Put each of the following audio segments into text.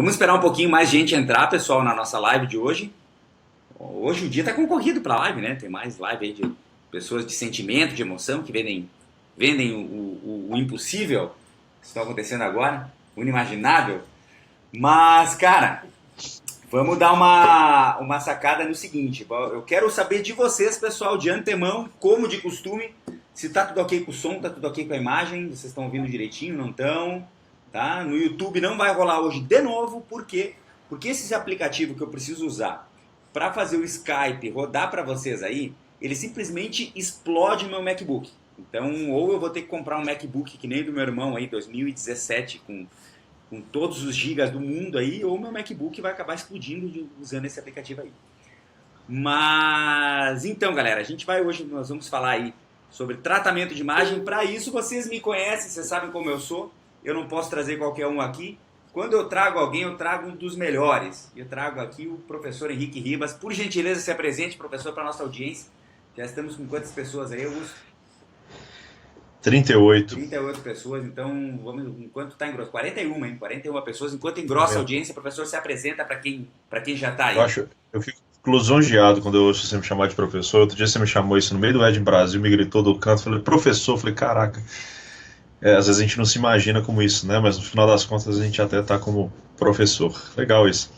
Vamos esperar um pouquinho mais gente entrar, pessoal, na nossa live de hoje. Hoje o dia está concorrido para a live, né? Tem mais live aí de pessoas de sentimento, de emoção, que vendem o impossível que está acontecendo agora, o inimaginável. Mas, cara, vamos dar uma sacada no seguinte. Eu quero saber de vocês, pessoal, de antemão, como de costume, se tá tudo ok com o som, tá tudo ok com a imagem, vocês estão ouvindo direitinho, não estão? Tá? No YouTube não vai rolar hoje de novo, por quê? Porque esse aplicativo que eu preciso usar para fazer o Skype rodar para vocês aí, ele simplesmente explode meu MacBook. Então, ou eu vou ter que comprar um MacBook que nem do meu irmão aí, 2017, com todos os gigas do mundo aí, ou meu MacBook vai acabar explodindo usando esse aplicativo aí. Mas, então, galera, nós vamos falar aí sobre tratamento de imagem. Para isso, vocês me conhecem, vocês sabem como eu sou. Eu não posso trazer qualquer um aqui. Quando eu trago alguém, eu trago um dos melhores. Eu trago aqui o professor Henrique Ribas. Por gentileza, se apresente, professor, para a nossa audiência. Já estamos com quantas pessoas aí, Augusto? 38. 38 pessoas, então, enquanto está engrosso, 41, hein? 41 pessoas, enquanto engrossa a audiência, o professor se apresenta para quem já está aí. Eu fico lisonjeado quando eu ouço você me chamar de professor. Outro dia você me chamou isso no meio do Ed Brasil, me gritou do canto, falei, professor, falei, caraca. Às vezes a gente não se imagina como isso, né? Mas no final das contas a gente até tá como professor. Legal isso.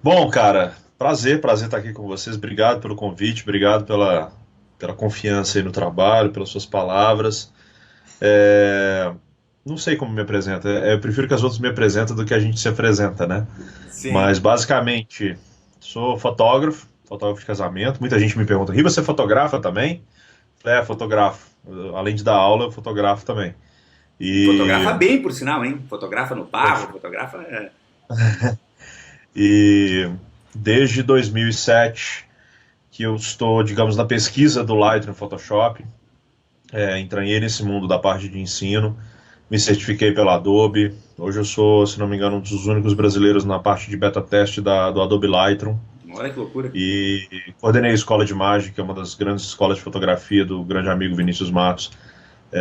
Bom, cara, prazer estar aqui com vocês. Obrigado pelo convite, obrigado pela confiança aí no trabalho, pelas suas palavras. Não sei como me apresenta. Eu prefiro que as outras me apresentem do que a gente se apresenta, né? Sim. Mas basicamente sou fotógrafo de casamento. Muita gente me pergunta, Riba, você fotografa também? Fotografo. Além de dar aula, eu fotografo também. Fotografa bem, por sinal, hein? Fotografa no parro, fotografa... E desde 2007 que eu estou, digamos, na pesquisa do Lightroom Photoshop. Entranhei nesse mundo da parte de ensino, me certifiquei pela Adobe. Hoje eu sou, se não me engano, um dos únicos brasileiros na parte de beta teste do Adobe Lightroom. Olha que loucura. E coordenei a Escola de Imagem, que é uma das grandes escolas de fotografia do grande amigo Vinícius Matos,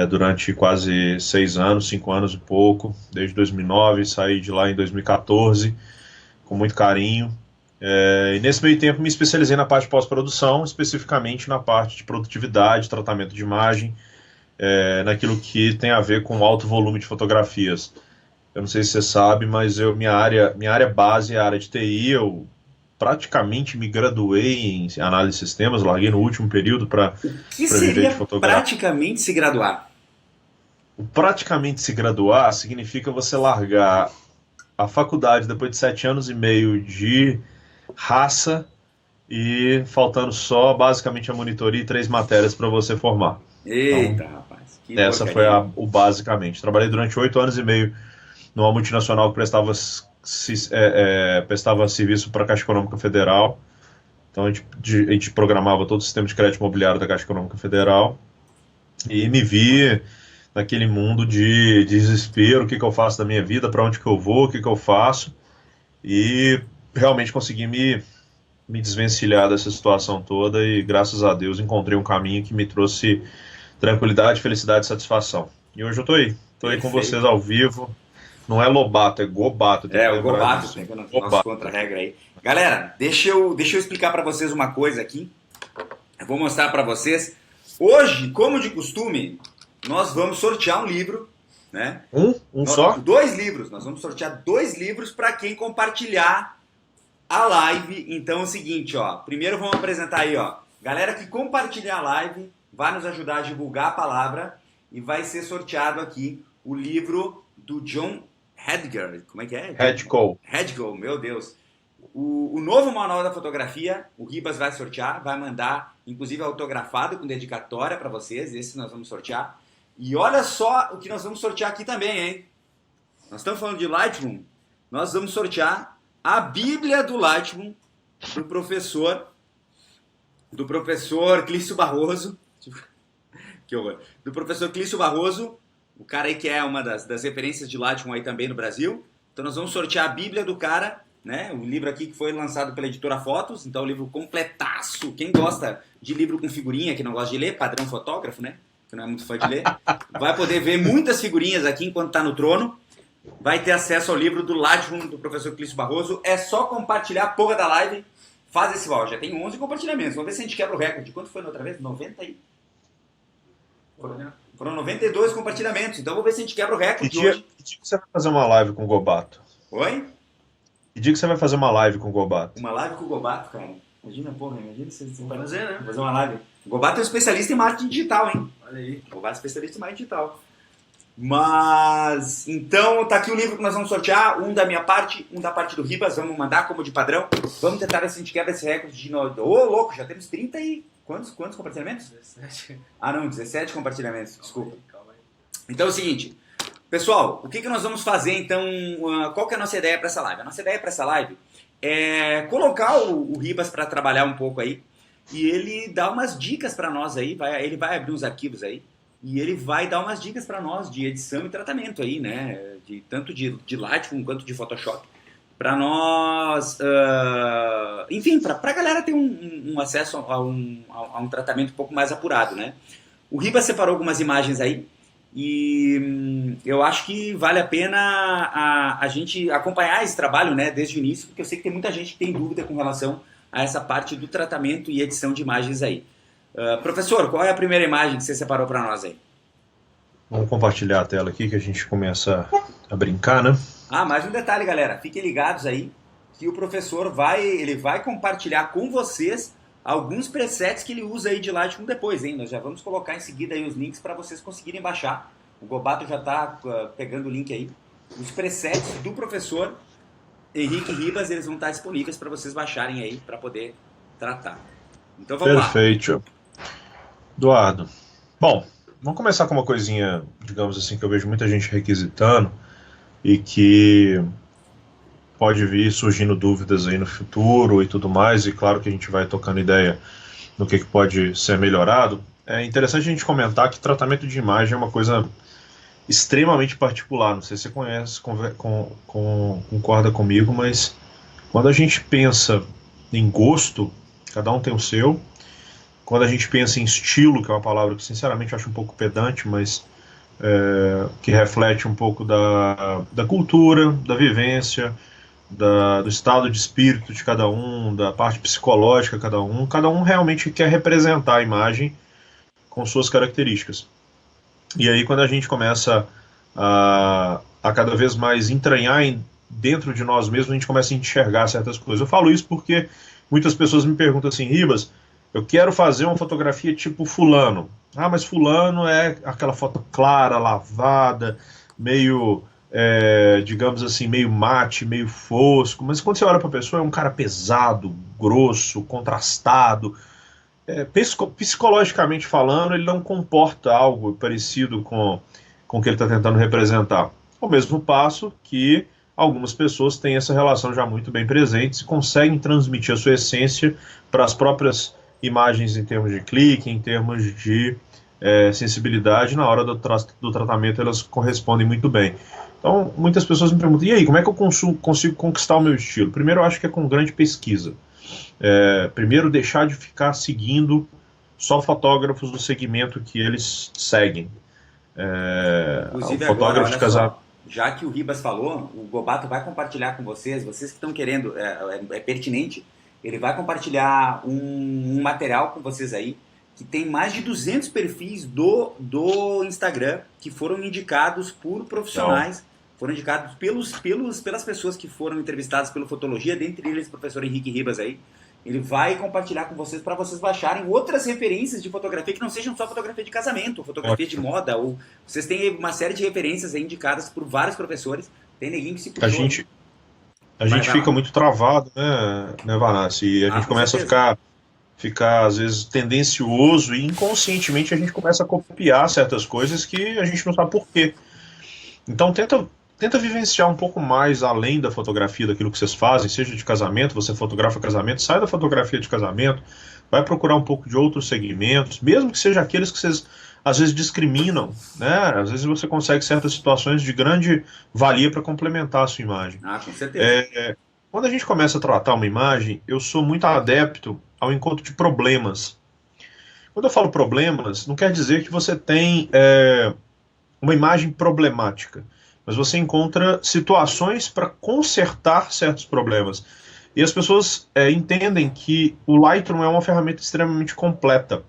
durante quase 6 anos, 5 anos e pouco, desde 2009, saí de lá em 2014, com muito carinho. E nesse meio tempo me especializei na parte de pós-produção, especificamente na parte de produtividade, tratamento de imagem, naquilo que tem a ver com alto volume de fotografias. Eu não sei se você sabe, mas minha área base é a área de TI. Eu praticamente me graduei em análise de sistemas, larguei no último período para viver de fotografia. Praticamente se graduar? Praticamente se graduar significa você largar a faculdade depois de 7 anos e meio de raça e faltando só basicamente a monitoria e 3 matérias para você formar. Eita, então, rapaz. Que essa porcaria. Foi o basicamente. Trabalhei durante 8 anos e meio numa multinacional que prestava serviço para a Caixa Econômica Federal. Então a gente programava todo o sistema de crédito imobiliário da Caixa Econômica Federal e me vi naquele mundo de desespero, o que eu faço da minha vida, para onde que eu vou, o que eu faço, e realmente consegui me desvencilhar dessa situação toda e graças a Deus encontrei um caminho que me trouxe tranquilidade, felicidade e satisfação. E hoje eu tô aí com vocês ao vivo. Não é Lobato, é Gobato. O Gobato, tem nossa contra-regra aí. Galera, deixa eu explicar para vocês uma coisa aqui. Eu vou mostrar para vocês. Hoje, como de costume, nós vamos sortear um livro, né? Só? 2 livros. Nós vamos sortear 2 livros para quem compartilhar a live. Então é o seguinte, ó. Primeiro vamos apresentar aí, ó. Galera que compartilhar a live vai nos ajudar a divulgar a palavra e vai ser sorteado aqui o livro do John Hedger, como é que é? Hedgel, meu Deus. O novo manual da fotografia, o Ribas vai sortear, vai mandar, inclusive autografado com dedicatória para vocês, esse nós vamos sortear. E olha só o que nós vamos sortear aqui também, hein? Nós estamos falando de Lightroom, nós vamos sortear a Bíblia do Lightroom do professor Clício Barroso. Que horror. Do professor Clício Barroso, o cara aí que é uma das referências de Lightroom aí também no Brasil. Então nós vamos sortear a Bíblia do cara, né? O livro aqui que foi lançado pela editora Fotos, então o livro completaço. Quem gosta de livro com figurinha, que não gosta de ler, padrão fotógrafo, né? Que não é muito fã de ler, vai poder ver muitas figurinhas aqui enquanto tá no trono. vai ter acesso ao livro do Lightroom do professor Clício Barroso. É só compartilhar a porra da live. Faz esse valor. Já tem 11 compartilhamentos. Vamos ver se a gente quebra o recorde. Quanto foi na outra vez? 90 aí. Foram 92 compartilhamentos. Então vamos ver se a gente quebra o recorde hoje. Que dia que você vai fazer uma live com o Gobato? Oi? Que dia que você vai fazer uma live com o Gobato? Uma live com o Gobato, cara. Imagina, porra. Imagina se você vai fazer, né? Fazer uma live. O Gobato é um especialista em marketing digital, hein? Olha aí. O Gobato é especialista em marketing digital. Mas, então, tá aqui o livro que nós vamos sortear, um da minha parte, um da parte do Ribas, vamos mandar como de padrão. Vamos tentar ver se a gente quebra esse recorde de... Ô, louco, já temos 30 e... Quantos compartilhamentos? 17. Ah, não, 17 compartilhamentos, desculpa. Calma aí. Então é o seguinte, pessoal, o que nós vamos fazer, então, qual que é a nossa ideia para essa live? A nossa ideia para essa live é colocar o Ribas para trabalhar um pouco aí, e ele dá umas dicas para nós aí, ele vai abrir uns arquivos aí, e ele vai dar umas dicas para nós de edição e tratamento aí, né? Tanto de Lightroom quanto de Photoshop. Para nós, enfim, para a galera ter um acesso a um tratamento um pouco mais apurado, né? O Ribas separou algumas imagens aí e eu acho que vale a pena a gente acompanhar esse trabalho, né, desde o início, porque eu sei que tem muita gente que tem dúvida com relação a essa parte do tratamento e edição de imagens aí. Professor, qual é a primeira imagem que você separou para nós aí? Vamos compartilhar a tela aqui que a gente começa a brincar, né? Ah, mais um detalhe, galera. Fiquem ligados aí que o professor vai compartilhar com vocês alguns presets que ele usa aí de Lightroom depois, hein? Nós já vamos colocar em seguida aí os links para vocês conseguirem baixar. O Gobato já está pegando o link aí. Os presets do professor Henrique Ribas, eles vão estar disponíveis para vocês baixarem aí para poder tratar. Então vamos lá. Perfeito. Eduardo. Bom, vamos começar com uma coisinha, digamos assim, que eu vejo muita gente requisitando e que pode vir surgindo dúvidas aí no futuro e tudo mais, e claro que a gente vai tocando ideia no que pode ser melhorado. É interessante a gente comentar que tratamento de imagem é uma coisa extremamente particular, não sei se você conhece, concorda comigo, mas quando a gente pensa em gosto, cada um tem o seu. Quando a gente pensa em estilo, que é uma palavra que sinceramente eu acho um pouco pedante, mas que reflete um pouco da cultura, da vivência, do estado de espírito de cada um, da parte psicológica de cada um realmente quer representar a imagem com suas características. E aí quando a gente começa a cada vez mais entranhar dentro de nós mesmos, a gente começa a enxergar certas coisas. Eu falo isso porque muitas pessoas me perguntam assim, Ribas, eu quero fazer uma fotografia tipo fulano. Ah, mas fulano é aquela foto clara, lavada, meio, digamos assim, meio mate, meio fosco. Mas quando você olha para a pessoa, é um cara pesado, grosso, contrastado. Psicologicamente falando, ele não comporta algo parecido com o que ele está tentando representar. Ao mesmo passo que algumas pessoas têm essa relação já muito bem presente e conseguem transmitir a sua essência para as próprias imagens em termos de clique, em termos de sensibilidade. Na hora do tratamento elas correspondem muito bem. Então muitas pessoas me perguntam, e aí, como é que eu consigo conquistar o meu estilo? Primeiro eu acho que é com grande pesquisa. Primeiro deixar de ficar seguindo só fotógrafos do segmento que eles seguem. Inclusive o fotógrafo agora, de casamento. Já que o Ribas falou, o Gobato vai compartilhar com vocês que estão querendo, é pertinente, ele vai compartilhar um material com vocês aí, que tem mais de 200 perfis do Instagram, que foram indicados por profissionais, foram indicados pelas pessoas que foram entrevistadas pelo Fotologia, dentre eles o professor Henrique Ribas aí. Ele vai compartilhar com vocês para vocês baixarem outras referências de fotografia que não sejam só fotografia de casamento, fotografia de moda, ou vocês têm uma série de referências aí indicadas por vários professores. Tem neguinho que se puxou. A gente fica muito travado, né, Vanassi? E a gente começa a ficar, às vezes, tendencioso e inconscientemente a gente começa a copiar certas coisas que a gente não sabe por quê. Então tenta vivenciar um pouco mais além da fotografia, daquilo que vocês fazem, seja de casamento, você fotografa casamento, sai da fotografia de casamento, vai procurar um pouco de outros segmentos, mesmo que seja aqueles que vocês às vezes discriminam, né? Às vezes você consegue certas situações de grande valia para complementar a sua imagem. Ah, com certeza. Quando a gente começa a tratar uma imagem, eu sou muito adepto ao encontro de problemas. Quando eu falo problemas, não quer dizer que você tem uma imagem problemática. mas você encontra situações para consertar certos problemas. E as pessoas entendem que o Lightroom é uma ferramenta extremamente completa,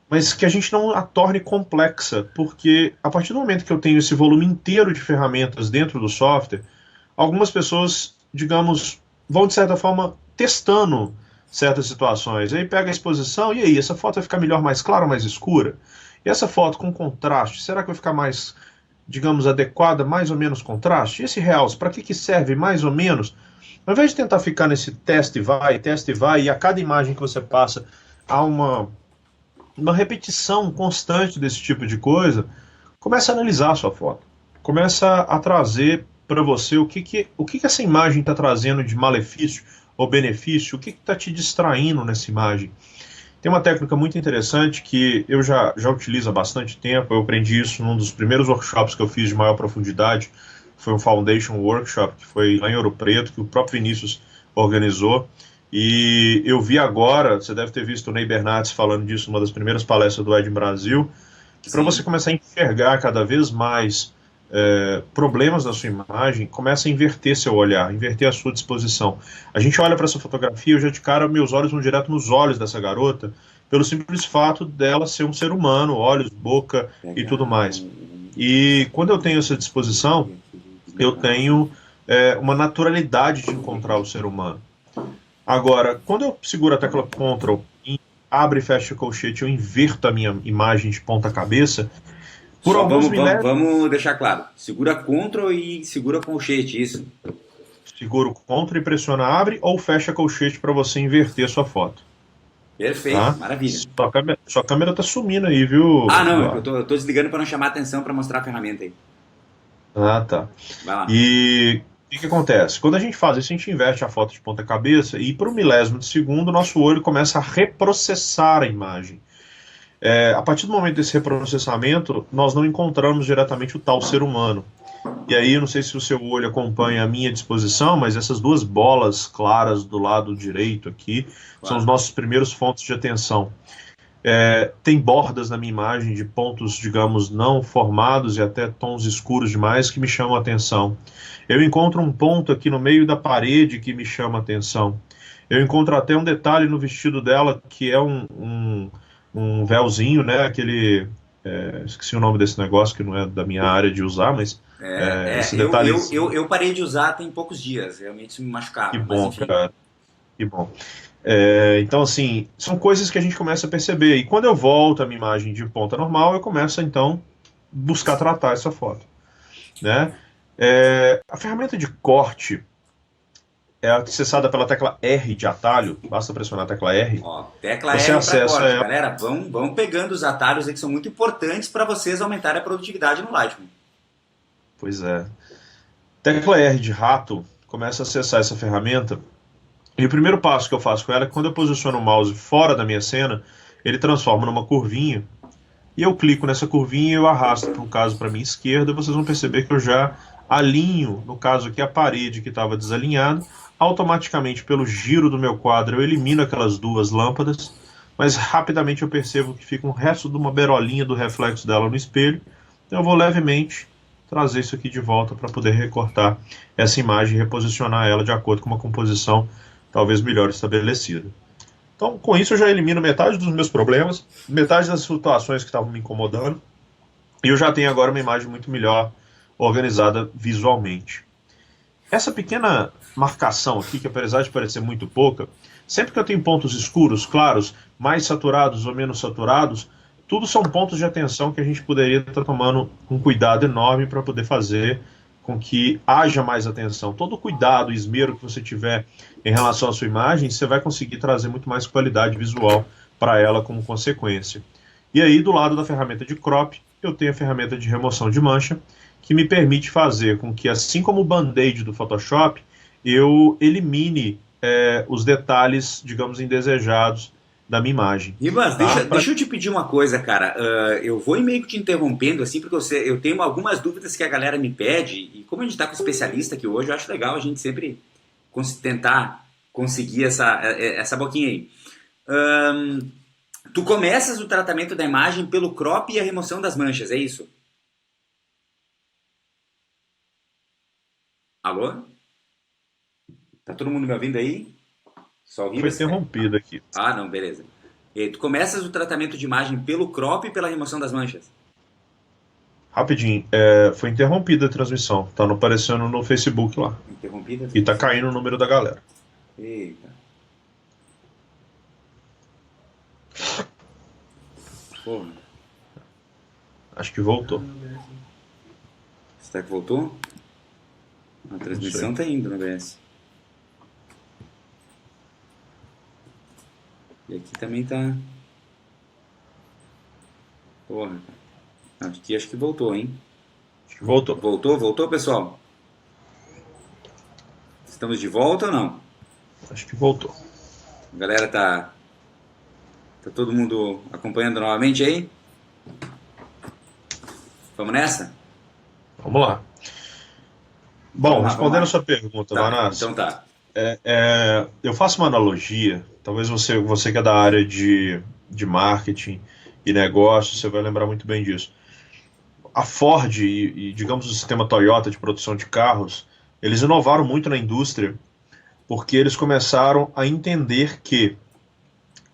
mas que a gente não a torne complexa, porque a partir do momento que eu tenho esse volume inteiro de ferramentas dentro do software, algumas pessoas, digamos, vão de certa forma testando certas situações. Aí pega a exposição, e aí, essa foto vai ficar melhor mais clara ou mais escura? E essa foto com contraste, será que vai ficar mais, digamos, adequada, mais ou menos contraste? E esse realce, para que serve mais ou menos? Ao invés de tentar ficar nesse teste e vai, e a cada imagem que você passa há uma repetição constante desse tipo de coisa, começa a analisar a sua foto. Começa a trazer para você o que essa imagem está trazendo de malefício ou benefício, o que está te distraindo nessa imagem. Tem uma técnica muito interessante que eu já utilizo há bastante tempo, eu aprendi isso num dos primeiros workshops que eu fiz de maior profundidade, foi um Foundation Workshop, que foi lá em Ouro Preto, que o próprio Vinícius organizou, e eu vi agora, você deve ter visto o Ney Bernardes falando disso numa das primeiras palestras do Ed Brasil, que para você começar a enxergar cada vez mais problemas na sua imagem, começa a inverter seu olhar, inverter a sua disposição. A gente olha para essa fotografia, eu já de cara, meus olhos vão direto nos olhos dessa garota, pelo simples fato dela ser um ser humano, olhos, boca e tudo mais. E quando eu tenho essa disposição, eu tenho uma naturalidade de encontrar o ser humano. Agora, quando eu seguro a tecla Ctrl e abre e fecha o colchete, eu inverto a minha imagem de ponta cabeça, por Só alguns vamos deixar claro. Segura Ctrl e segura colchete, isso. Segura o Ctrl e pressiona abre ou fecha colchete para você inverter a sua foto. Perfeito, Tá? maravilha. Sua câmera tá sumindo aí, viu? Ah, não, eu tô desligando para não chamar a atenção para mostrar a ferramenta aí. Ah, tá. Vai lá. E o que acontece? Quando a gente faz isso, a gente inverte a foto de ponta cabeça e por um milésimo de segundo, o nosso olho começa a reprocessar a imagem. A partir do momento desse reprocessamento, nós não encontramos diretamente o tal ser humano. E aí, eu não sei se o seu olho acompanha a minha disposição, mas essas duas bolas claras do lado direito aqui são os nossos primeiros pontos de atenção. Tem bordas na minha imagem de pontos, digamos, não formados e até tons escuros demais que me chamam a atenção. Eu encontro um ponto aqui no meio da parede que me chama a atenção. Eu encontro até um detalhe no vestido dela que é um véuzinho, né? Aquele. Esqueci o nome desse negócio que não é da minha área de usar, mas esse detalhe. Eu parei de usar tem poucos dias, realmente isso me machucava. Que bom, cara. Que bom. Então, assim, são coisas que a gente começa a perceber. E quando eu volto a minha imagem de ponta normal, eu começo, então, buscar tratar essa foto. Né? A ferramenta de corte é acessada pela tecla R de atalho. Basta pressionar a tecla R. Ó, tecla você R acessa para corte. Galera, vão pegando os atalhos aí que são muito importantes para vocês aumentarem a produtividade no Lightroom. Pois é. Tecla R de rato, começa a acessar essa ferramenta. E o primeiro passo que eu faço com ela é que quando eu posiciono o mouse fora da minha cena, ele transforma numa curvinha. E eu clico nessa curvinha e eu arrasto, no caso, para a minha esquerda. Vocês vão perceber que eu já alinho, no caso aqui, a parede que estava desalinhada. Automaticamente, pelo giro do meu quadro, eu elimino aquelas duas lâmpadas. Mas rapidamente eu percebo que fica um resto de uma berolinha do reflexo dela no espelho. Então eu vou levemente trazer isso aqui de volta para poder recortar essa imagem e reposicionar ela de acordo com uma composição talvez melhor estabelecida. Então, com isso eu já elimino metade dos meus problemas, metade das situações que estavam me incomodando, e eu já tenho agora uma imagem muito melhor organizada visualmente. Essa pequena marcação aqui, que apesar de parecer muito pouca, sempre que eu tenho pontos escuros, claros, mais saturados ou menos saturados, tudo são pontos de atenção que a gente poderia estar tomando um cuidado enorme para poder fazer com que haja mais atenção. Todo cuidado e esmero que você tiver em relação à sua imagem, você vai conseguir trazer muito mais qualidade visual para ela como consequência. E aí, do lado da ferramenta de crop, eu tenho a ferramenta de remoção de mancha, que me permite fazer com que, assim como o Band-Aid do Photoshop, eu elimine os detalhes, digamos, indesejados da minha imagem. Ribas, deixa eu te pedir uma coisa, cara. Eu vou meio que te interrompendo, assim, porque eu tenho algumas dúvidas que a galera me pede, e como a gente está com especialista aqui hoje, eu acho legal a gente sempre tentar conseguir essa boquinha aí. Tu começas o tratamento da imagem pelo crop e a remoção das manchas, é isso? Alô? Tá todo mundo me ouvindo aí? Só o Foi Ribas? interrompido aqui. Ah, não, beleza. E aí, tu começas o tratamento de imagem pelo crop e pela remoção das manchas? Rapidinho, foi interrompida a transmissão. Tá aparecendo no Facebook lá. Interrompida a E tá transmissão. caindo o número da galera. Eita. Porra. Acho que voltou. Será que voltou? A transmissão tá indo no OBS. E aqui também tá... Porra. Aqui acho que voltou, hein? Acho que voltou. Voltou, pessoal? Estamos de volta ou não? Acho que voltou. A galera tá todo mundo acompanhando novamente aí? Vamos nessa? Vamos lá. Bom, Vamos lá, respondendo a vamos lá. sua pergunta, Tá, Vanassi, então tá. eu faço uma analogia. Talvez você que é da área de marketing e negócios, você vai lembrar muito bem disso. A Ford e, digamos, o sistema Toyota de produção de carros, eles inovaram muito na indústria porque eles começaram a entender que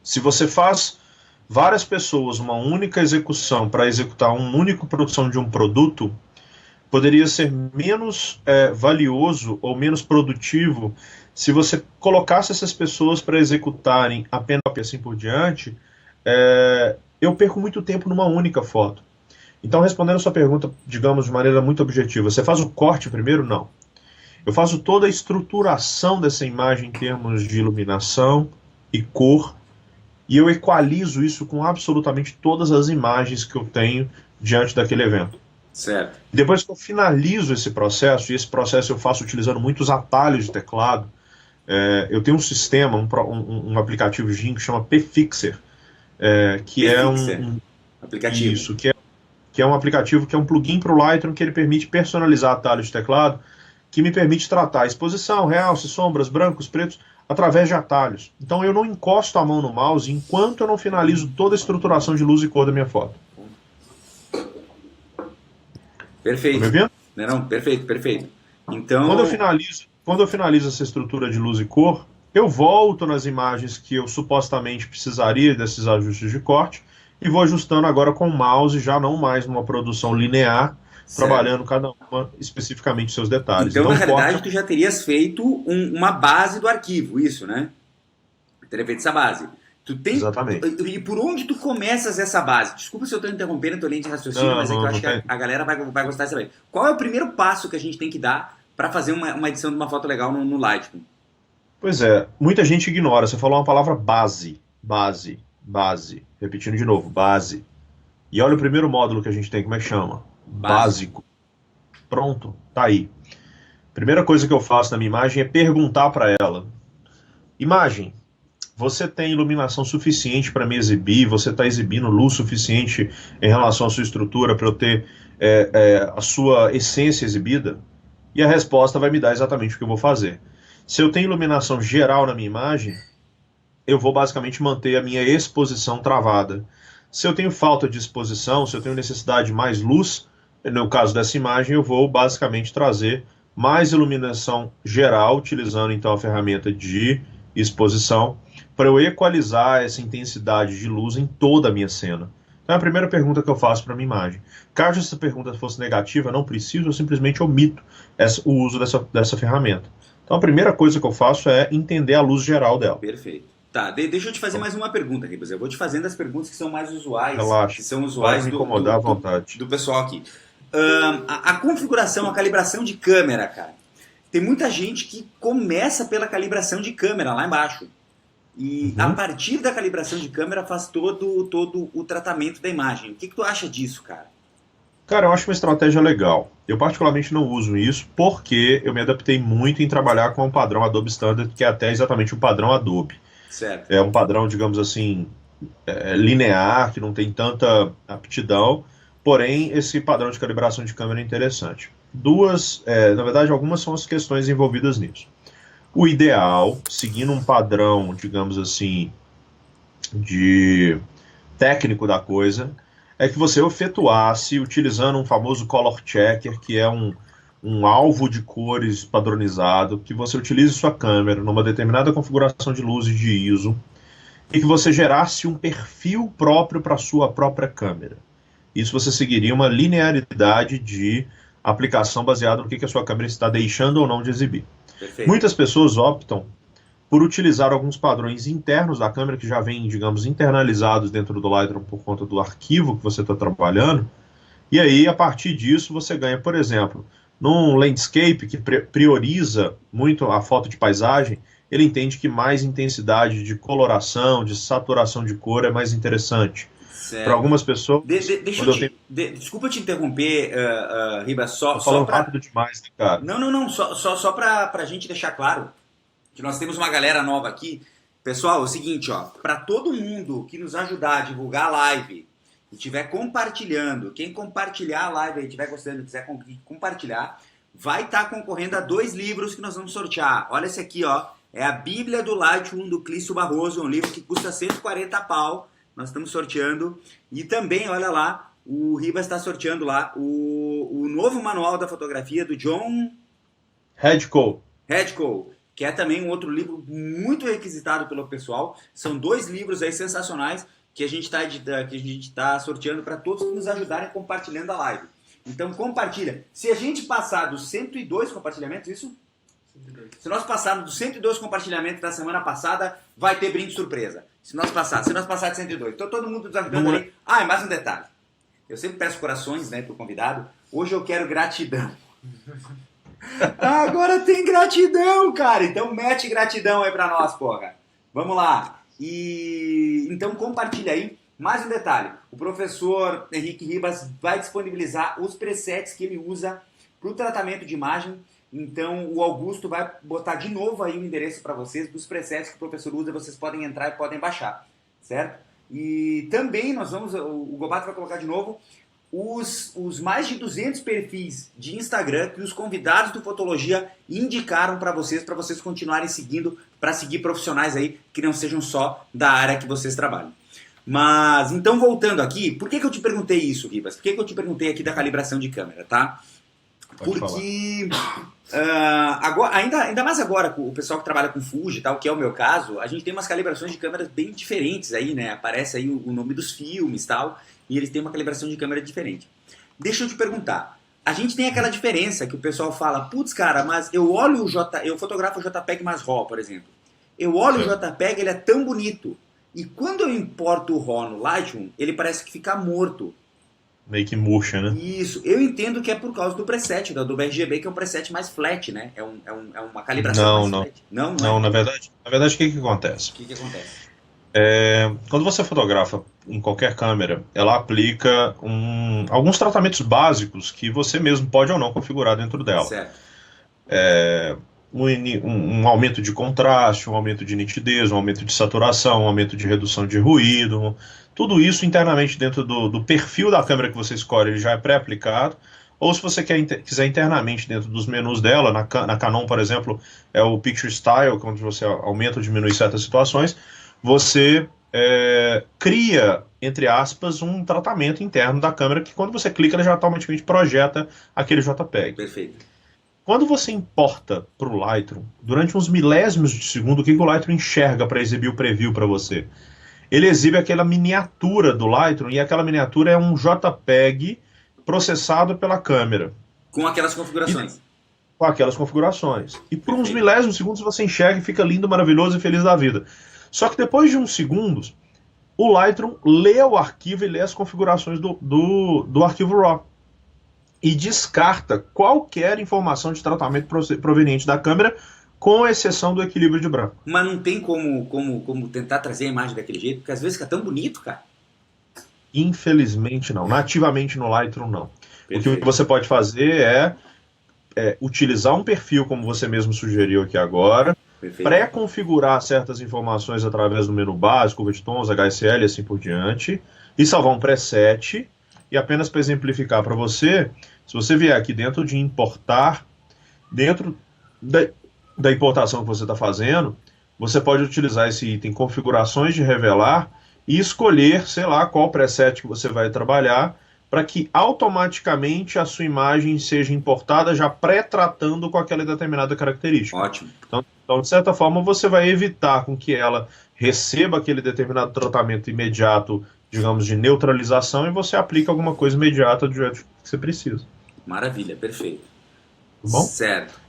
se você faz várias pessoas uma única execução para executar uma única produção de um produto, poderia ser menos valioso ou menos produtivo se você colocasse essas pessoas para executarem apenas e assim por diante. Eu perco muito tempo numa única foto. Então, respondendo a sua pergunta, digamos, de maneira muito objetiva, você faz o corte primeiro? Não. Eu faço toda a estruturação dessa imagem em termos de iluminação e cor, e eu equalizo isso com absolutamente todas as imagens que eu tenho diante daquele evento. Certo. Depois que eu finalizo esse processo, e esse processo eu faço utilizando muitos atalhos de teclado, eu tenho um sistema, um aplicativozinho que chama PFixer, que é aplicativo. Isso, que é um aplicativo que é um plugin para o Lightroom que ele permite personalizar atalhos de teclado, que me permite tratar a exposição, realce, sombras, brancos, pretos, através de atalhos. Então eu não encosto a mão no mouse enquanto eu não finalizo toda a estruturação de luz e cor da minha foto. Perfeito. Tá me vendo? Não, perfeito. Então... Quando eu finalizo essa estrutura de luz e cor, eu volto nas imagens que eu supostamente precisaria desses ajustes de corte e vou ajustando agora com o mouse, já não mais numa produção linear, certo, trabalhando cada uma especificamente seus detalhes. Então na realidade, tu já terias feito uma base do arquivo, isso, né? Teria feito essa base. Exatamente. E por onde tu começas essa base? Desculpa se eu estou interrompendo a tua linha de raciocínio, mas é que eu acho que a galera vai gostar de saber. Qual é o primeiro passo que a gente tem que dar para fazer uma edição de uma foto legal no Lightroom? Pois é, muita gente ignora. Você falou uma palavra base. Repetindo de novo, base. E olha o primeiro módulo que a gente tem, como é que chama? Básico. Pronto, tá aí. Primeira coisa que eu faço na minha imagem é perguntar para ela: imagem, você tem iluminação suficiente para me exibir? Você está exibindo luz suficiente em relação à sua estrutura para eu ter a sua essência exibida? E a resposta vai me dar exatamente o que eu vou fazer. Se eu tenho iluminação geral na minha imagem, eu vou basicamente manter a minha exposição travada. Se eu tenho falta de exposição, se eu tenho necessidade de mais luz, no caso dessa imagem, eu vou basicamente trazer mais iluminação geral, utilizando então a ferramenta de exposição, para eu equalizar essa intensidade de luz em toda a minha cena. Então é a primeira pergunta que eu faço para a minha imagem. Caso essa pergunta fosse negativa, não preciso, eu simplesmente omito o uso dessa ferramenta. Então a primeira coisa que eu faço é entender a luz geral dela. Perfeito. Tá, deixa eu te fazer mais uma pergunta, Ribas. Eu vou te fazendo as perguntas que são mais usuais. Relaxa, que são usuais pode me incomodar à vontade. Do pessoal aqui. A configuração, a calibração de câmera, cara. Tem muita gente que começa pela calibração de câmera lá embaixo. E a partir da calibração de câmera faz todo o tratamento da imagem. O que tu acha disso, cara? Cara, eu acho uma estratégia legal. Eu particularmente não uso isso porque eu me adaptei muito em trabalhar com um padrão Adobe Standard, que é até exatamente o padrão Adobe. Certo. É um padrão, digamos assim, linear, que não tem tanta aptidão, porém esse padrão de calibração de câmera é interessante. Na verdade, algumas são as questões envolvidas nisso. O ideal, seguindo um padrão, digamos assim, de técnico da coisa, é que você efetuasse utilizando um famoso color checker, que é um um alvo de cores padronizado, que você utilize sua câmera numa determinada configuração de luz e de ISO, e que você gerasse um perfil próprio para a sua própria câmera. Isso você seguiria uma linearidade de aplicação baseada no que a sua câmera está deixando ou não de exibir. Perfeito. Muitas pessoas optam por utilizar alguns padrões internos da câmera que já vêm, digamos, internalizados dentro do Lightroom por conta do arquivo que você está trabalhando, e aí, a partir disso, você ganha, por exemplo, num landscape que prioriza muito a foto de paisagem, ele entende que mais intensidade de coloração, de saturação de cor é mais interessante. Para algumas pessoas... Desculpa te interromper, Ribas, só falando rápido demais, né, cara? Não, só para a gente deixar claro que nós temos uma galera nova aqui. Pessoal, é o seguinte, ó, para todo mundo que nos ajudar a divulgar a live e estiver compartilhando, quem compartilhar a live e estiver gostando e quiser compartilhar, vai estar concorrendo a 2 livros que nós vamos sortear. Olha esse aqui, ó, é a Bíblia do Lightroom do Clício Barroso, um livro que custa 140 pau. Nós estamos sorteando. E também, olha lá, o Ribas está sorteando lá o novo manual da fotografia do John Hedco, que é também um outro livro muito requisitado pelo pessoal. São 2 livros aí sensacionais que a gente está sorteando para todos que nos ajudarem compartilhando a live. Então compartilha. Se a gente passar dos 102 compartilhamentos, isso? 102. Se nós passarmos dos 102 compartilhamentos da semana passada, vai ter brinde surpresa. Se nós passar de 102. Então todo mundo nos ajudando ali. Ah, e mais um detalhe. Eu sempre peço corações, né, pro convidado. Hoje eu quero gratidão. Agora tem gratidão, cara. Então mete gratidão aí pra nós, porra. Vamos lá. E então compartilha aí. Mais um detalhe. O professor Henrique Ribas vai disponibilizar os presets que ele usa pro tratamento de imagem. Então o Augusto vai botar de novo aí o endereço para vocês dos presets que o professor usa. Vocês podem entrar e podem baixar, certo? E também nós vamos, o Gobato vai colocar de novo os mais de 200 perfis de Instagram que os convidados do Fotologia indicaram para vocês continuarem seguindo, para seguir profissionais aí que não sejam só da área que vocês trabalham. Mas, então voltando aqui, por que eu te perguntei isso, Ribas? Por que eu te perguntei aqui da calibração de câmera, tá? Porque agora, ainda mais agora, com o pessoal que trabalha com Fuji e tal, que é o meu caso, a gente tem umas calibrações de câmeras bem diferentes aí, né? Aparece aí o nome dos filmes e tal, e eles têm uma calibração de câmera diferente. Deixa eu te perguntar, a gente tem aquela diferença que o pessoal fala, putz, cara, mas eu fotografo o JPEG mais RAW, por exemplo. Eu olho o JPEG, ele é tão bonito, e quando eu importo o RAW no Lightroom, ele parece que fica morto. Meio que murcha, né? Isso, eu entendo que é por causa do preset, do RGB, que é um preset mais flat, né? É uma calibração mais flat. Não, na verdade, o que acontece? O que acontece? Quando você fotografa em qualquer câmera, ela aplica alguns tratamentos básicos que você mesmo pode ou não configurar dentro dela. Certo. Um aumento de contraste, um aumento de nitidez, um aumento de saturação, um aumento de redução de ruído. Tudo isso internamente dentro do perfil da câmera que você escolhe, ele já é pré-aplicado. Ou se você quiser internamente dentro dos menus dela, na Canon, por exemplo, é o Picture Style, onde você aumenta ou diminui certas situações, você cria, entre aspas, um tratamento interno da câmera que quando você clica, ela já automaticamente projeta aquele JPEG. Perfeito. Quando você importa para o Lightroom, durante uns milésimos de segundo, o que o Lightroom enxerga para exibir o preview para você? Ele exibe aquela miniatura do Lightroom, e aquela miniatura é um JPEG processado pela câmera. Com aquelas configurações. Com aquelas configurações. E por uns milésimos de segundos você enxerga e fica lindo, maravilhoso e feliz da vida. Só que depois de uns segundos, o Lightroom lê o arquivo e lê as configurações do arquivo RAW. E descarta qualquer informação de tratamento proveniente da câmera, com exceção do equilíbrio de branco. Mas não tem como tentar trazer a imagem daquele jeito, porque às vezes fica tão bonito, cara. Infelizmente não. Nativamente no Lightroom não. Perfeito. O que você pode fazer é utilizar um perfil, como você mesmo sugeriu aqui agora, pré-configurar certas informações através do menu básico, curva de tons, HSL e assim por diante, e salvar um preset. E apenas para exemplificar para você, se você vier aqui dentro de importar, dentro da importação que você está fazendo, você pode utilizar esse item configurações de revelar e escolher, sei lá, qual preset que você vai trabalhar para que automaticamente a sua imagem seja importada já pré-tratando com aquela determinada característica. Ótimo. Então, de certa forma, você vai evitar com que ela receba aquele determinado tratamento imediato, digamos, de neutralização, e você aplica alguma coisa imediata do jeito que você precisa. Maravilha, perfeito. Tá bom? Certo.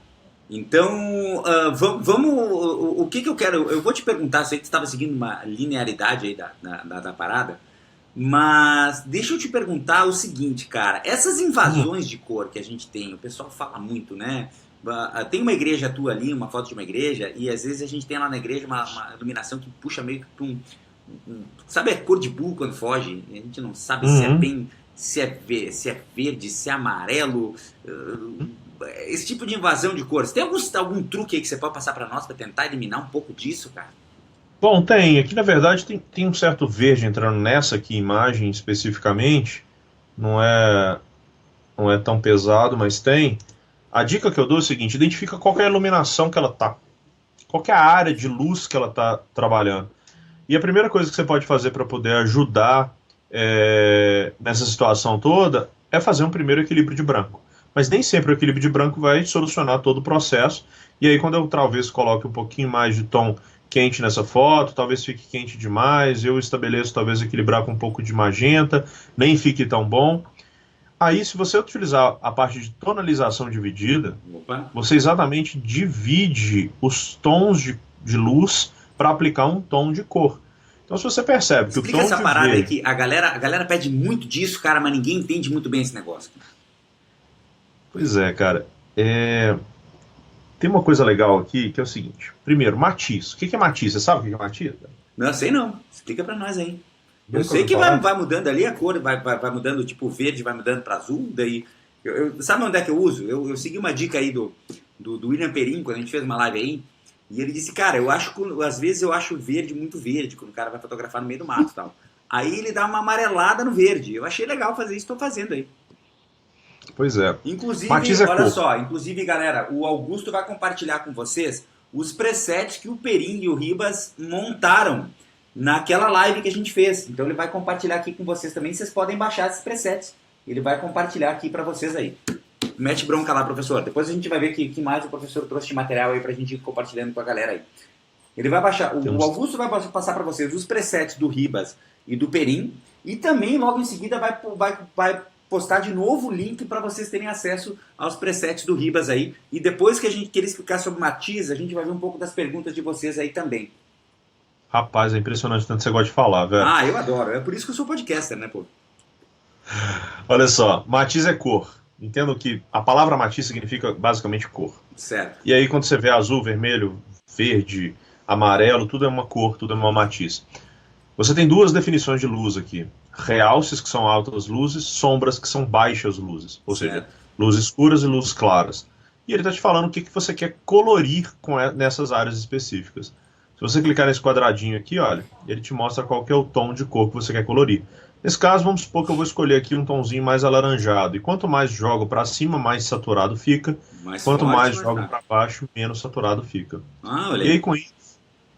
Então, vamos. O que eu quero. Eu vou te perguntar, sei que você estava seguindo uma linearidade aí da parada, mas deixa eu te perguntar o seguinte, cara. Essas invasões de cor que a gente tem, o pessoal fala muito, né? Tem uma igreja tua ali, uma foto de uma igreja, e às vezes a gente tem lá na igreja uma iluminação que puxa meio que para sabe a cor de burro quando foge? A gente não sabe se é bem. Se é verde, se é amarelo. Esse tipo de invasão de cores. Tem algum truque aí que você pode passar para nós para tentar eliminar um pouco disso, cara? Bom, tem. Aqui, na verdade, tem um certo verde entrando nessa aqui imagem especificamente. Não é tão pesado, mas tem. A dica que eu dou é o seguinte: identifica qual é a iluminação que ela tá. Qual é a área de luz que ela está trabalhando. E a primeira coisa que você pode fazer para poder ajudar nessa situação toda é fazer um primeiro equilíbrio de branco. Mas nem sempre o equilíbrio de branco vai solucionar todo o processo. E aí, quando eu talvez coloque um pouquinho mais de tom quente nessa foto, talvez fique quente demais, eu estabeleço talvez equilibrar com um pouco de magenta, nem fique tão bom. Aí, se você utilizar a parte de tonalização dividida, você exatamente divide os tons de luz para aplicar um tom de cor. Então, se você percebe que explica o tom essa de parada verde... aí que a galera pede muito disso, cara, mas ninguém entende muito bem esse negócio. Pois é, cara. Tem uma coisa legal aqui que é o seguinte. Primeiro, matiz. O que é matiz? Você sabe o que é matiz? Não, sei não. Explica pra nós aí. Eu Nunca sei ouviu que falar? vai mudando ali a cor, vai mudando, tipo verde, vai mudando pra azul, daí... sabe onde é que eu uso? Eu segui uma dica aí do William Perim, quando a gente fez uma live aí, e ele disse, cara, às vezes eu acho verde muito verde, quando o cara vai fotografar no meio do mato e tal. Aí ele dá uma amarelada no verde. Eu achei legal fazer isso, tô fazendo aí. Pois é. Inclusive, Matiz é olha cor. só, inclusive, galera, o Augusto vai compartilhar com vocês os presets que o Perim e o Ribas montaram naquela live que a gente fez. Então ele vai compartilhar aqui com vocês também, vocês podem baixar esses presets. Ele vai compartilhar aqui para vocês aí. Mete bronca lá, professor. Depois a gente vai ver que mais o professor trouxe de material aí pra gente ir compartilhando com a galera aí. Ele vai baixar, o Augusto vai passar para vocês os presets do Ribas e do Perim, e também logo em seguida vai postar de novo o link para vocês terem acesso aos presets do Ribas aí. E depois que ele explicar sobre matiz, a gente vai ver um pouco das perguntas de vocês aí também. Rapaz, é impressionante tanto que você gosta de falar, velho. Ah, eu adoro. É por isso que eu sou podcaster, né, pô? Olha só, matiz é cor. Entendo que a palavra matiz significa basicamente cor. Certo. E aí quando você vê azul, vermelho, verde, amarelo, tudo é uma cor, tudo é uma matiz. Você tem duas definições de luz aqui. Realces, que são altas luzes, sombras, que são baixas luzes. Ou seja, luzes escuras e luzes claras. E ele está te falando o que você quer colorir nessas áreas específicas. Se você clicar nesse quadradinho aqui, olha, ele te mostra qual que é o tom de cor que você quer colorir. Nesse caso, vamos supor que eu vou escolher aqui um tomzinho mais alaranjado. E quanto mais jogo para cima, mais saturado fica. Quanto mais jogo para baixo, menos saturado fica. Olha e aí, com isso,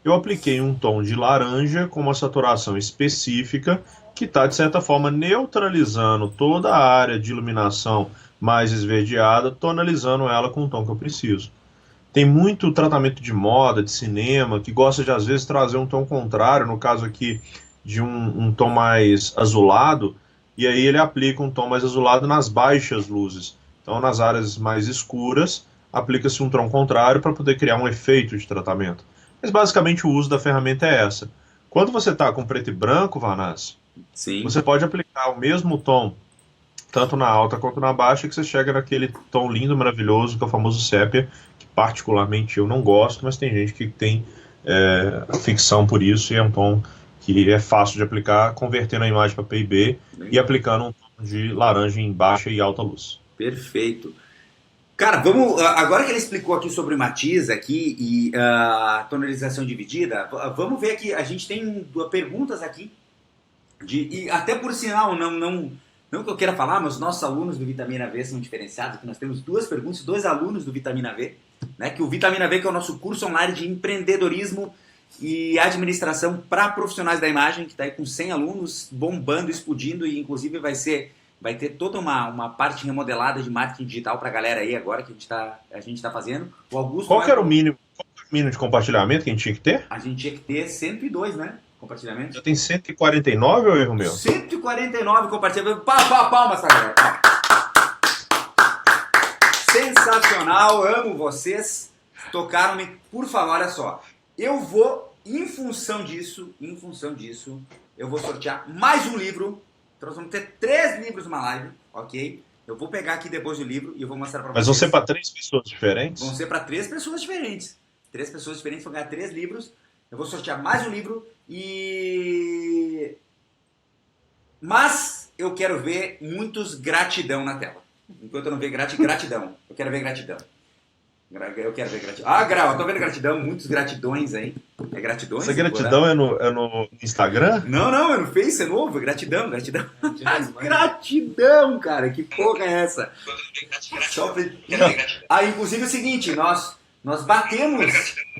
eu apliquei um tom de laranja com uma saturação específica que está, de certa forma, neutralizando toda a área de iluminação mais esverdeada, tonalizando ela com o tom que eu preciso. Tem muito tratamento de moda, de cinema, que gosta de, às vezes, trazer um tom contrário, no caso aqui, de um tom mais azulado, e aí ele aplica um tom mais azulado nas baixas luzes. Então, nas áreas mais escuras, aplica-se um tom contrário para poder criar um efeito de tratamento. Mas, basicamente, o uso da ferramenta é essa. Quando você está com preto e branco, Vanassi, você pode aplicar o mesmo tom, tanto na alta quanto na baixa, que você chega naquele tom lindo, maravilhoso, que é o famoso sépia, que particularmente eu não gosto, mas tem gente que tem ficção por isso, e é um tom que é fácil de aplicar, convertendo a imagem para PIB e aplicando um tom de laranja em baixa e alta luz. Perfeito. Cara, vamos. Agora que ele explicou aqui sobre matiz aqui e a tonalização dividida, vamos ver aqui. A gente tem perguntas aqui. E até por sinal, não que eu queira falar, mas os nossos alunos do Vitamina V são diferenciados. Aqui nós temos duas perguntas, dois alunos do Vitamina V, né? Que o Vitamina V, que é o nosso curso online de empreendedorismo e administração para profissionais da imagem, que está aí com 100 alunos, bombando, explodindo, e inclusive vai ser vai ter toda uma parte remodelada de marketing digital pra galera aí agora que a gente tá fazendo. O Augusto Qual que era o mínimo de compartilhamento que a gente tinha que ter? A gente tinha que ter 102, né? Compartilhamentos. Já tem 149 ou erro meu? 149 compartilhamentos. Palmas pra galera. Sensacional, amo vocês. Tocaram-me. Por favor, olha só. Eu vou, em função disso, eu vou sortear mais um livro. Então nós vamos ter 3 livros numa live, ok? Eu vou pegar aqui depois o livro e eu vou mostrar pra vocês. Mas vão ser para 3 pessoas diferentes? Vão ser para 3 pessoas diferentes. 3 pessoas diferentes vão ganhar 3 livros. Eu vou sortear mais um livro Mas eu quero ver muitos gratidão na tela. Enquanto eu não ver gratidão. Eu quero ver gratidão. Ah, Grau, eu tô vendo gratidão, muitos gratidões aí. É gratidões? Essa gratidão é no Instagram? Não, é no Face, é novo. Gratidão. Gratidão, cara, que porra é essa? Inclusive é o seguinte, nós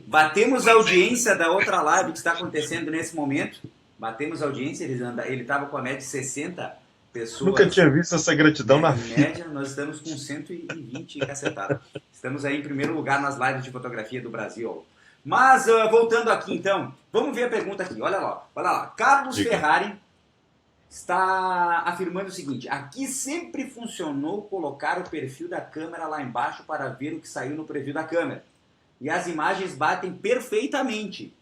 batemos a audiência da outra live que está acontecendo nesse momento. Batemos a audiência, ele estava com a média de 60 pessoas. Nunca tinha visto essa gratidão na vida. Em média, nós estamos com 120 cacetadas. Estamos aí em primeiro lugar nas lives de fotografia do Brasil. Mas, voltando aqui então, vamos ver a pergunta aqui. Olha lá. Carlos Ferrari está afirmando o seguinte: aqui sempre funcionou colocar o perfil da câmera lá embaixo para ver o que saiu no preview da câmera. E as imagens batem perfeitamente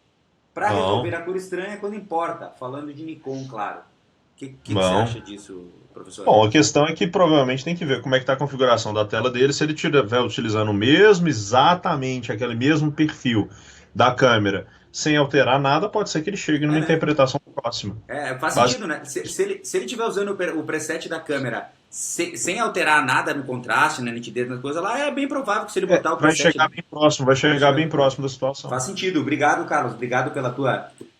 para resolver a cor estranha quando importa. Falando de Nikon, claro. O que você acha disso, professor? Bom, a questão é que provavelmente tem que ver como é que está a configuração da tela dele. Se ele estiver utilizando exatamente aquele mesmo perfil da câmera, sem alterar nada, pode ser que ele chegue numa interpretação próxima. Faz sentido, né? Se ele estiver usando o preset da câmera sem alterar nada no contraste, na nitidez, nas coisas lá, é bem provável que se ele botar o preset... Vai chegar bem próximo da situação. Faz sentido. Obrigado, Carlos. Obrigado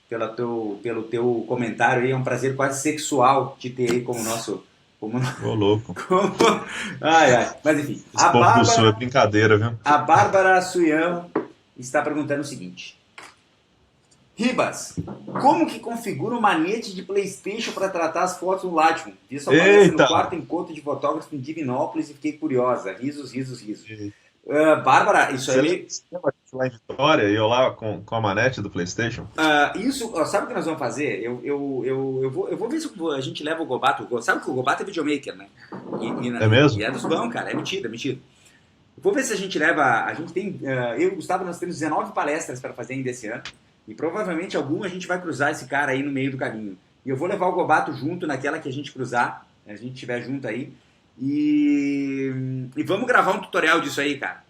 pelo teu comentário aí. É um prazer quase sexual te ter aí como nosso... Ô, louco. Mas enfim. Esse povo do Sul é brincadeira, viu? A Bárbara Suian está perguntando o seguinte: Ribas, como que configura o manete de PlayStation para tratar as fotos no Lightroom? Vi sua palestra no quarto encontro de fotógrafo em Divinópolis e fiquei curiosa. Risos. Bárbara, isso aí... lá em Vitória e eu lá com a manete do PlayStation. Sabe o que nós vamos fazer? Eu vou ver se a gente leva o Gobato. Sabe que o Gobato é videomaker, né? É mesmo? E é dos bons, cara. É mentira. Vou ver se a gente leva... A gente tem... eu e o Gustavo, nós temos 19 palestras para fazer ainda esse ano. E provavelmente alguma a gente vai cruzar esse cara aí no meio do caminho. E eu vou levar o Gobato junto naquela que a gente cruzar. A gente estiver junto aí. E vamos gravar um tutorial disso aí, cara.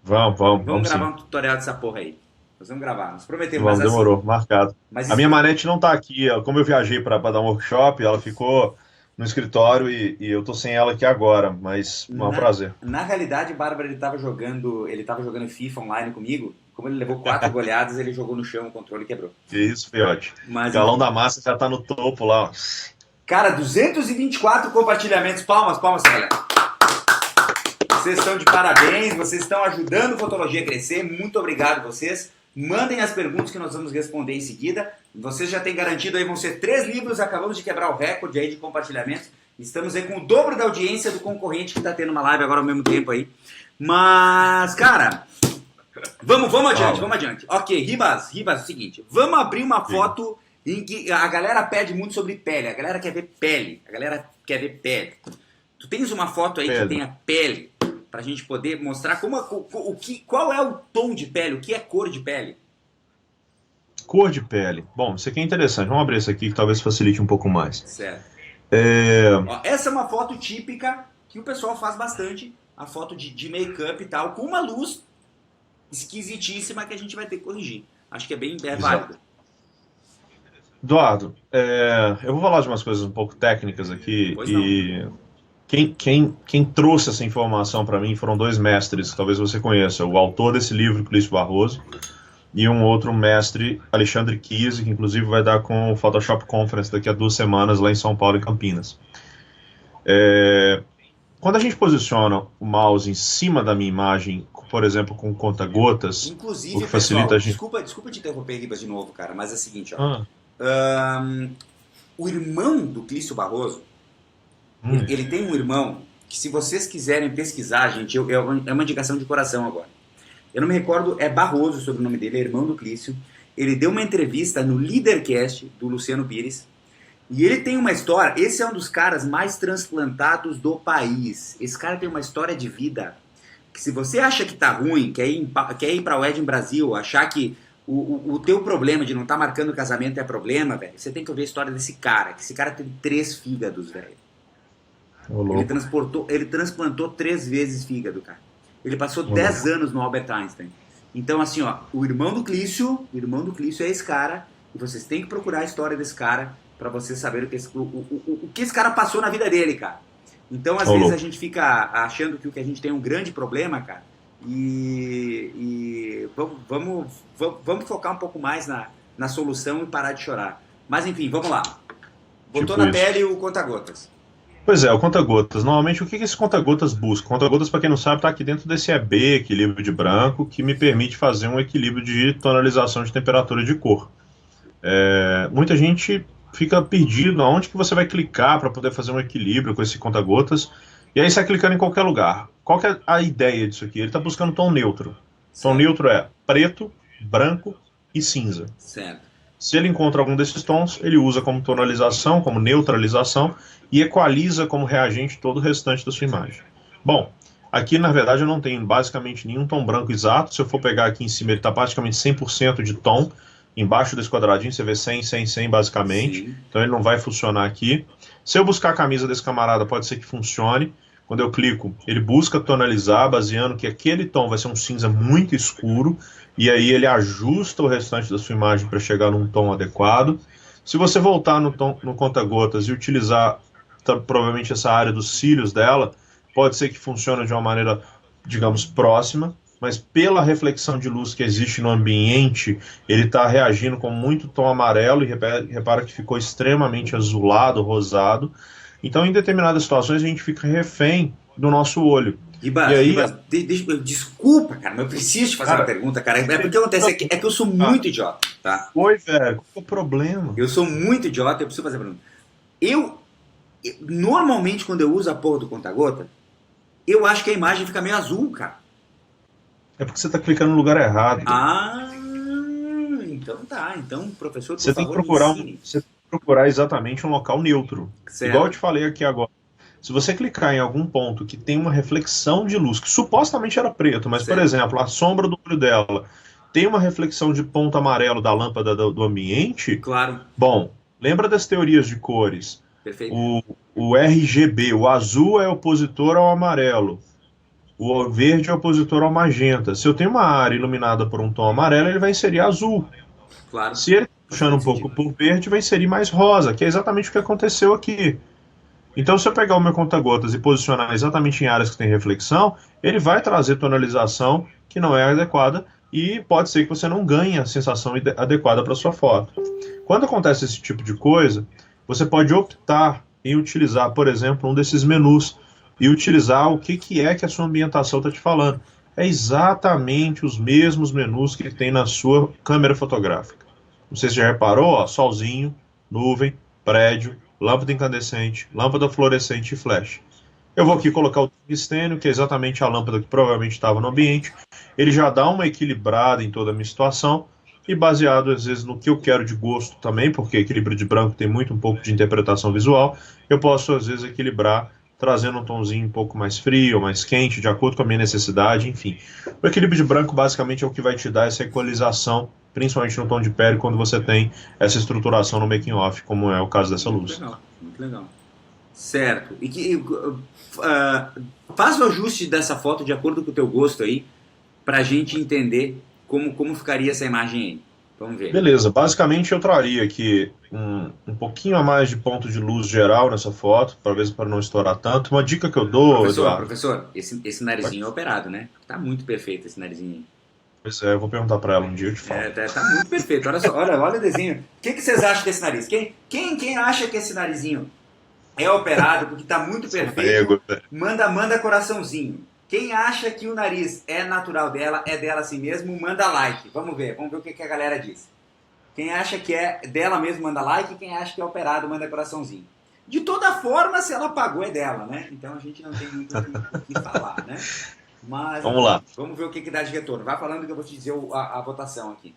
Vamos gravar um tutorial dessa porra aí. Nós vamos gravar, nós prometemos. Demorou, marcado. A minha manete não tá aqui. Como eu viajei para dar um workshop, ela ficou no escritório e eu tô sem ela aqui agora, mas é um prazer. Na realidade, Bárbara, ele tava jogando FIFA online comigo. Como ele levou 4 goleadas, ele jogou no chão, o controle quebrou. Que isso, fiote. O galão da massa já tá no topo lá. Cara, 224 compartilhamentos. Palmas, galera. Vocês estão de parabéns, vocês estão ajudando a Fotologia a crescer. Muito obrigado vocês. Mandem as perguntas que nós vamos responder em seguida. Vocês já têm garantido aí, vão ser 3 livros. Acabamos de quebrar o recorde aí de compartilhamentos. Estamos aí com o dobro da audiência do concorrente que está tendo uma live agora ao mesmo tempo aí. Mas, cara, vamos adiante. Ok, Ribas, é o seguinte. Vamos abrir uma foto em que a galera pede muito sobre pele. A galera quer ver pele. Tu tens uma foto aí que tem a pele, pra gente poder mostrar qual é o tom de pele, o que é cor de pele? Cor de pele. Bom, isso aqui é interessante. Vamos abrir isso aqui que talvez facilite um pouco mais. Certo. Essa é uma foto típica que o pessoal faz bastante, a foto de make-up e tal, com uma luz esquisitíssima que a gente vai ter que corrigir. Acho que é bem válido. Eduardo, eu vou falar de umas coisas um pouco técnicas aqui. Pois não. Quem trouxe essa informação para mim foram 2 mestres, que talvez você conheça. O autor desse livro, Clício Barroso, e um outro mestre, Alexandre Kise, que inclusive vai dar com o Photoshop Conference daqui a 2 semanas lá em São Paulo, em Campinas. Quando a gente posiciona o mouse em cima da minha imagem, por exemplo, com conta-gotas, inclusive, o que facilita pessoal, a gente... Desculpa te interromper, Ribas, de novo, cara, mas é o seguinte, ó. O irmão do Clício Barroso, Ele tem um irmão que, se vocês quiserem pesquisar, gente, é uma indicação de coração agora. Eu não me recordo, é Barroso sobre o nome dele, é irmão do Clício. Ele deu uma entrevista no Leadercast do Luciano Pires. E ele tem uma história, esse é um dos caras mais transplantados do país. Esse cara tem uma história de vida que, se você acha que tá ruim, quer ir pra Wedding Brasil, achar que o teu problema de não estar marcando o casamento é problema, velho, você tem que ouvir a história desse cara, que esse cara teve 3 fígados, velho. Ele transplantou 3 vezes fígado, cara. Ele passou 10 anos no Albert Einstein. Então, assim, ó, o irmão do Clício é esse cara, e vocês têm que procurar a história desse cara pra vocês saberem o que esse cara passou na vida dele, cara. Então, às vezes, a gente fica achando que a gente tem um grande problema, cara, e vamos focar um pouco mais na solução e parar de chorar. Mas, enfim, vamos lá. Botou na pele o conta-gotas. Pois é, o conta-gotas. Normalmente, o que esse conta-gotas busca? Conta-gotas, para quem não sabe, está aqui dentro desse EB, equilíbrio de branco, que me permite fazer um equilíbrio de tonalização de temperatura de cor. Muita gente fica perdido aonde que você vai clicar para poder fazer um equilíbrio com esse conta-gotas, e aí você vai clicando em qualquer lugar. Qual que é a ideia disso aqui? Ele está buscando tom neutro. Tom neutro é preto, branco e cinza. Certo. Se ele encontra algum desses tons, ele usa como tonalização, como neutralização, e equaliza como reagente todo o restante da sua imagem. Bom, aqui na verdade eu não tenho basicamente nenhum tom branco exato. Se eu for pegar aqui em cima, ele está praticamente 100% de tom. Embaixo desse quadradinho você vê 100, 100, 100 basicamente. Sim. Então ele não vai funcionar aqui. Se eu buscar a camisa desse camarada, pode ser que funcione. Quando eu clico, ele busca tonalizar, baseando que aquele tom vai ser um cinza muito escuro, e aí ele ajusta o restante da sua imagem para chegar num tom adequado. Se você voltar no conta-gotas e utilizar provavelmente essa área dos cílios dela, pode ser que funcione de uma maneira, digamos, próxima, mas pela reflexão de luz que existe no ambiente, ele está reagindo com muito tom amarelo, e repara que ficou extremamente azulado, rosado. Então, em determinadas situações, a gente fica refém do nosso olho. Ribas, desculpa, cara, mas eu preciso te fazer uma pergunta, cara. É porque acontece, é que eu sou muito idiota, tá? Oi, velho, qual é o problema? Eu sou muito idiota, eu preciso fazer a pergunta. Normalmente, quando eu uso a porra do conta-gota, eu acho que a imagem fica meio azul, cara. É porque você tá clicando no lugar errado. Então tá. Então, professor, por você favor, tem que procurar exatamente um local neutro. Certo. Igual eu te falei aqui agora. Se você clicar em algum ponto que tem uma reflexão de luz, que supostamente era preto, mas, certo, por exemplo, a sombra do olho dela tem uma reflexão de ponto amarelo da lâmpada do ambiente. Claro. Bom, lembra das teorias de cores? Perfeito. O RGB, o azul é opositor ao amarelo. O verde é opositor ao magenta. Se eu tenho uma área iluminada por um tom amarelo, ele vai inserir azul. Claro. Se ele puxando um pouco por verde, vai inserir mais rosa, que é exatamente o que aconteceu aqui. Então, se eu pegar o meu conta-gotas e posicionar exatamente em áreas que tem reflexão, ele vai trazer tonalização que não é adequada, e pode ser que você não ganhe a sensação adequada para sua foto. Quando acontece esse tipo de coisa, você pode optar em utilizar, por exemplo, um desses menus e utilizar o que é que a sua ambientação está te falando. É exatamente os mesmos menus que tem na sua câmera fotográfica. Não sei se você já reparou, ó, solzinho, nuvem, prédio, lâmpada incandescente, lâmpada fluorescente e flash. Eu vou aqui colocar o tungstênio, que é exatamente a lâmpada que provavelmente estava no ambiente. Ele já dá uma equilibrada em toda a minha situação, e baseado às vezes no que eu quero de gosto também, porque equilíbrio de branco tem muito um pouco de interpretação visual, eu posso às vezes equilibrar trazendo um tomzinho um pouco mais frio, mais quente, de acordo com a minha necessidade, enfim. O equilíbrio de branco basicamente é o que vai te dar essa equalização, principalmente no tom de pele, quando você tem essa estruturação no making off, como é o caso dessa luz. Muito legal. Certo. E faz o ajuste dessa foto de acordo com o teu gosto aí, pra gente entender como ficaria essa imagem aí. Vamos ver. Beleza, basicamente eu traria aqui um pouquinho a mais de ponto de luz geral nessa foto, talvez para não estourar tanto. Uma dica que eu dou, Professor, esse narizinho é operado, né? Tá muito perfeito esse narizinho aí. Pois é, eu vou perguntar para ela um dia, eu te falo. Tá muito perfeito. Olha só, olha o desenho. O que vocês acham desse nariz? Quem acha que esse narizinho é operado porque tá muito perfeito, manda coraçãozinho. Quem acha que o nariz é natural dela, é dela assim mesmo, manda like. Vamos ver o que a galera diz. Quem acha que é dela mesmo, manda like. Quem acha que é operado, manda coraçãozinho. De toda forma, se ela pagou é dela, né? Então a gente não tem muito o que falar, né? Mas Vamos lá. vamos ver o que dá de retorno. Vai falando que eu vou te dizer a votação aqui.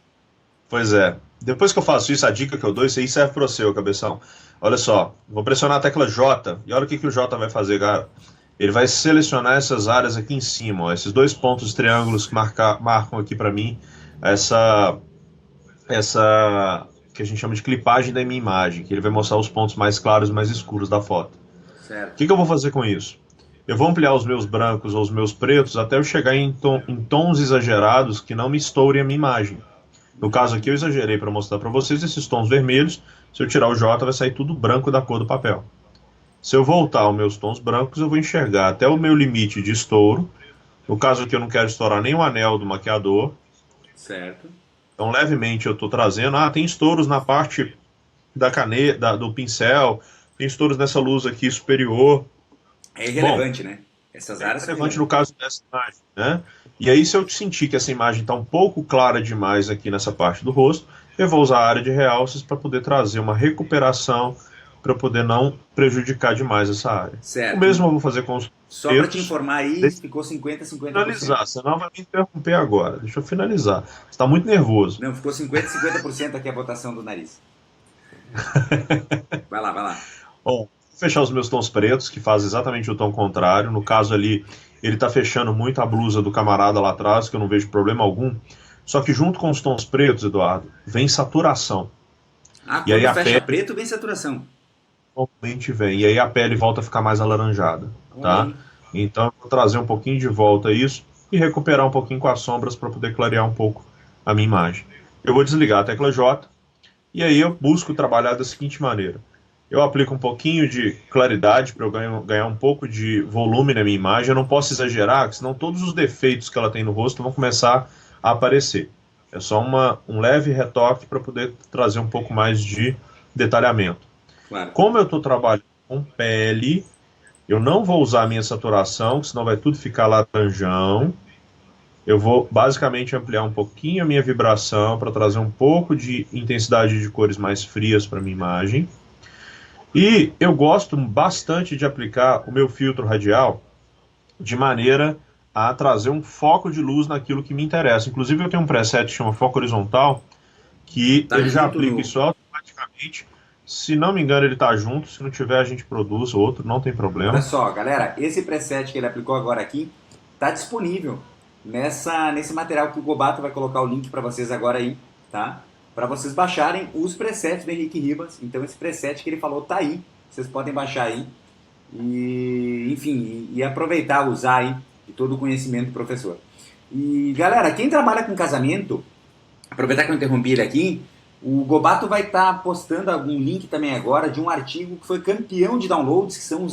Pois é. Depois que eu faço isso, a dica que eu dou, isso aí serve para você, ô cabeção. Olha só, vou pressionar a tecla J, e olha o que o J vai fazer, cara. Ele vai selecionar essas áreas aqui em cima, ó, esses dois pontos triângulos que marcam aqui para mim essa que a gente chama de clipagem da minha imagem, que ele vai mostrar os pontos mais claros e mais escuros da foto. Certo. O que eu vou fazer com isso? Eu vou ampliar os meus brancos ou os meus pretos até eu chegar em tons exagerados que não me estourem a minha imagem. No caso aqui eu exagerei para mostrar para vocês esses tons vermelhos. Se eu tirar o J vai sair tudo branco da cor do papel. Se eu voltar aos meus tons brancos, eu vou enxergar até o meu limite de estouro. No caso aqui eu não quero estourar nem o anel do maquiador. Certo. Então levemente eu estou trazendo. Ah, tem estouros na parte da caneta, do pincel. Tem estouros nessa luz aqui superior. É irrelevante, né? Essas áreas são relevantes no caso dessa imagem, né? E aí se eu sentir que essa imagem está um pouco clara demais aqui nessa parte do rosto, eu vou usar a área de realces para poder trazer uma recuperação, para poder não prejudicar demais essa área. Certo. O mesmo eu vou fazer com os Só para te informar aí, ficou 50-50%. Finalizar, senão vai me interromper agora. Deixa eu finalizar. Você está muito nervoso. Não, ficou 50-50% aqui a votação do nariz. Vai lá. Bom, vou fechar os meus tons pretos, que faz exatamente o tom contrário. No caso ali, ele está fechando muito a blusa do camarada lá atrás, que eu não vejo problema algum. Só que junto com os tons pretos, Eduardo, vem saturação. Ah, e aí quando a fecha pele preto, vem saturação. normalmente vem. E aí a pele volta a ficar mais alaranjada, tá? Então eu vou trazer um pouquinho de volta isso e recuperar um pouquinho com as sombras para poder clarear um pouco a minha imagem. Eu vou desligar a tecla J e aí eu busco trabalhar da seguinte maneira. Eu aplico um pouquinho de claridade para eu ganhar um pouco de volume na minha imagem. Eu não posso exagerar, senão todos os defeitos que ela tem no rosto vão começar a aparecer. É só um leve retoque para poder trazer um pouco mais de detalhamento. Claro. Como eu estou trabalhando com pele, eu não vou usar a minha saturação, senão vai tudo ficar laranjão. Eu vou basicamente ampliar um pouquinho a minha vibração para trazer um pouco de intensidade de cores mais frias para minha imagem. E eu gosto bastante de aplicar o meu filtro radial de maneira a trazer um foco de luz naquilo que me interessa. Inclusive eu tenho um preset que chama foco horizontal, que ele já aplica isso automaticamente. Se não me engano, ele está junto. Se não tiver, a gente produz outro, não tem problema. Olha só, galera, esse preset que ele aplicou agora aqui está disponível nesse material que o Gobato vai colocar o link para vocês agora aí, tá? Para vocês baixarem os presets do Henrique Ribas. Então esse preset que ele falou tá aí. Vocês podem baixar aí e, enfim, e aproveitar, usar aí de todo o conhecimento do professor. E galera, quem trabalha com casamento, aproveitar que eu interrompi ele aqui, o Gobato vai estar postando algum link também agora de um artigo que foi campeão de downloads, que são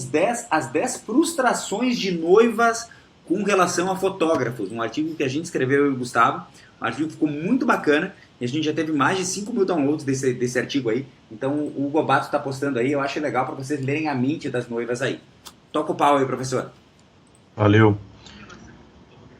as 10 frustrações de noivas com relação a fotógrafos. Um artigo que a gente escreveu, eu e o Gustavo. Um artigo que ficou muito bacana. E a gente já teve mais de 5 mil downloads desse artigo aí. Então o Gobato está postando aí. Eu acho legal para vocês lerem a mente das noivas aí. Toca o pau aí, professor. Valeu.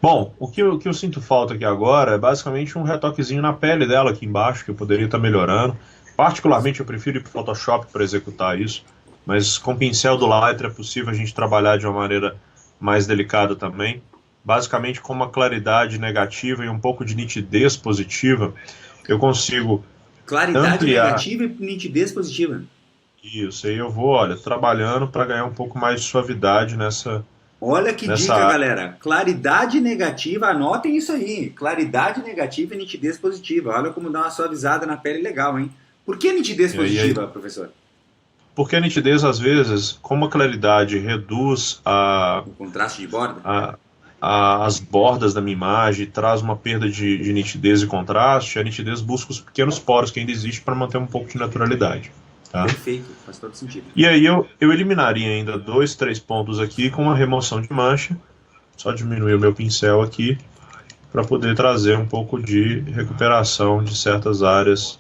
Bom, o que eu sinto falta aqui agora é basicamente um retoquezinho na pele dela aqui embaixo, que eu poderia estar melhorando. Particularmente eu prefiro ir para o Photoshop para executar isso. Mas com o pincel do Lightroom é possível a gente trabalhar de uma maneira mais delicada também. Basicamente com uma claridade negativa e um pouco de nitidez positiva, eu consigo claridade ampliar. Negativa e nitidez positiva. Isso, aí eu vou, olha, trabalhando para ganhar um pouco mais de suavidade nessa... Olha que dica, galera. Claridade negativa, anotem isso aí. Claridade negativa e nitidez positiva. Olha como dá uma suavizada na pele legal, hein? Por que nitidez positiva, professor? Porque a nitidez, às vezes, como a claridade reduz o contraste de borda? As bordas da minha imagem, traz uma perda de nitidez e contraste, a nitidez busca os pequenos poros que ainda existem para manter um pouco de naturalidade. Tá? Perfeito, faz todo sentido. E aí eu eliminaria ainda 2, 3 pontos aqui com uma remoção de mancha, só diminuir o meu pincel aqui, para poder trazer um pouco de recuperação de certas áreas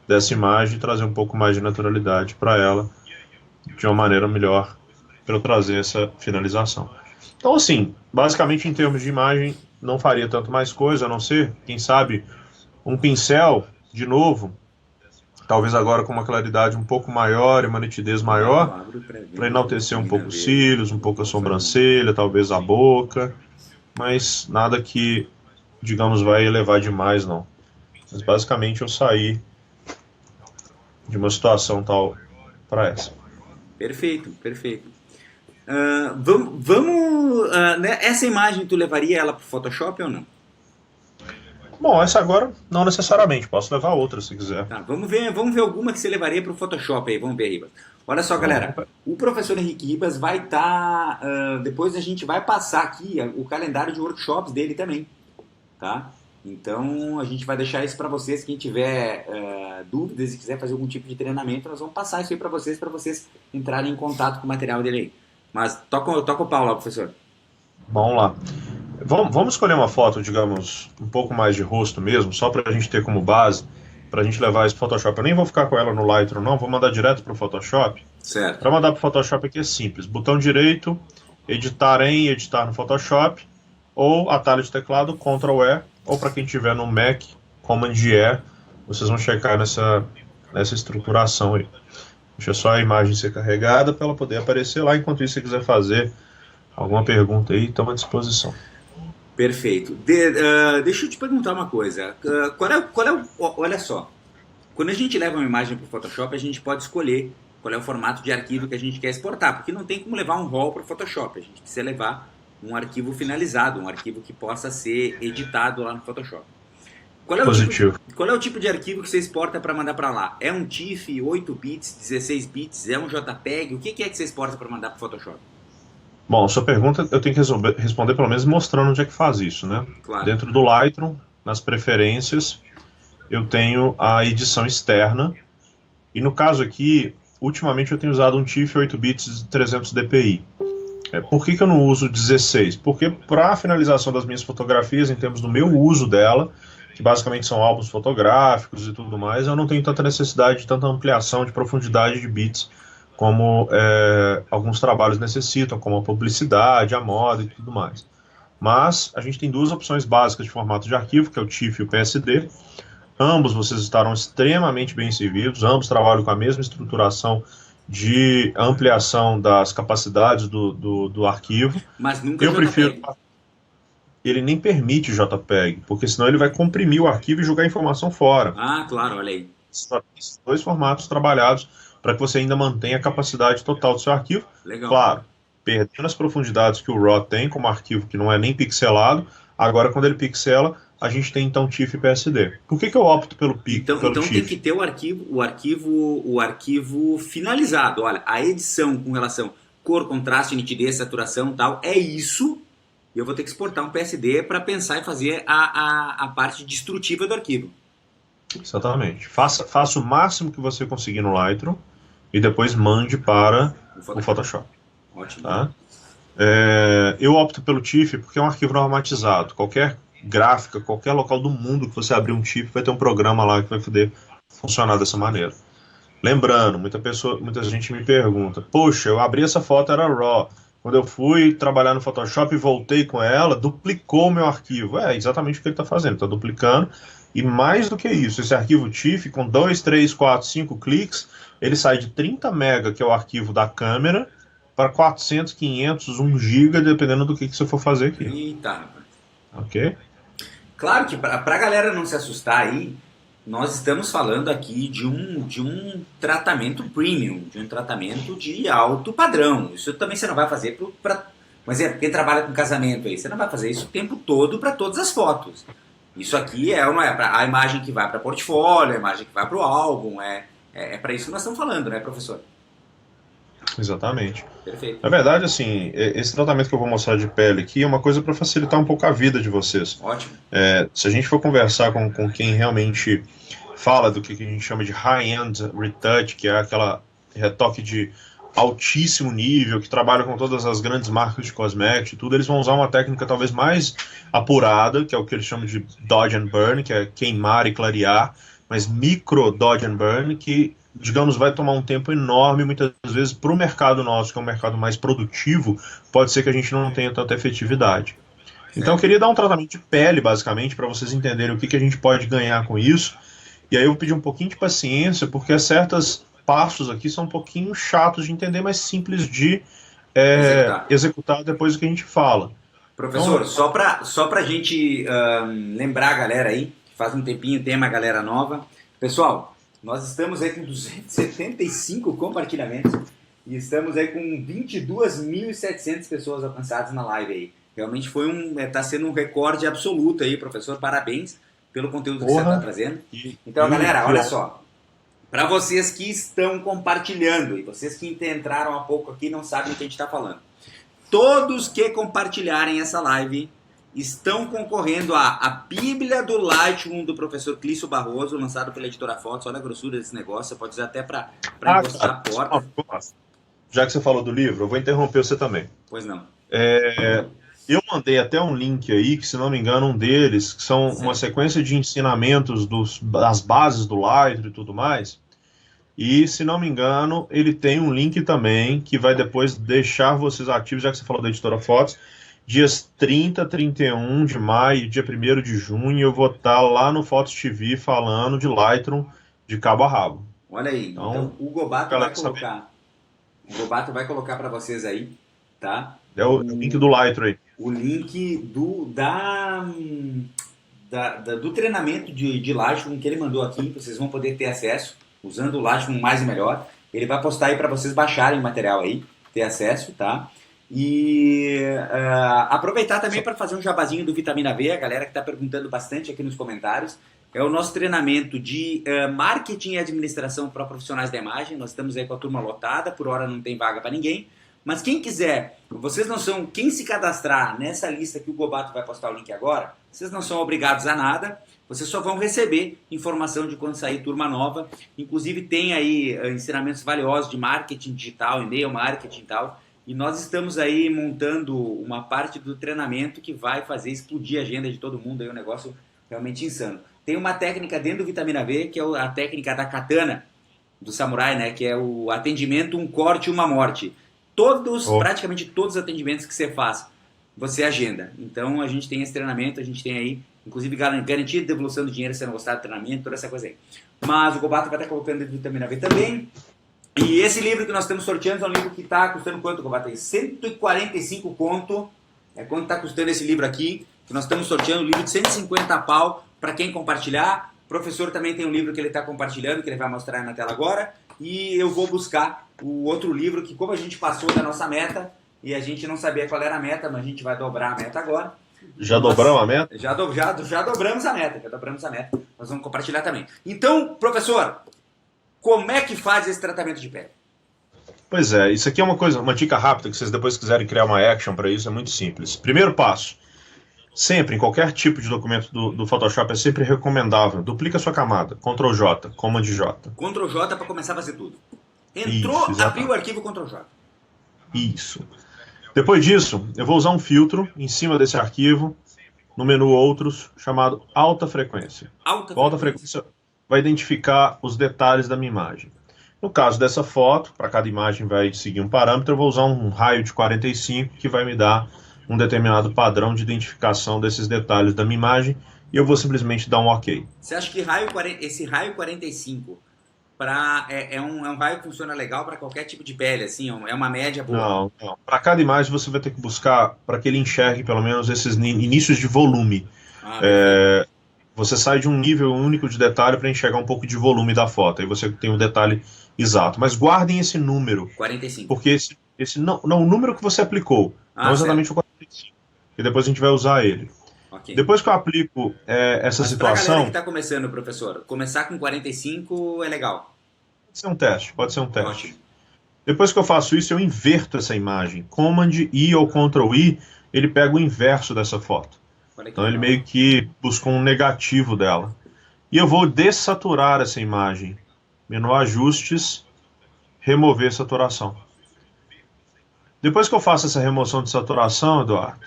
dessa imagem e trazer um pouco mais de naturalidade para ela, de uma maneira melhor, para eu trazer essa finalização. Então assim, basicamente em termos de imagem, não faria tanto mais coisa, a não ser, quem sabe, um pincel, de novo, talvez agora com uma claridade um pouco maior e uma nitidez maior, para enaltecer um pouco os cílios, um pouco a sobrancelha, talvez a boca, mas nada que, digamos, vai elevar demais, não. Mas basicamente eu saí de uma situação tal para essa. Perfeito, perfeito. Né, essa imagem tu levaria ela pro Photoshop ou não? Bom, essa agora não necessariamente, posso levar outra se quiser. Tá, vamos ver alguma que você levaria pro Photoshop aí, vamos ver, Ribas. Olha só, galera, o professor Henrique Ribas vai estar, depois a gente vai passar aqui o calendário de workshops dele também, tá? Então a gente vai deixar isso para vocês, quem tiver dúvidas e quiser fazer algum tipo de treinamento, nós vamos passar isso aí para vocês entrarem em contato com o material dele aí. Mas toca o pau lá, professor. Vamos lá. Vamos escolher uma foto, digamos, um pouco mais de rosto mesmo, só para a gente ter como base, para a gente levar isso para o Photoshop. Eu nem vou ficar com ela no Lightroom, não, vou mandar direto para o Photoshop. Certo. Para mandar para o Photoshop aqui é simples. Botão direito, editar no Photoshop, ou atalho de teclado, Ctrl E, ou para quem tiver no Mac, Command E, vocês vão checar nessa estruturação aí. Deixa só a imagem ser carregada para ela poder aparecer lá. Enquanto isso, se você quiser fazer alguma pergunta aí, estamos à disposição. Perfeito. Deixa eu te perguntar uma coisa. Olha só. Quando a gente leva uma imagem para o Photoshop, a gente pode escolher qual é o formato de arquivo que a gente quer exportar, porque não tem como levar um RAW para o Photoshop. A gente precisa levar um arquivo finalizado, um arquivo que possa ser editado lá no Photoshop. Qual é o tipo de arquivo que você exporta para mandar para lá? É um TIFF, 8 bits, 16 bits? É um JPEG? O que é que você exporta para mandar para o Photoshop? Bom, sua pergunta eu tenho que responder pelo menos mostrando onde é que faz isso, né? Claro. Dentro do Lightroom, nas preferências, eu tenho a edição externa. E no caso aqui, ultimamente eu tenho usado um TIFF 8 bits 300 dpi. Por que eu não uso 16? Porque para a finalização das minhas fotografias, em termos do meu uso dela, que basicamente são álbuns fotográficos e tudo mais, eu não tenho tanta necessidade de tanta ampliação de profundidade de bits como alguns trabalhos necessitam, como a publicidade, a moda e tudo mais. Mas a gente tem duas opções básicas de formato de arquivo, que é o TIFF e o PSD. Ambos vocês estarão extremamente bem servidos, ambos trabalham com a mesma estruturação de ampliação das capacidades do arquivo. Mas nunca eu prefiro. Ele nem permite JPEG, porque senão ele vai comprimir o arquivo e jogar a informação fora. Ah, claro, olha aí. Só tem esses dois formatos trabalhados para que você ainda mantenha a capacidade total do seu arquivo. Legal. Claro, perdendo as profundidades que o RAW tem, como arquivo que não é nem pixelado. Agora, quando ele pixela, a gente tem então TIFF e PSD. Por que eu opto pelo TIFF? Então tem que ter o arquivo finalizado. Olha, a edição com relação cor, contraste, nitidez, saturação e tal, é isso. E eu vou ter que exportar um PSD para pensar em fazer a parte destrutiva do arquivo. Exatamente. Faça o máximo que você conseguir no Lightroom e depois mande para o Photoshop. Ótimo. Tá? Eu opto pelo TIFF porque é um arquivo normatizado. Qualquer gráfica, qualquer local do mundo que você abrir um TIFF vai ter um programa lá que vai poder funcionar dessa maneira. Lembrando, muita gente me pergunta, poxa, eu abri essa foto, era RAW. Quando eu fui trabalhar no Photoshop e voltei com ela, duplicou o meu arquivo. É exatamente o que ele está fazendo, está duplicando. E mais do que isso, esse arquivo TIFF, com 2, 3, 4, 5 cliques, ele sai de 30 MB, que é o arquivo da câmera, para 400, 500, 1 GB, dependendo do que você for fazer aqui. Eita. Ok? Claro que para a galera não se assustar aí, nós estamos falando aqui de um tratamento premium, de um tratamento de alto padrão. Isso também você não vai fazer mas quem trabalha com casamento aí, você não vai fazer isso o tempo todo para todas as fotos. Isso aqui é a imagem que vai para portfólio, a imagem que vai para o álbum, é para isso que nós estamos falando, né, professor? Exatamente. Perfeito. Na verdade, assim, esse tratamento que eu vou mostrar de pele aqui é uma coisa para facilitar um pouco a vida de vocês. Ótimo. Se a gente for conversar com quem realmente fala do que a gente chama de high-end retouch, que é aquela retoque de altíssimo nível, que trabalha com todas as grandes marcas de cosméticos e tudo, eles vão usar uma técnica talvez mais apurada, que é o que eles chamam de dodge and burn, que é queimar e clarear, mas micro dodge and burn, que, digamos, vai tomar um tempo enorme, muitas vezes, para o mercado nosso, que é um mercado mais produtivo, pode ser que a gente não tenha tanta efetividade. Então eu queria dar um tratamento de pele, basicamente, para vocês entenderem o que a gente pode ganhar com isso, E aí eu vou pedir um pouquinho de paciência, porque certos passos aqui são um pouquinho chatos de entender, mas simples de Executar. executar depois do que a gente fala. Professor, Então, só pra gente lembrar a galera aí, que faz um tempinho tem uma galera nova. Pessoal, nós estamos aí com 275 compartilhamentos e estamos aí com 22.700 pessoas alcançadas na live aí. Realmente tá sendo um recorde absoluto aí, professor. Parabéns pelo conteúdo que você está porra, trazendo. e, Então, galera, olha ó, só. Para vocês que estão compartilhando e vocês que entraram há pouco aqui e não sabem o que a gente está falando. Todos que compartilharem essa live estão concorrendo à Bíblia do Lightroom do professor Clício Barroso, lançado pela editora Fotos. Olha a grossura desse negócio, você pode usar até para encostar a porta. Já que você falou do livro, eu vou interromper você também. Pois não. Eu mandei até um link aí, que se não me engano, um deles, que são Sim. uma sequência de ensinamentos das bases do Lightroom e tudo mais. E, se não me engano, ele tem um link também que vai depois deixar vocês ativos, já que você falou da editora Fotos. Dias 30, 31 de maio, dia 1º de junho, eu vou estar lá no Fotos TV falando de Lightroom de cabo a rabo. Olha aí, então o Gobato vai colocar para vocês aí, tá? É o link do Lightroom aí. O link do treinamento de Lightroom que ele mandou aqui, vocês vão poder ter acesso usando o Lightroom mais e melhor. Ele vai postar aí para vocês baixarem o material aí, ter acesso, tá? E aproveitar também para fazer um jabazinho do Vitamina V, a galera que está perguntando bastante aqui nos comentários. É o nosso treinamento de marketing e administração para profissionais da imagem. Nós estamos aí com a turma lotada, por hora não tem vaga para ninguém. Mas quem quiser, quem se cadastrar nessa lista que o Gobato vai postar o link agora, vocês não são obrigados a nada, vocês só vão receber informação de quando sair turma nova. Inclusive tem aí ensinamentos valiosos de marketing digital, e-mail marketing e tal. E nós estamos aí montando uma parte do treinamento que vai fazer explodir a agenda de todo mundo, aí um negócio realmente insano. Tem uma técnica dentro do Vitamina V, que é a técnica da katana, do samurai, né? Que é o atendimento, um corte, uma morte. Praticamente todos os atendimentos que você faz, você agenda. Então a gente tem esse treinamento, a gente tem aí, inclusive garantia de devolução do dinheiro se você não gostar do treinamento, toda essa coisa aí. Mas o Gobato vai estar colocando dentro do Vitamina V também. E esse livro que nós estamos sorteando é um livro que está custando quanto, Gobato? 145 conto. É quanto está custando esse livro aqui, que nós estamos sorteando um livro de 150 pau para quem compartilhar. O professor também tem um livro que ele está compartilhando, que ele vai mostrar aí na tela agora. E eu vou buscar o outro livro que, como a gente passou da nossa meta, e a gente não sabia qual era a meta, mas a gente vai dobrar a meta agora. Já dobramos a meta? Já dobramos a meta, Nós vamos compartilhar também. Então, professor, como é que faz esse tratamento de pele? Pois é, isso aqui é uma dica rápida, que vocês depois quiserem criar uma action para isso, é muito simples. Primeiro passo, sempre, em qualquer tipo de documento do Photoshop, é sempre recomendável. Duplica a sua camada, Ctrl J, Command J. Ctrl J para começar a fazer tudo. Entrou, Isso, abriu o arquivo, Ctrl J. Isso. Depois disso, eu vou usar um filtro em cima desse arquivo, no menu Outros, chamado Alta Frequência. O Alta Frequência vai identificar os detalhes da minha imagem. No caso dessa foto, para cada imagem vai seguir um parâmetro, eu vou usar um raio de 45 que vai me dar um determinado padrão de identificação desses detalhes da minha imagem e eu vou simplesmente dar um OK. Você acha que esse raio 45 é um raio que funciona legal para qualquer tipo de pele, assim? É uma média boa? Não. Para cada imagem você vai ter que buscar para que ele enxergue pelo menos esses inícios de volume. Você sai de um nível único de detalhe para enxergar um pouco de volume da foto. Aí você tem o detalhe exato. Mas guardem esse número. 45. Porque o número que você aplicou. Não exatamente certo. O 45. E depois a gente vai usar ele. Okay. Depois que eu aplico essa situação... Mas para a galera que está começando, professor, começar com 45 é legal? Pode ser um teste. Ótimo. Depois que eu faço isso, eu inverto essa imagem. Command I ou Ctrl I, ele pega o inverso dessa foto. Então ele meio que buscou um negativo dela. E eu vou dessaturar essa imagem. Menu Ajustes, Remover Saturação. Depois que eu faço essa remoção de saturação, Eduardo,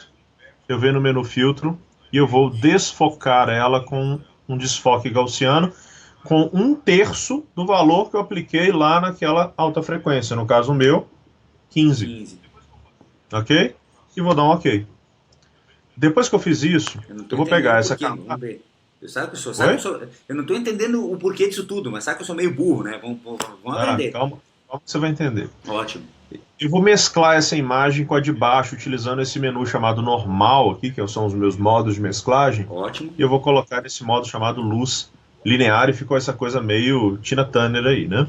eu venho no menu Filtro e eu vou desfocar ela com um desfoque gaussiano com 1/3 do valor que eu apliquei lá naquela alta frequência. No caso meu, 15. Ok? E vou dar um OK. Depois que eu fiz isso, eu vou pegar essa camada. Sabe que eu sou, Oi? eu não estou entendendo o porquê disso tudo, mas sabe que eu sou meio burro, né? Vamos aprender. Calma, calma que você vai entender. Ótimo. Eu vou mesclar essa imagem com a de baixo, utilizando esse menu chamado normal aqui, que são os meus modos de mesclagem, Ótimo. e eu vou colocar esse modo chamado luz linear e ficou essa coisa meio Tina Turner aí, né?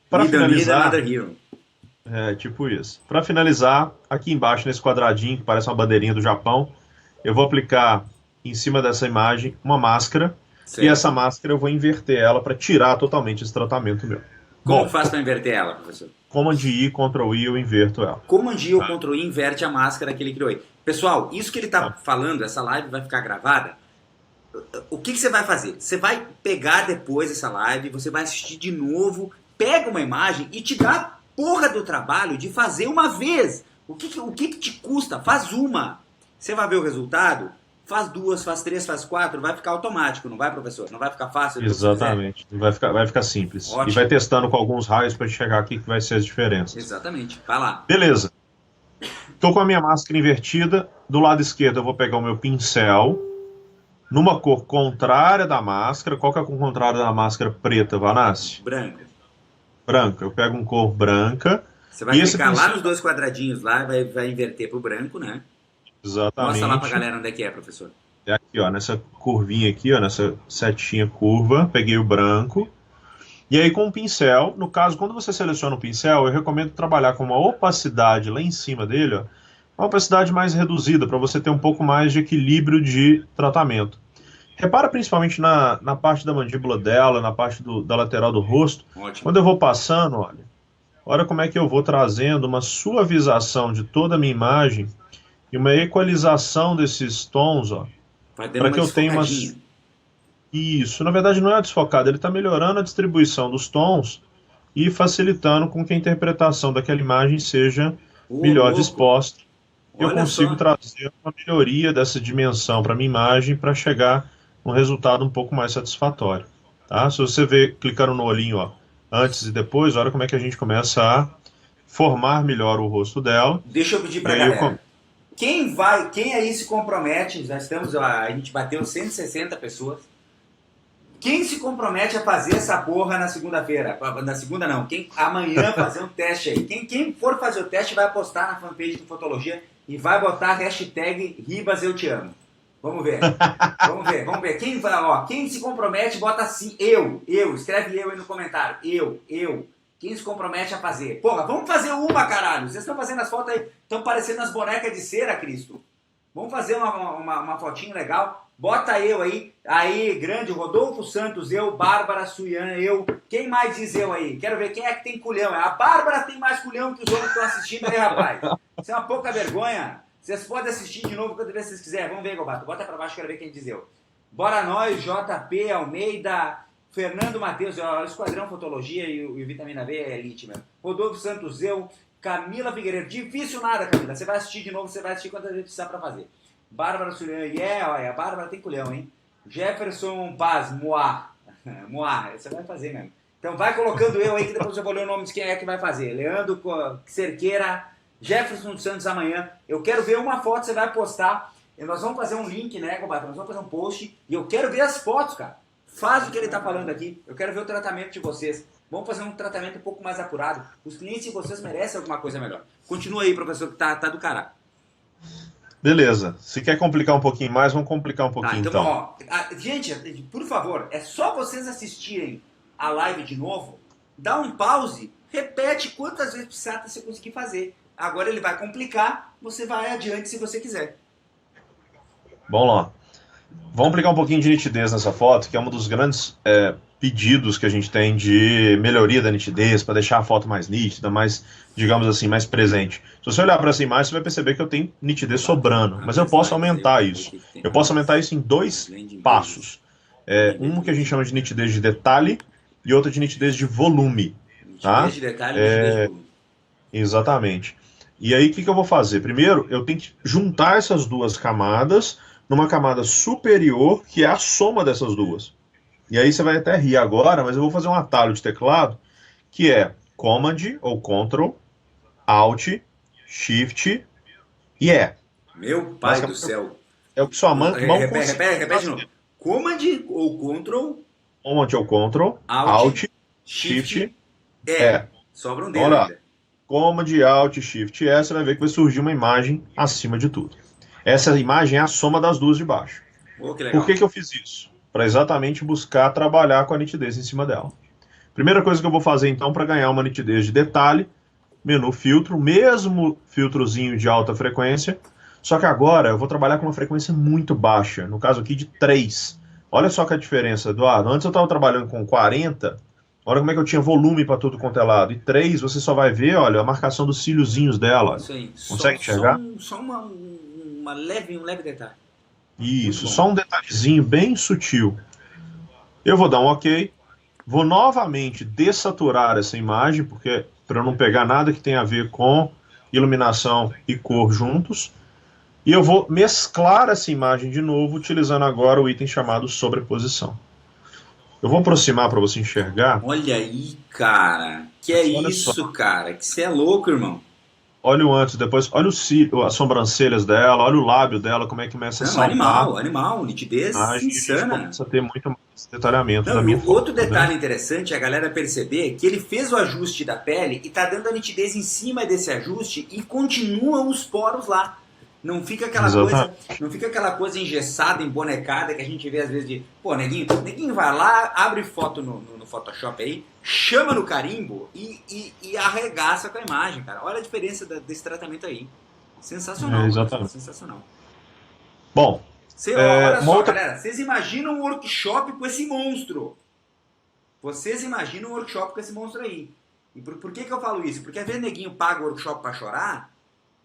Para Neither finalizar, another hero. tipo isso. Para finalizar, aqui embaixo nesse quadradinho que parece uma bandeirinha do Japão, eu vou aplicar em cima dessa imagem uma máscara e Certo. essa máscara eu vou inverter ela para tirar totalmente esse tratamento meu. Como que Bom, faz para inverter ela, professor? Command I, Ctrl I, eu inverto ela. Command I ou Ctrl I inverte a máscara que ele criou aí. Pessoal, isso que ele está falando, essa live vai ficar gravada. O que você vai fazer? Você vai pegar depois essa live, você vai assistir de novo, pega uma imagem e te dá a porra do trabalho de fazer uma vez. O que te custa? Faz uma. Você vai ver o resultado? Faz duas, faz três, faz quatro, vai ficar automático, não vai, professor? Não vai ficar fácil? Exatamente. Vai ficar simples. Ótimo. E vai testando com alguns raios para chegar aqui que vai ser as diferenças. Exatamente. Vai lá. Beleza. Estou com a minha máscara invertida. Do lado esquerdo eu vou pegar o meu pincel numa cor contrária da máscara. Qual que é a cor contrária da máscara preta, Vanassi? Branco. Branca. Eu pego uma cor branca. Você vai clicar lá nos dois quadradinhos lá, vai inverter pro branco, né? Exatamente. Mostra lá pra galera onde é que é, professor. É aqui, ó, nessa curvinha aqui, ó, nessa setinha curva, peguei o branco. E aí com o pincel, no caso, quando você seleciona o pincel, eu recomendo trabalhar com uma opacidade lá em cima dele, ó, uma opacidade mais reduzida, para você ter um pouco mais de equilíbrio de tratamento. Repara principalmente na parte da mandíbula dela, na parte da lateral do rosto. Ótimo. Quando eu vou passando, olha como é que eu vou trazendo uma suavização de toda a minha imagem e uma equalização desses tons, ó, para que eu tenha uma... Isso, na verdade não é desfocado, ele está melhorando a distribuição dos tons e facilitando com que a interpretação daquela imagem seja melhor disposta. Eu consigo trazer uma melhoria dessa dimensão para a minha imagem para chegar num resultado um pouco mais satisfatório. Tá? Se você ver, clicando no olhinho, ó, antes e depois, olha como é que a gente começa a formar melhor o rosto dela. Deixa eu pedir para a galera. Quem aí se compromete, a gente bateu 160 pessoas. Quem se compromete a fazer essa porra na segunda-feira? Na segunda não, amanhã fazer um teste aí. Quem for fazer o teste vai postar na fanpage do Fotologia e vai botar a hashtag Ribas Eu Te Amo. Vamos ver. Vamos ver. Quem se compromete, bota assim, escreve eu aí no comentário. Eu. Quem se compromete a fazer? Porra, vamos fazer uma, caralho. Vocês estão fazendo as fotos aí, estão parecendo as bonecas de cera, Cristo. Vamos fazer uma fotinha legal. Bota eu aí, grande, Rodolfo Santos, eu, Bárbara Suian, eu. Quem mais diz eu aí? Quero ver quem é que tem culhão. A Bárbara tem mais culhão que os outros que estão assistindo aí, rapaz. Isso é uma pouca vergonha. Vocês podem assistir de novo quando vocês quiserem. Vamos ver, Gobato. Bota pra baixo, quero ver quem diz eu. Bora nós, JP, Almeida, Fernando Matheus, o Esquadrão Fotologia e o Vitamina B é elite mesmo. Rodolfo Santos, eu, Camila Figueiredo. Difícil nada, Camila. Você vai assistir de novo, você vai assistir quantas vezes precisar pra fazer. Bárbara Surian, olha, a Bárbara tem culhão, hein? Jefferson Paz, Moá, você vai fazer mesmo. Então vai colocando eu aí que depois eu vou ler o nome de quem é que vai fazer. Leandro Cerqueira, Jefferson Santos amanhã. Eu quero ver uma foto, você vai postar. E nós vamos fazer um link, né, Gobato? Nós vamos fazer um post e eu quero ver as fotos, cara. Faz o que ele tá falando aqui. Eu quero ver o tratamento de vocês. Vamos fazer um tratamento um pouco mais apurado. Os clientes de vocês merecem alguma coisa melhor. Continua aí, professor, que tá do caralho. Beleza. Se quer complicar um pouquinho mais, vamos complicar um pouquinho, então. Ó, gente, por favor, é só vocês assistirem a live de novo, dá um pause, repete quantas vezes precisar você conseguir fazer. Agora ele vai complicar, você vai adiante se você quiser. Vamos lá. Vamos aplicar um pouquinho de nitidez nessa foto, que é um dos grandes pedidos que a gente tem de melhoria da nitidez, para deixar a foto mais nítida, mais, digamos assim, mais presente. Se você olhar para essa imagem, você vai perceber que eu tenho nitidez sobrando, mas eu posso aumentar isso. Eu posso aumentar isso em dois passos. Um que a gente chama de nitidez de detalhe e outro de nitidez de volume. Tá? Nitidez de detalhe e nitidez de volume. Exatamente. E aí, o que eu vou fazer? Primeiro, eu tenho que juntar essas duas camadas numa camada superior, que é a soma dessas duas. E aí você vai até rir agora, mas eu vou fazer um atalho de teclado, que é Command ou Ctrl, Alt, Shift e E. Meu pai do céu. É o que sua mão consegue. Repete de novo. Command ou Ctrl, Command ou Ctrl, Alt, Alt, Shift, Shift, E. E. Sobra um Então, dedo olha lá. ainda. Command, Alt, Shift, E, você vai ver que vai surgir uma imagem acima de tudo. Essa imagem é a soma das duas de baixo. Oh, que Por legal. que eu fiz isso? Para exatamente buscar trabalhar com a nitidez em cima dela. Primeira coisa que eu vou fazer então para ganhar uma nitidez de detalhe, menu filtro, mesmo filtrozinho de alta frequência, só que agora eu vou trabalhar com uma frequência muito baixa, no caso aqui de 3. Olha só que a diferença, Eduardo. Antes eu estava trabalhando com 40, olha como é que eu tinha volume para tudo quanto é lado. E 3 você só vai ver, olha, a marcação dos cíliozinhos dela. Isso aí. Consegue enxergar? Só um leve detalhe. Isso, só um detalhezinho bem sutil. Eu vou dar um OK, vou novamente dessaturar essa imagem, porque para eu não pegar nada que tenha a ver com iluminação e cor juntos. E eu vou mesclar essa imagem de novo, utilizando agora o item chamado sobreposição. Eu vou aproximar para você enxergar. Olha aí, cara. Que é Olha isso, só. cara? Que você é louco, irmão. Olha o antes, depois, olha as sobrancelhas dela, olha o lábio dela, como é que começa a Não, saltar animal. Nitidez a imagem, e a gente insana. começa a ter muito mais detalhamento Não, da e minha foto. outro Tá detalhe vendo? interessante é a galera perceber que ele fez o ajuste da pele e tá dando a nitidez em cima desse ajuste e continuam os poros lá. Não fica aquela coisa engessada, embonecada que a gente vê às vezes de, pô, neguinho vai lá, abre foto no Photoshop aí, chama no carimbo e arregaça com a imagem, cara. Olha a diferença desse tratamento aí. Sensacional, Exatamente. sensacional. Bom, Olha só, outra... galera, vocês imaginam um workshop com esse monstro. Vocês imaginam um workshop com esse monstro aí. E por que eu falo isso? Porque às vezes neguinho paga o workshop pra chorar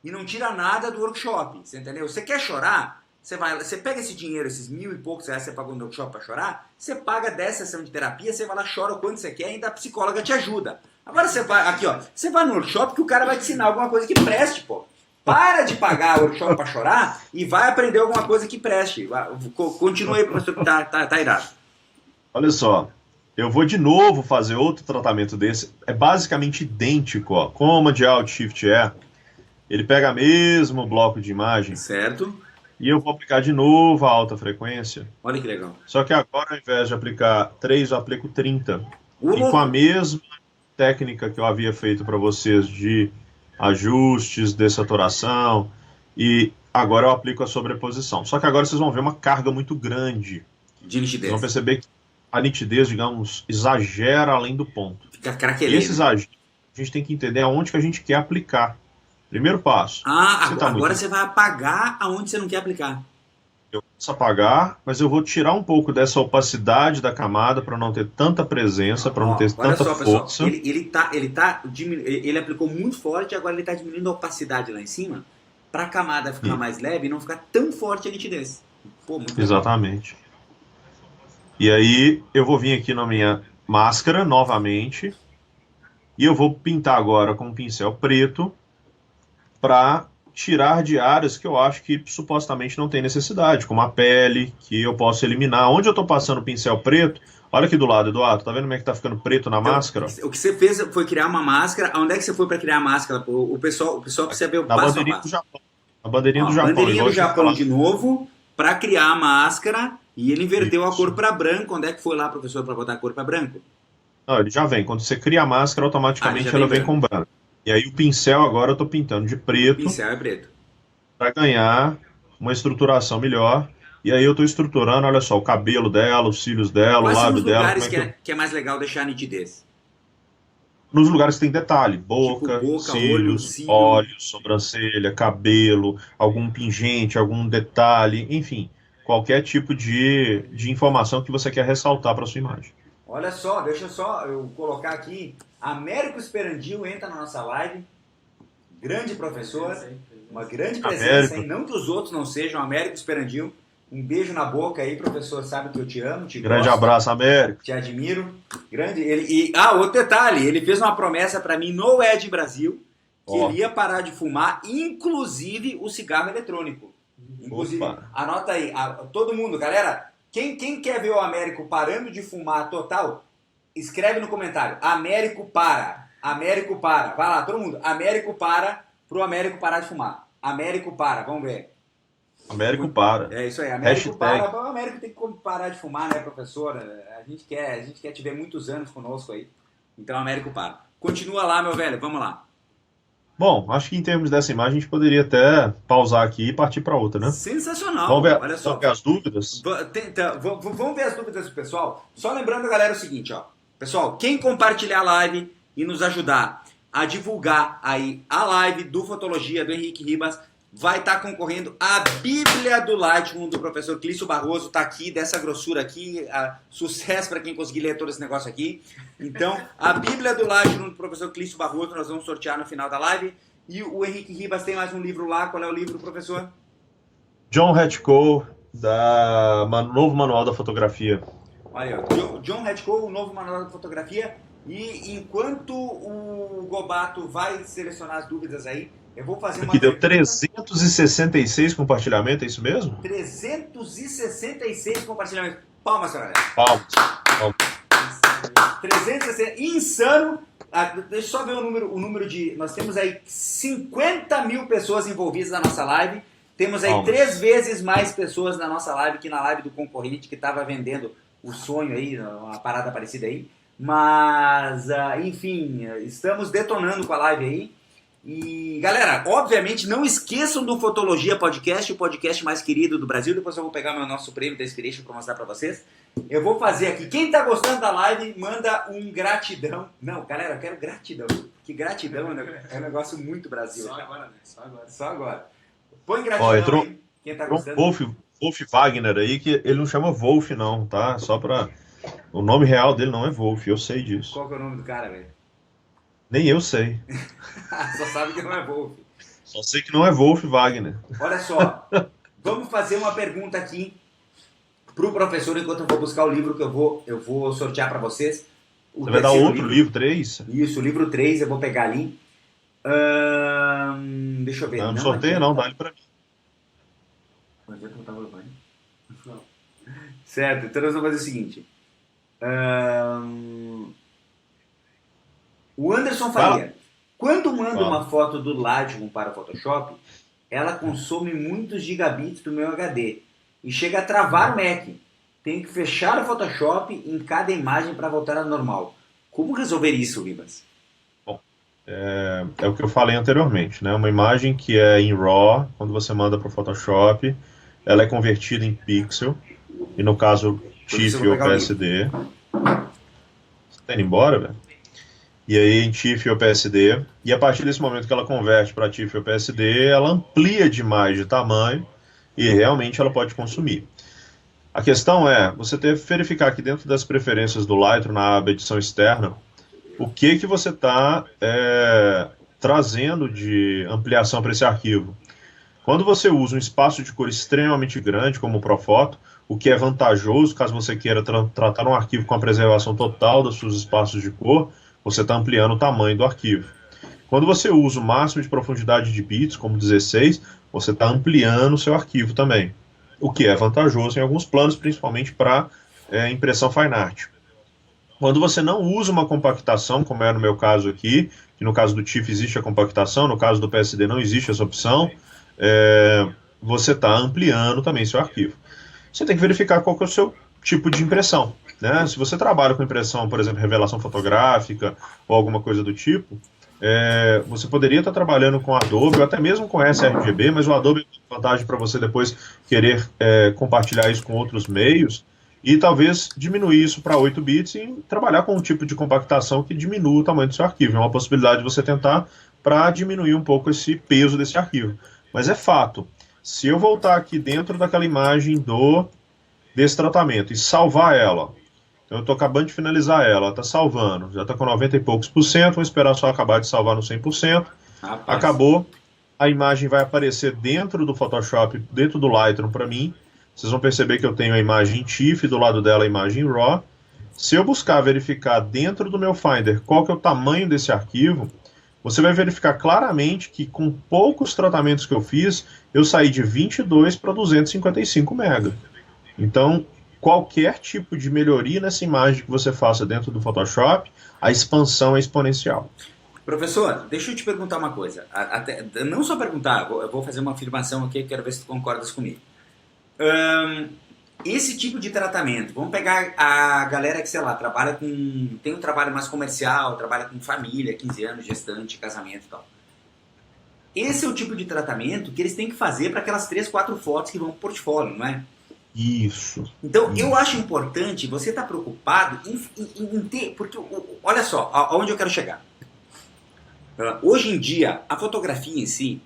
e não tira nada do workshop, você entendeu? Você quer chorar, você pega esse dinheiro, esses 1.000 e poucos reais que você pagou no workshop pra chorar, você paga 10 sessões de terapia, você vai lá, chora o quanto você quer e ainda a psicóloga te ajuda. Agora você vai, aqui ó, você vai no workshop que o cara vai te ensinar alguma coisa que preste, pô. Para de pagar o workshop pra chorar e vai aprender alguma coisa que preste. Continua aí, professor, que tá irado. Olha só, eu vou de novo fazer outro tratamento desse, é basicamente idêntico, ó, Command, Alt, Shift, E. Ele pega mesmo bloco de imagem. Certo. E eu vou aplicar de novo a alta frequência. Olha que legal. Só que agora, ao invés de aplicar 3, eu aplico 30. O e com a mesma técnica que eu havia feito para vocês de ajustes, dessaturação, e agora eu aplico a sobreposição. Só que agora vocês vão ver uma carga muito grande. De nitidez. Vocês vão perceber que a nitidez, digamos, exagera além do ponto. Fica craquelento. E esse exagero, a gente tem que entender aonde que a gente quer aplicar. Primeiro passo. Agora você vai apagar aonde você não quer aplicar. Eu posso apagar, mas eu vou tirar um pouco dessa opacidade da camada para não ter tanta presença, para não ter tanta força. Ele aplicou muito forte e agora ele está diminuindo a opacidade lá em cima para a camada ficar mais leve e não ficar tão forte a nitidez. Pô, muito exatamente. Legal. E aí eu vou vir aqui na minha máscara novamente e eu vou pintar agora com um pincel preto para tirar de áreas que eu acho que supostamente não tem necessidade, como a pele, que eu posso eliminar. Onde eu estou passando o pincel preto, olha aqui do lado, Eduardo, tá vendo como é que tá ficando preto na máscara? O que você fez foi criar uma máscara. Onde é que você foi para criar a máscara? O pessoal precisa ver o passo a passo. Do Japão. Na bandeirinha do Japão. Bandeirinha do Japão de novo, para criar a máscara, e ele inverteu a cor para branco. Onde é que foi lá, professor, para botar a cor para branco? Não, ele já vem. Quando você cria a máscara, automaticamente ela vem com branco. E aí o pincel agora eu tô pintando de preto. O pincel é preto. Para ganhar uma estruturação melhor. E aí eu tô estruturando, olha só, o cabelo dela, os cílios dela, Quais o lábio dela. Quais são os lugares que é mais legal deixar a nitidez? Nos lugares que tem detalhe. Boca, tipo boca cílios, olhos, sobrancelha, cabelo, algum pingente, algum detalhe, enfim. Qualquer tipo de informação que você quer ressaltar para sua imagem. Olha só, deixa eu colocar aqui. Américo Esperandil entra na nossa live. Grande professor, uma grande presença, hein? Não que os outros não sejam. Américo Esperandil, um beijo na boca aí, professor. Sabe que eu te amo, te grande gosto, abraço, Américo. Te admiro. Grande. Outro detalhe, ele fez uma promessa para mim no Ed Brasil que ele ia parar de fumar, inclusive o cigarro eletrônico. Inclusive, anota aí, todo mundo, galera. Quem quer ver o Américo parando de fumar total, escreve no comentário. Américo para. Américo para. Vai lá, todo mundo. Américo para, pro Américo parar de fumar. Américo para, vamos ver. Américo para. É isso aí, Américo Hashtag. para. O Américo tem que parar de fumar, né, professor? A gente quer te ver muitos anos conosco aí. Então, Américo para. Continua lá, meu velho, vamos lá. Bom, acho que em termos dessa imagem a gente poderia até pausar aqui e partir para outra, né? Sensacional, olha só. Vamos ver as dúvidas? Vamos ver as dúvidas do pessoal. Só lembrando, galera, o seguinte, ó. Pessoal, quem compartilhar a live e nos ajudar a divulgar aí a live do Fotologia do Henrique Ribas vai estar concorrendo a Bíblia do Lightroom do professor Clício Barroso. Tá aqui, dessa grossura aqui. Sucesso para quem conseguir ler todo esse negócio aqui. Então, a Bíblia do Lightroom do professor Clício Barroso nós vamos sortear no final da live. E o Henrique Ribas tem mais um livro lá. Qual é o livro, professor? John Hatchcoe, Novo Manual da Fotografia. Olha, John Hatchcoe, o Novo Manual da Fotografia. E enquanto o Gobato vai selecionar as dúvidas aí, eu vou fazer uma... Aqui deu 366 compartilhamentos, é isso mesmo? 366 compartilhamentos. Palmas, galera. Palmas. 360. Insano. Deixa eu só ver o número de... Nós temos aí 50 mil pessoas envolvidas na nossa live. Temos aí 3 vezes mais pessoas na nossa live que na live do concorrente que estava vendendo o sonho aí, uma parada parecida aí. Mas, enfim, estamos detonando com a live aí. E, galera, obviamente, não esqueçam do Fotologia Podcast, o podcast mais querido do Brasil. Depois eu vou pegar o nosso prêmio da Inspiration para mostrar para vocês. Eu vou fazer aqui. Quem tá gostando da live, manda um gratidão. Não, galera, eu quero gratidão. Que gratidão é um negócio muito Brasil. Só cara. agora, né? Só agora. Põe gratidão aí. Quem tá gostando. Wolf Wagner aí, que ele não chama Wolf não, tá? Só pra... O nome real dele não é Wolf, eu sei disso. Qual que é o nome do cara, velho? Nem eu sei. Só sabe que não é Wolf. Só sei que não é Wolf Wagner. Olha só, vamos fazer uma pergunta aqui pro professor enquanto eu vou buscar o livro que eu vou sortear para vocês. Você vai dar outro livro 3? Isso, o livro 3, eu vou pegar ali. Deixa eu ver. Não sorteia não, dá ele para mim. Onde é que eu tava levando? Certo, então nós vamos fazer o seguinte. O Anderson Faria, quando manda uma foto do Lightroom para o Photoshop, ela consome muitos gigabits do meu HD e chega a travar o Mac. Tenho que fechar o Photoshop em cada imagem para voltar ao normal. Como resolver isso, Ribas? Bom, é o que eu falei anteriormente, né? Uma imagem que é em RAW, quando você manda para o Photoshop, ela é convertida em pixel, e no caso TIFF ou PSD. Você tá indo embora, velho? E aí em TIFF ou PSD, e a partir desse momento que ela converte para TIFF ou PSD, ela amplia demais de tamanho e realmente ela pode consumir. A questão é, você tem que verificar aqui dentro das preferências do Lightroom, na aba edição externa, o que você está trazendo de ampliação para esse arquivo. Quando você usa um espaço de cor extremamente grande, como o Profoto, o que é vantajoso caso você queira tratar um arquivo com a preservação total dos seus espaços de cor, você está ampliando o tamanho do arquivo. Quando você usa o máximo de profundidade de bits, como 16, você está ampliando o seu arquivo também, o que é vantajoso em alguns planos, principalmente para impressão fine art. Quando você não usa uma compactação, como é no meu caso aqui, que no caso do TIFF existe a compactação, no caso do PSD não existe essa opção, você está ampliando também seu arquivo. Você tem que verificar qual que é o seu tipo de impressão, né? Se você trabalha com impressão, por exemplo, revelação fotográfica ou alguma coisa do tipo, você poderia estar trabalhando com Adobe ou até mesmo com sRGB, mas o Adobe tem vantagem para você depois querer compartilhar isso com outros meios e talvez diminuir isso para 8 bits e trabalhar com um tipo de compactação que diminua o tamanho do seu arquivo. É uma possibilidade de você tentar para diminuir um pouco esse peso desse arquivo. Mas é fato, se eu voltar aqui dentro daquela imagem desse tratamento e salvar ela, então eu estou acabando de finalizar ela está salvando, já está com 90 e poucos por cento, vou esperar só acabar de salvar no 100%, acabou, a imagem vai aparecer dentro do Photoshop, dentro do Lightroom para mim, vocês vão perceber que eu tenho a imagem TIFF, do lado dela a imagem RAW. Se eu buscar verificar dentro do meu Finder qual que é o tamanho desse arquivo, você vai verificar claramente que com poucos tratamentos que eu fiz, eu saí de 22 para 255 MB. Então, qualquer tipo de melhoria nessa imagem que você faça dentro do Photoshop, a expansão é exponencial. Professor, deixa eu te perguntar uma coisa. Não só perguntar, eu vou fazer uma afirmação aqui, quero ver se tu concordas comigo. Esse tipo de tratamento, vamos pegar a galera que, sei lá, trabalha com... tem um trabalho mais comercial, trabalha com família, 15 anos, gestante, casamento e tal. Esse é o tipo de tratamento que eles têm que fazer para aquelas 3, 4 fotos que vão pro portfólio, não é? Isso. Então, eu acho importante você estar preocupado em ter... Porque, olha só, aonde eu quero chegar. Hoje em dia, a fotografia em si,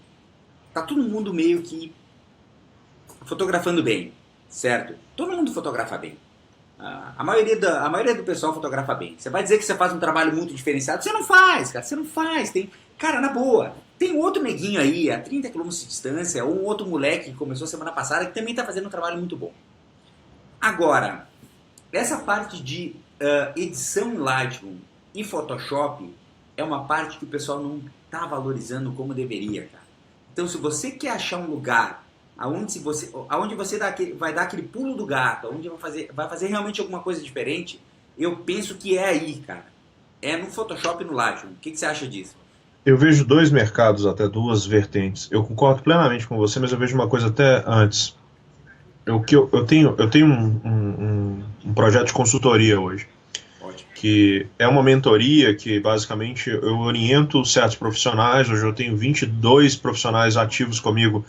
tá todo mundo meio que fotografando bem, certo? Todo mundo fotografa bem. A maioria do pessoal fotografa bem. Você vai dizer que você faz um trabalho muito diferenciado? Você não faz, cara. Você não faz. Cara, na boa. Tem um outro neguinho aí, a 30 km de distância, ou um outro moleque que começou semana passada, que também está fazendo um trabalho muito bom. Agora, essa parte de edição em Lightroom e Photoshop é uma parte que o pessoal não está valorizando como deveria, cara. Então, se você quer achar um lugar aonde você vai dar aquele pulo do gato, onde vai fazer realmente alguma coisa diferente, eu penso que é aí, cara. É no Photoshop e no Lightroom. O que você acha disso? Eu vejo dois mercados, até duas vertentes. Eu concordo plenamente com você, mas eu vejo uma coisa até antes. Eu tenho um projeto de consultoria hoje, Ótimo. que é uma mentoria que basicamente eu oriento certos profissionais. Hoje eu tenho 22 profissionais ativos comigo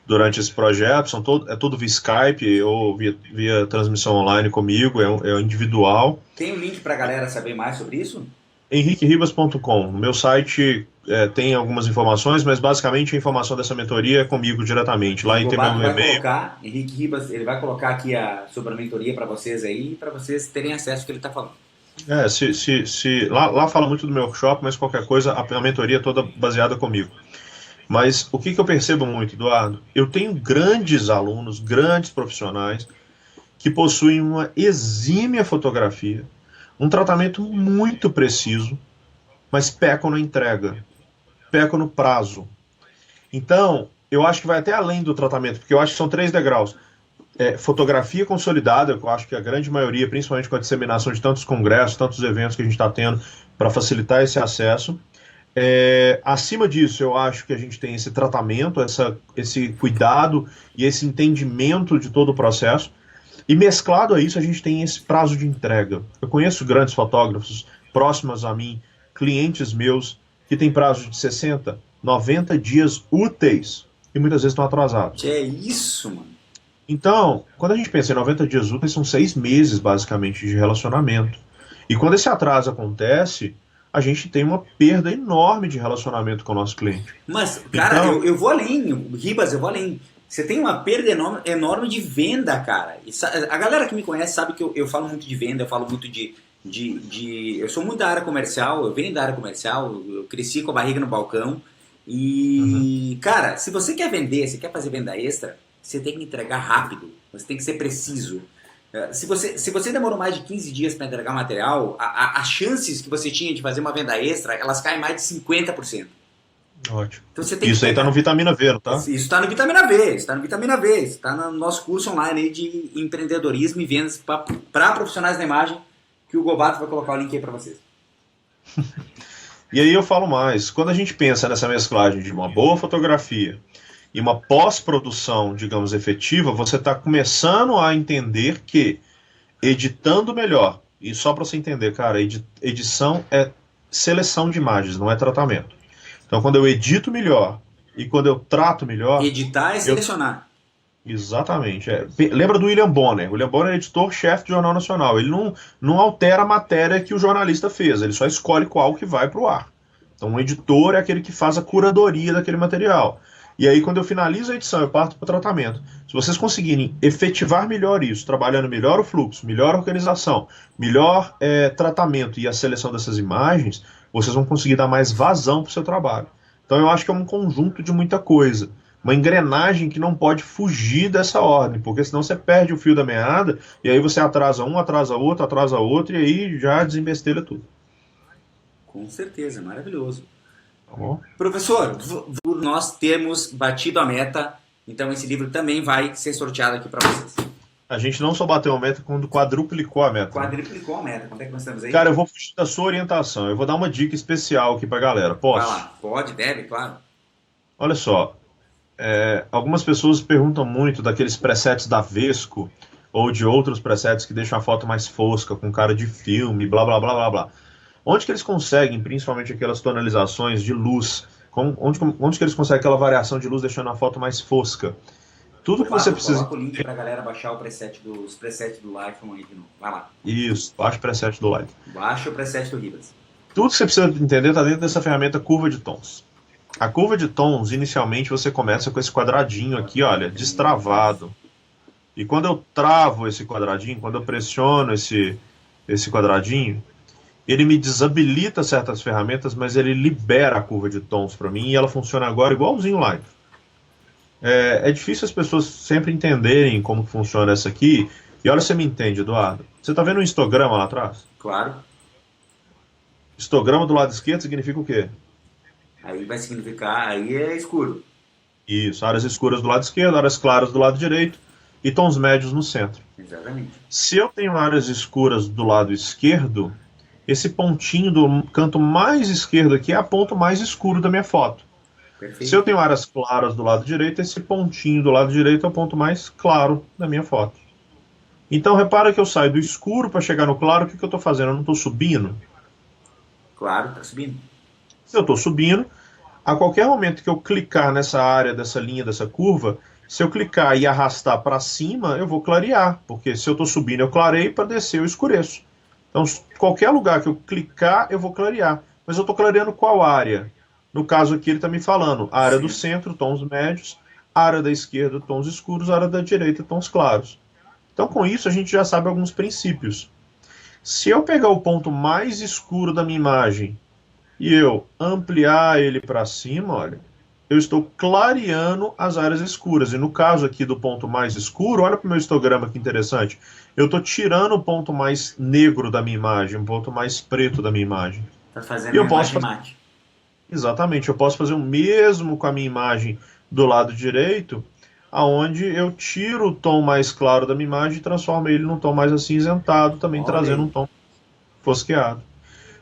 durante esse projeto. É tudo via Skype ou via transmissão online comigo, é individual. Tem um link para a galera saber mais sobre isso? henriqueribas.com. No meu site tem algumas informações, mas basicamente a informação dessa mentoria é comigo diretamente. Lá tem meu e-mail. Henrique Ribas, ele vai colocar aqui sobre a mentoria para vocês aí, para vocês terem acesso ao que ele está falando. Lá fala muito do meu workshop, mas qualquer coisa, a mentoria é toda baseada comigo. Mas o que eu percebo muito, Eduardo? Eu tenho grandes alunos, grandes profissionais, que possuem uma exímia fotografia, um tratamento muito preciso, mas pecam na entrega, pecam no prazo. Então, eu acho que vai até além do tratamento, porque eu acho que são 3 degraus. Fotografia consolidada, eu acho que a grande maioria, principalmente com a disseminação de tantos congressos, tantos eventos que a gente está tendo para facilitar esse acesso. Acima disso, eu acho que a gente tem esse tratamento, esse cuidado e esse entendimento de todo o processo. E mesclado a isso, a gente tem esse prazo de entrega. Eu conheço grandes fotógrafos próximos a mim, clientes meus, que têm prazo de 60, 90 dias úteis e muitas vezes estão atrasados. Que é isso, mano? Então, quando a gente pensa em 90 dias úteis, são 6 meses, basicamente, de relacionamento. E quando esse atraso acontece, a gente tem uma perda enorme de relacionamento com o nosso cliente. Mas, cara, então, eu vou além, Ribas, eu vou além. Você tem uma perda enorme de venda, cara. A galera que me conhece sabe que eu falo muito de venda, eu falo muito eu sou muito da área comercial, eu venho da área comercial, eu cresci com a barriga no balcão. E, cara, se você quer vender, se quer fazer venda extra, você tem que entregar rápido, você tem que ser preciso. Se você demorou mais de 15 dias para entregar material, as chances que você tinha de fazer uma venda extra, elas caem mais de 50%. Ótimo. Então você tem isso aí tá no Vitamina V, não tá? Isso está no Vitamina V, isso está no nosso curso online aí de empreendedorismo e vendas para profissionais da imagem, que o Gobato vai colocar o link aí para vocês. E aí eu falo mais, quando a gente pensa nessa mesclagem de uma boa fotografia e uma pós-produção, digamos, efetiva, você está começando a entender que editando melhor, e só para você entender, cara, edição é seleção de imagens, não é tratamento. Então, quando eu edito melhor e quando eu trato melhor... Editar é selecionar. Exatamente. Lembra do William Bonner? O William Bonner é editor-chefe do Jornal Nacional. Ele não altera a matéria que o jornalista fez, ele só escolhe qual que vai para o ar. Então, um editor é aquele que faz a curadoria daquele material. E aí, quando eu finalizo a edição, eu parto para o tratamento. Se vocês conseguirem efetivar melhor isso, trabalhando melhor o fluxo, melhor a organização, melhor tratamento e a seleção dessas imagens, vocês vão conseguir dar mais vazão para o seu trabalho. Então, eu acho que é um conjunto de muita coisa. Uma engrenagem que não pode fugir dessa ordem, porque senão você perde o fio da meada e aí você atrasa um, atrasa outro e aí já desembestelha tudo. Com certeza, maravilhoso. Tá bom? Professor, por nós termos batido a meta, então esse livro também vai ser sorteado aqui para vocês. A gente não só bateu a meta, quando quadruplicou a meta. Quadruplicou a meta. Quanto é que nós estamos aí? Cara, eu vou fugir da sua orientação. Eu vou dar uma dica especial aqui pra galera. Posso? Vai lá. Pode, deve, claro. Olha só. Algumas pessoas perguntam muito daqueles presets da Vesco ou de outros presets que deixam a foto mais fosca, com cara de filme, blá blá blá blá blá. Onde que eles conseguem, principalmente aquelas tonalizações de luz? Onde que eles conseguem aquela variação de luz deixando a foto mais fosca? Tudo que você precisa. Coloca o link pra galera baixar os presets do Lightroom aí de novo. Vai lá. Isso, baixa o preset do Light. Baixa o preset do Ribas. Tudo que você precisa entender está dentro dessa ferramenta curva de tons. A curva de tons, inicialmente, você começa com esse quadradinho aqui, olha, destravado. E quando eu travo esse quadradinho, quando eu pressiono esse quadradinho, ele me desabilita certas ferramentas, mas ele libera a curva de tons para mim e ela funciona agora igualzinho o Lightroom. É difícil as pessoas sempre entenderem como funciona essa aqui. E olha se você me entende, Eduardo. Você está vendo um histograma lá atrás? Claro. Histograma do lado esquerdo significa o quê? Aí vai significar, aí é escuro. Isso, áreas escuras do lado esquerdo, áreas claras do lado direito e tons médios no centro. Exatamente. Se eu tenho áreas escuras do lado esquerdo, esse pontinho do canto mais esquerdo aqui é o ponto mais escuro da minha foto. Perfeito. Se eu tenho áreas claras do lado direito, esse pontinho do lado direito é o ponto mais claro da minha foto. Então, repara que eu saio do escuro para chegar no claro, o que eu estou fazendo? Eu não estou subindo? Claro, tá subindo. Se eu estou subindo, a qualquer momento que eu clicar nessa área, dessa linha, dessa curva, se eu clicar e arrastar para cima, eu vou clarear, porque se eu estou subindo eu clareio, para descer eu escureço. Então, qualquer lugar que eu clicar, eu vou clarear. Mas eu estou clareando qual área? No caso aqui ele está me falando, a área do centro, tons médios, a área da esquerda, tons escuros, a área da direita, tons claros. Então, com isso, a gente já sabe alguns princípios. Se eu pegar o ponto mais escuro da minha imagem e eu ampliar ele para cima, olha, eu estou clareando as áreas escuras. E no caso aqui do ponto mais escuro, olha para o meu histograma que interessante. Eu estou tirando o ponto mais negro da minha imagem, o ponto mais preto da minha imagem. Tá fazendo E eu uma posso imagem fazer... mate. Exatamente, eu posso fazer o mesmo com a minha imagem do lado direito, aonde eu tiro o tom mais claro da minha imagem e transformo ele num tom mais acinzentado, também Olha trazendo aí. um tom fosqueado.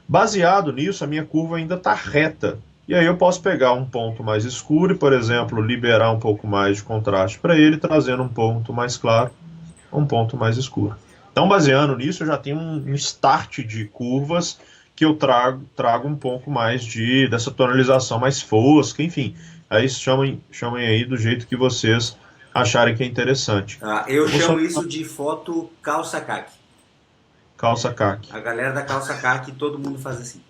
Baseado nisso, a minha curva ainda está reta. E aí eu posso pegar um ponto mais escuro e, por exemplo, liberar um pouco mais de contraste para ele, trazendo um ponto mais claro, um ponto mais escuro. Então, baseando nisso, eu já tenho um start de curvas que eu trago um pouco mais dessa tonalização mais fosca, enfim. Aí chamem aí do jeito que vocês acharem que é interessante. Eu chamo isso de foto calça caque. Calça caque. A galera da calça caque, todo mundo faz assim.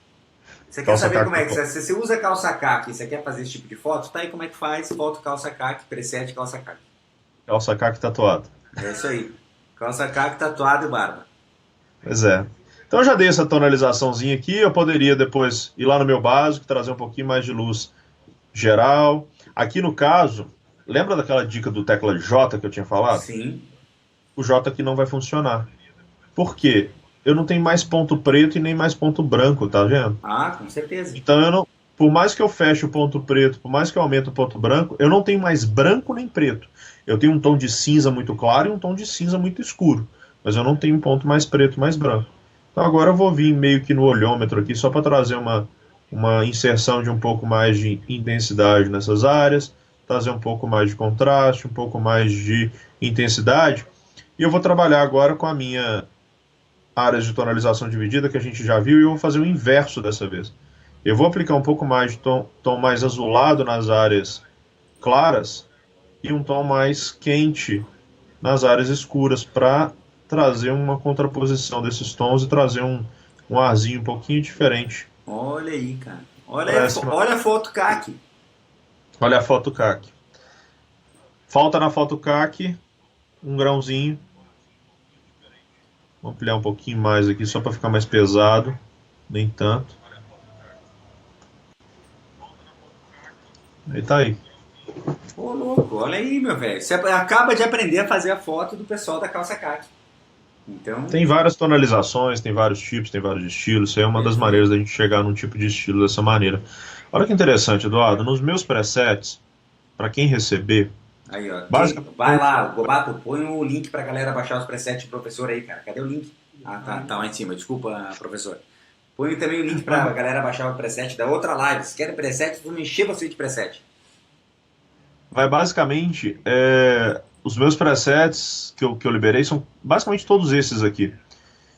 Você quer Calça saber caque como é que você usa calça caque e você quer fazer esse tipo de foto? Tá aí como é que faz foto calça caque, preset calça caque. Calça caque tatuado. É isso aí. Calça caque, tatuado e barba. Pois é. Então eu já dei essa tonalizaçãozinha aqui, eu poderia depois ir lá no meu básico, trazer um pouquinho mais de luz geral. Aqui no caso, lembra daquela dica do tecla J que eu tinha falado? Sim. O J aqui não vai funcionar. Por quê? Eu não tenho mais ponto preto e nem mais ponto branco, tá vendo? Ah, com certeza. Então eu não, por mais que eu feche o ponto preto, por mais que eu aumente o ponto branco, eu não tenho mais branco nem preto. Eu tenho um tom de cinza muito claro e um tom de cinza muito escuro, mas eu não tenho um ponto mais preto, mais branco. Então agora eu vou vir meio que no olhômetro aqui só para trazer uma inserção de um pouco mais de intensidade nessas áreas, trazer um pouco mais de contraste, um pouco mais de intensidade. E eu vou trabalhar agora com a minha áreas de tonalização dividida que a gente já viu e eu vou fazer o inverso dessa vez. Eu vou aplicar um pouco mais de tom mais azulado nas áreas claras e um tom mais quente nas áreas escuras para trazer uma contraposição desses tons e trazer um arzinho um pouquinho diferente. Olha aí, cara. Olha a foto CAC. Olha a foto CAC. Falta na foto CAC um grãozinho. Vou ampliar um pouquinho mais aqui só para ficar mais pesado. Nem tanto. Aí tá aí. Ô, louco, olha aí, meu velho. Você acaba de aprender a fazer a foto do pessoal da calça CAC. Então... Tem várias tonalizações, tem vários tipos, tem vários estilos. Isso aí é uma das maneiras da gente chegar num tipo de estilo dessa maneira. Olha que interessante, Eduardo. Nos meus presets, para quem receber... Aí, ó. Vai lá, Gobato, põe o link pra galera baixar os presets do professor aí, cara. Cadê o link? Ah, tá lá em cima. Desculpa, professor. Põe também o link pra galera baixar o preset da outra live. Se querem preset, vou encher você de preset. vai basicamente... os meus presets que eu liberei são basicamente todos esses aqui.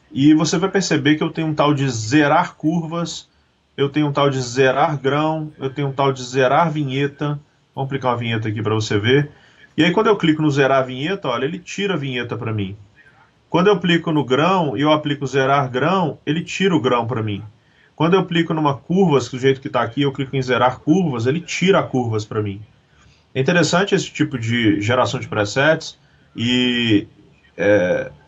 E você vai perceber que eu tenho um tal de zerar curvas, eu tenho um tal de zerar grão, eu tenho um tal de zerar vinheta. Vamos aplicar uma vinheta aqui para você ver. E aí quando eu clico no zerar vinheta, olha, ele tira a vinheta para mim. Quando eu aplico no grão e eu aplico zerar grão, ele tira o grão para mim. Quando eu aplico numa curvas, do jeito que está aqui, eu clico em zerar curvas, ele tira curvas para mim. É interessante esse tipo de geração de presets e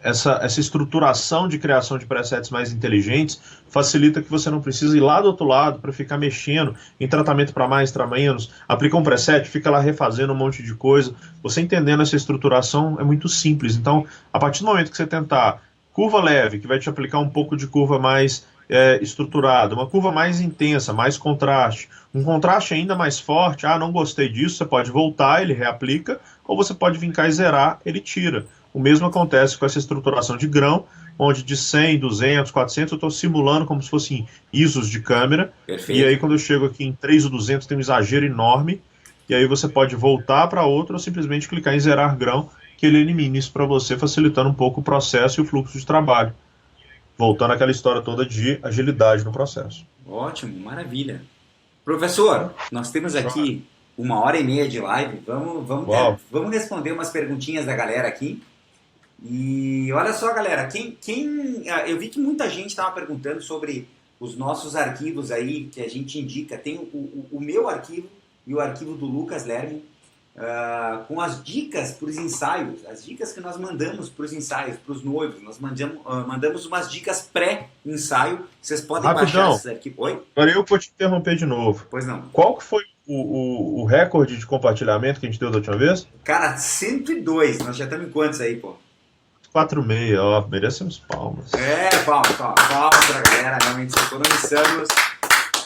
essa estruturação de criação de presets mais inteligentes facilita que você não precisa ir lá do outro lado para ficar mexendo em tratamento para mais, para menos, aplica um preset, fica lá refazendo um monte de coisa. Você entendendo essa estruturação é muito simples. Então, a partir do momento que você tentar curva leve, que vai te aplicar um pouco de curva mais estruturada, uma curva mais intensa, mais contraste, um contraste ainda mais forte, não gostei disso, você pode voltar, ele reaplica, ou você pode vir cá e zerar, ele tira. O mesmo acontece com essa estruturação de grão, onde de 100, 200, 400 eu estou simulando como se fossem ISOs de câmera. Perfeito. E aí quando eu chego aqui em 3 ou 200 tem um exagero enorme, e aí você pode voltar para outro ou simplesmente clicar em zerar grão, que ele elimina isso para você, facilitando um pouco o processo e o fluxo de trabalho. Voltando àquela história toda de agilidade no processo. Ótimo, maravilha. Professor, nós temos aqui 1h30 de live, vamos responder umas perguntinhas da galera aqui. E olha só, galera, eu vi que muita gente estava perguntando sobre os nossos arquivos aí, que a gente indica. Tem o meu arquivo e o arquivo do Lucas Lerme, com as dicas para os ensaios, as dicas que nós mandamos para os ensaios, para os noivos. Nós mandamos umas dicas pré-ensaio. Vocês podem baixar esses arquivos. Oi? Agora eu vou te interromper de novo. Pois não. Qual que foi o recorde de compartilhamento que a gente deu da última vez? Cara, 102. Nós já estamos em quantos aí, pô? 4,6, merecemos palmas. Palmas pra galera. Realmente economizamos.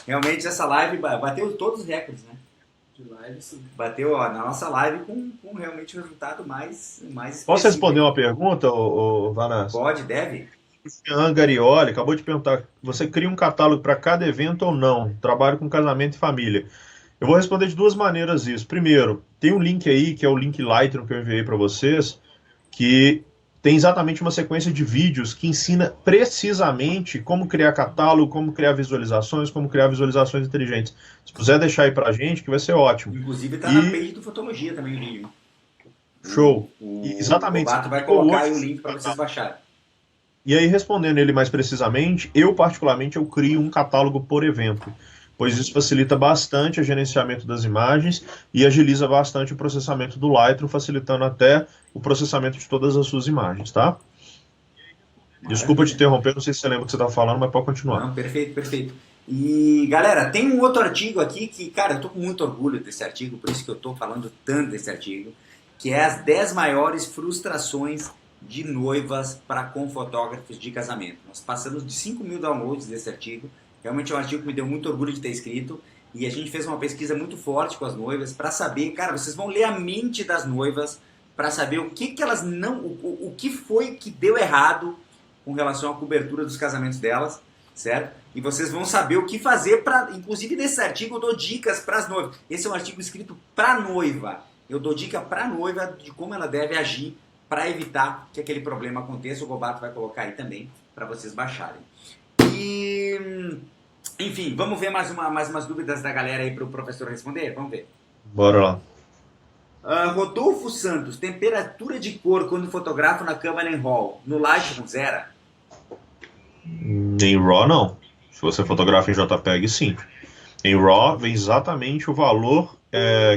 Realmente essa live bateu todos os recordes, né? De live, sim. Bateu na nossa live com realmente o resultado mais expressivo. Posso responder uma pergunta, Vanessa? Pode, deve. O Jean Garioli acabou de perguntar: você cria um catálogo para cada evento ou não? Trabalho com casamento e família. Eu vou responder de duas maneiras isso. Primeiro, tem um link aí, que é o link Lightroom que eu enviei para vocês, que tem exatamente uma sequência de vídeos que ensina precisamente como criar catálogo, como criar visualizações inteligentes. Se puder deixar aí pra gente, que vai ser ótimo. Inclusive tá na page do Fotologia também o vídeo. Show. Exatamente. O Bato vai colocar aí o link para vocês baixarem. E aí, respondendo ele mais precisamente, eu particularmente crio um catálogo por evento, pois isso facilita bastante o gerenciamento das imagens e agiliza bastante o processamento do Lightroom, facilitando até o processamento de todas as suas imagens, tá? Desculpa te interromper, não sei se você lembra o que você está falando, mas pode continuar. Não, perfeito. E, galera, tem um outro artigo aqui que, cara, eu tô com muito orgulho desse artigo, por isso que eu tô falando tanto desse artigo, que é as 10 maiores frustrações de noivas com fotógrafos de casamento. Nós passamos de 5 mil downloads desse artigo. Realmente é um artigo que me deu muito orgulho de ter escrito. E a gente fez uma pesquisa muito forte com as noivas para saber, cara, vocês vão ler a mente das noivas para saber o que elas não... O que foi que deu errado com relação à cobertura dos casamentos delas, certo? E vocês vão saber o que fazer para... Inclusive nesse artigo eu dou dicas para as noivas. Esse é um artigo escrito para noiva. Eu dou dica para a noiva de como ela deve agir para evitar que aquele problema aconteça. O Gobato vai colocar aí também para vocês baixarem. E... Enfim, vamos ver mais umas dúvidas da galera aí para o professor responder? Vamos ver. Bora lá. Rodolfo Santos, temperatura de cor quando fotografo na câmera em RAW, no Lightroom zero? Em RAW não. Se você fotografa em JPEG, sim. Em RAW vem exatamente o valor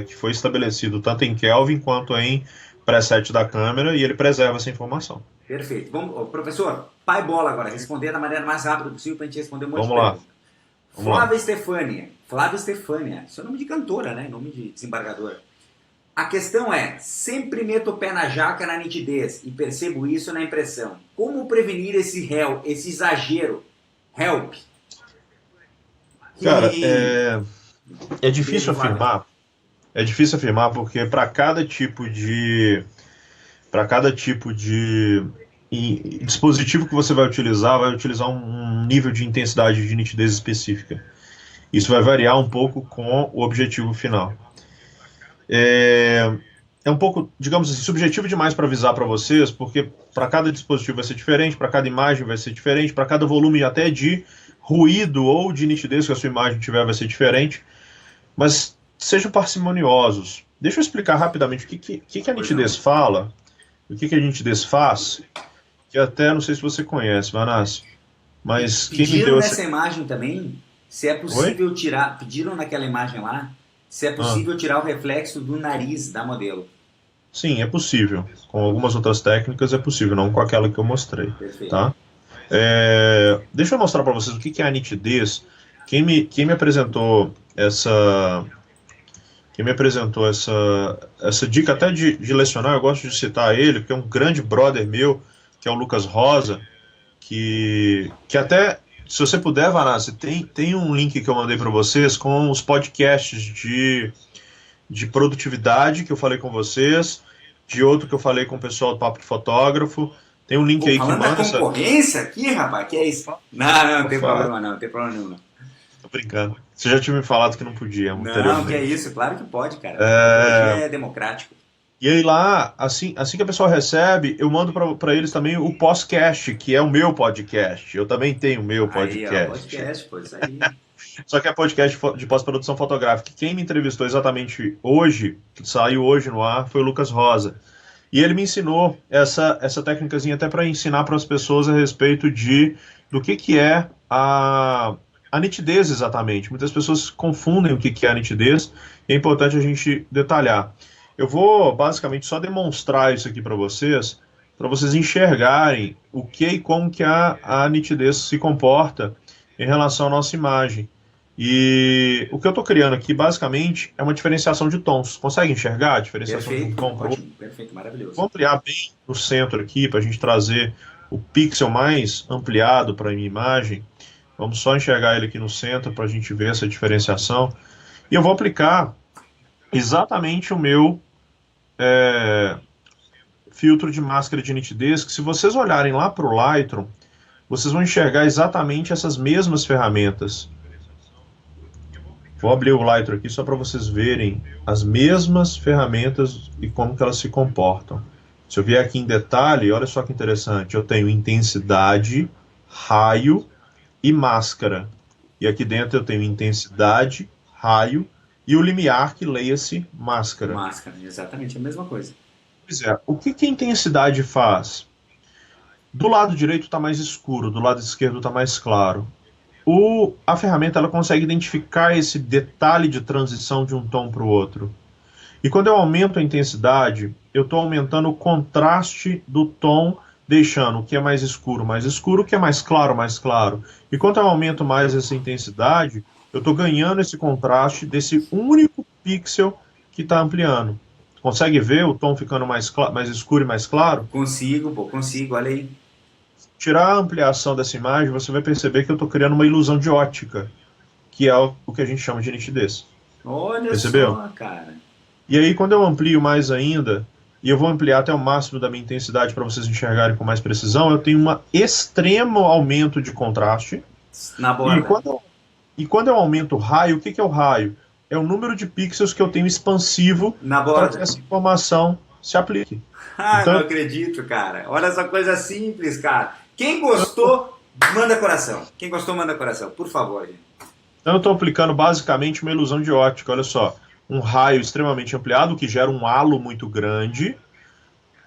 que foi estabelecido tanto em Kelvin quanto em preset da câmera e ele preserva essa informação. Perfeito. Vamos, professor, pai bola agora, responder da maneira mais rápida possível para a gente responder um monte de perguntas. Flávia Estefânia, isso é nome de cantora, né? Nome de desembargadora. A questão é, sempre meto o pé na jaca na nitidez e percebo isso na impressão. Como prevenir esse exagero? Help. Cara, é difícil afirmar. É difícil afirmar porque para cada tipo de dispositivo que você vai utilizar um nível de intensidade de nitidez específica. Isso vai variar um pouco com o objetivo final. É, é um pouco, digamos assim, subjetivo demais para avisar para vocês, porque para cada dispositivo vai ser diferente, para cada imagem vai ser diferente, para cada volume até de ruído ou de nitidez que a sua imagem tiver vai ser diferente. Mas sejam parcimoniosos. Deixa eu explicar rapidamente o que a Pois não. nitidez fala, o que a nitidez faz, que até não sei se você conhece, Manassi, mas quem me Pediram deu essa... nessa imagem também se é Oi? possível tirar, pediram naquela imagem lá, se é Ah, possível tirar o reflexo do nariz da modelo. sim, é possível. Com algumas outras técnicas é possível, não com aquela que eu mostrei, Perfeito. tá? Deixa eu mostrar para vocês o que é a nitidez. Quem me apresentou essa dica até de lecionar, eu gosto de citar ele, porque é um grande brother meu, que é o Lucas Rosa, que até, se você puder, Vanassi, tem um link que eu mandei para vocês com os podcasts de produtividade que eu falei com vocês, de outro que eu falei com o pessoal do Papo de Fotógrafo. Tem um link Pô, aí que falando da manda essa... concorrência aqui, rapaz, que é isso? Não, não tem Opa, problema não, não tem problema nenhum. Não, tô brincando. Você já tinha me falado que não podia não, que é anteriormente. isso, claro que pode, cara. A tecnologia é democrática. E aí lá, assim que a pessoa recebe, eu mando para eles também o podcast, que é o meu podcast. Eu também tenho o meu Aí, ó, podcast. podcast, pô, isso aí. Só que é podcast de pós-produção fotográfica. Quem me entrevistou exatamente hoje, que saiu hoje no ar, foi o Lucas Rosa. E ele me ensinou essa técnicazinha até para ensinar para as pessoas a respeito do que é a nitidez exatamente. Muitas pessoas confundem o que é a nitidez e é importante a gente detalhar. Eu vou basicamente só demonstrar isso aqui para vocês enxergarem o que e como que a nitidez se comporta em relação à nossa imagem. E o que eu estou criando aqui, basicamente, é uma diferenciação de tons. Consegue enxergar a diferenciação de um Perfeito, tom para o outro? ótimo, perfeito, maravilhoso. Vou ampliar bem no centro aqui, para a gente trazer o pixel mais ampliado para a minha imagem. Vamos só enxergar ele aqui no centro para a gente ver essa diferenciação. E eu vou aplicar exatamente o meu filtro de máscara de nitidez, que se vocês olharem lá para o Lightroom, vocês vão enxergar exatamente essas mesmas ferramentas. Vou abrir o Lightroom aqui só para vocês verem as mesmas ferramentas e como que elas se comportam. Se eu vier aqui em detalhe, olha só que interessante, eu tenho intensidade, raio e máscara. E aqui dentro eu tenho intensidade, raio e o limiar, que leia-se máscara. Máscara, exatamente a mesma coisa. Pois é, o que a intensidade faz? Do lado direito está mais escuro, do lado esquerdo está mais claro. A ferramenta ela consegue identificar esse detalhe de transição de um tom para o outro. E quando eu aumento a intensidade, eu estou aumentando o contraste do tom, deixando o que é mais escuro, o que é mais claro. E quando eu aumento mais essa intensidade, eu estou ganhando esse contraste desse único pixel que está ampliando. Consegue ver o tom ficando mais escuro e mais claro? Consigo, pô, consigo, olha aí. Tirar a ampliação dessa imagem, você vai perceber que eu estou criando uma ilusão de ótica, que é o que a gente chama de nitidez. Olha Percebeu? só, cara. E aí, quando eu amplio mais ainda, e eu vou ampliar até o máximo da minha intensidade para vocês enxergarem com mais precisão, eu tenho um extremo aumento de contraste. Na borda. E quando eu aumento o raio, o que é o raio? É o número de pixels que eu tenho expansivo Na para borda. que essa informação se aplique. Ah, Então, não acredito, cara. Olha essa coisa simples, cara. Quem gostou, manda coração. Quem gostou, manda coração. Por favor, gente. então eu estou aplicando basicamente uma ilusão de ótica. Olha só, um raio extremamente ampliado que gera um halo muito grande.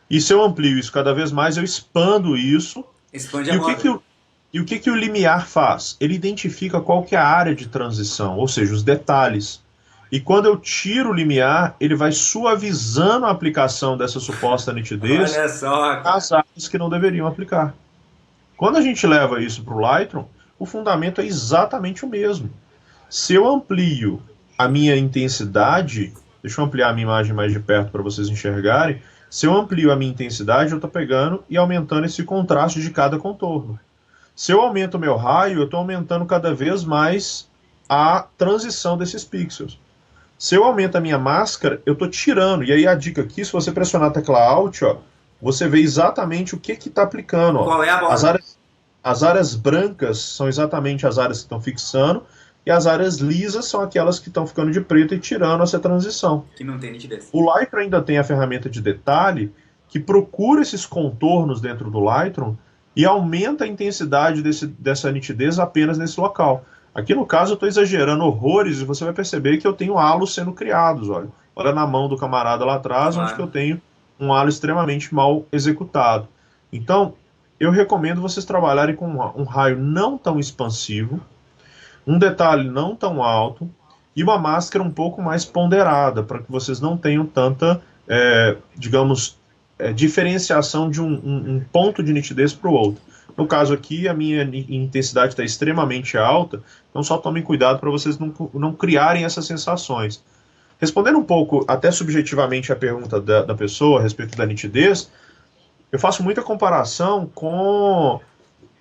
E se eu amplio isso cada vez mais, eu expando isso. Expande E a o que borda. que o limiar faz? Ele identifica qual que é a área de transição, ou seja, os detalhes. E quando eu tiro o limiar, ele vai suavizando a aplicação dessa suposta nitidez Olha só, cara. nas áreas que não deveriam aplicar. Quando a gente leva isso para o Lightroom, o fundamento é exatamente o mesmo. Se eu amplio a minha intensidade, deixa eu ampliar a minha imagem mais de perto para vocês enxergarem, se eu amplio a minha intensidade, eu estou pegando e aumentando esse contraste de cada contorno. Se eu aumento o meu raio, eu estou aumentando cada vez mais a transição desses pixels. Se eu aumento a minha máscara, eu estou tirando. E aí a dica aqui, se você pressionar a tecla Alt, ó, você vê exatamente o que está aplicando. Ó. Qual é a borda? As áreas brancas são exatamente as áreas que estão fixando, e as áreas lisas são aquelas que estão ficando de preto e tirando essa transição. Que não tem nitidez. O Lightroom ainda tem a ferramenta de detalhe que procura esses contornos dentro do Lightroom e aumenta a intensidade dessa nitidez apenas nesse local. Aqui no caso eu estou exagerando horrores e você vai perceber que eu tenho halos sendo criados, olha. Olha na mão do camarada lá atrás, Claro. onde que eu tenho um halo extremamente mal executado. Então, eu recomendo vocês trabalharem com um raio não tão expansivo, um detalhe não tão alto e uma máscara um pouco mais ponderada, para que vocês não tenham tanta, digamos, diferenciação de um ponto de nitidez para o outro. No caso aqui, a minha intensidade está extremamente alta, então só tomem cuidado para vocês não criarem essas sensações. Respondendo um pouco, até subjetivamente, a pergunta da pessoa a respeito da nitidez, eu faço muita comparação com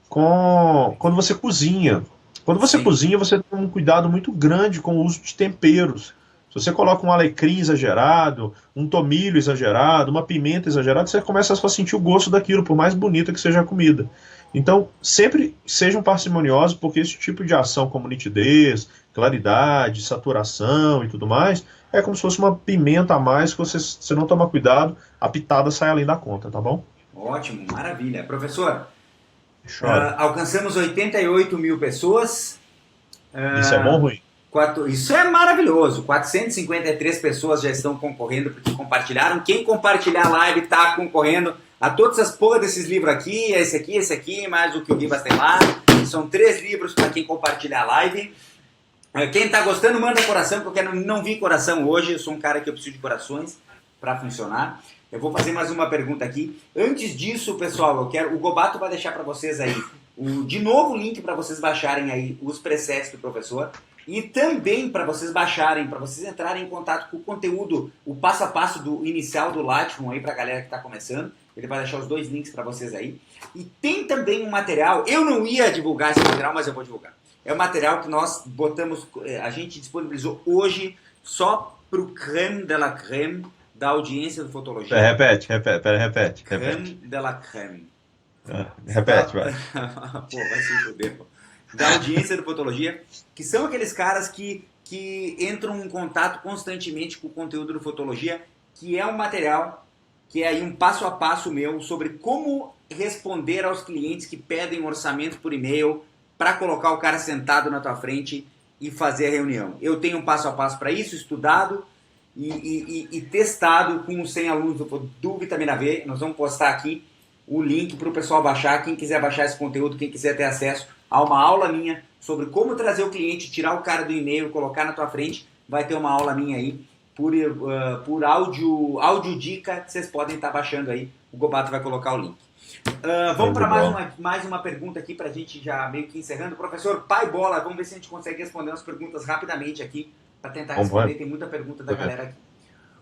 quando você cozinha. Quando você cozinha, você tem um cuidado muito grande com o uso de temperos. Se você coloca um alecrim exagerado, um tomilho exagerado, uma pimenta exagerada, você começa a sentir o gosto daquilo, por mais bonita que seja a comida. Então, sempre sejam parcimoniosos, porque esse tipo de ação como nitidez, claridade, saturação e tudo mais, é como se fosse uma pimenta a mais que você não tomar cuidado, a pitada sai além da conta, tá bom? Ótimo, maravilha. Professor, Chora. alcançamos 88 mil pessoas. Isso é bom ou ruim? Isso é maravilhoso. 453 pessoas já estão concorrendo porque compartilharam. Quem compartilhar a live está concorrendo a todas as porras desses livros aqui, esse aqui, mais o que o Ribas tem lá. São 3 livros para quem compartilhar a live. Quem está gostando, manda coração, porque eu não vi coração hoje. Eu sou um cara que eu preciso de corações para funcionar. Eu vou fazer mais uma pergunta aqui. Antes disso, pessoal, o Gobato vai deixar para vocês aí de novo o link para vocês baixarem aí os presets do professor. E também para vocês baixarem, para vocês entrarem em contato com o conteúdo, o passo a passo do inicial do Lightroom aí para a galera que está começando. Ele vai deixar os 2 links para vocês aí. E tem também um material, eu não ia divulgar esse material, mas eu vou divulgar. É um material que nós botamos, a gente disponibilizou hoje só para o creme de la creme da audiência do Fotologia. Repete. Creme de la creme. Repete, vai. Pô, vai se fuder, pô. Da audiência do Fotologia, que são aqueles caras que entram em contato constantemente com o conteúdo do Fotologia, que é um material, que é aí um passo a passo meu sobre como responder aos clientes que pedem um orçamento por e-mail para colocar o cara sentado na tua frente e fazer a reunião. Eu tenho um passo a passo para isso, estudado e testado com os 100 alunos do Vitamina V. Nós vamos postar aqui o link para o pessoal baixar, quem quiser baixar esse conteúdo, quem quiser ter acesso a uma aula minha sobre como trazer o cliente, tirar o cara do e-mail, colocar na tua frente, vai ter uma aula minha aí por áudio dica, que vocês podem estar baixando aí, o Gobato vai colocar o link. Vamos para mais uma pergunta aqui para a gente já meio que encerrando. Professor Pai Bola, vamos ver se a gente consegue responder umas perguntas rapidamente aqui, para tentar responder, tem muita pergunta da galera aqui.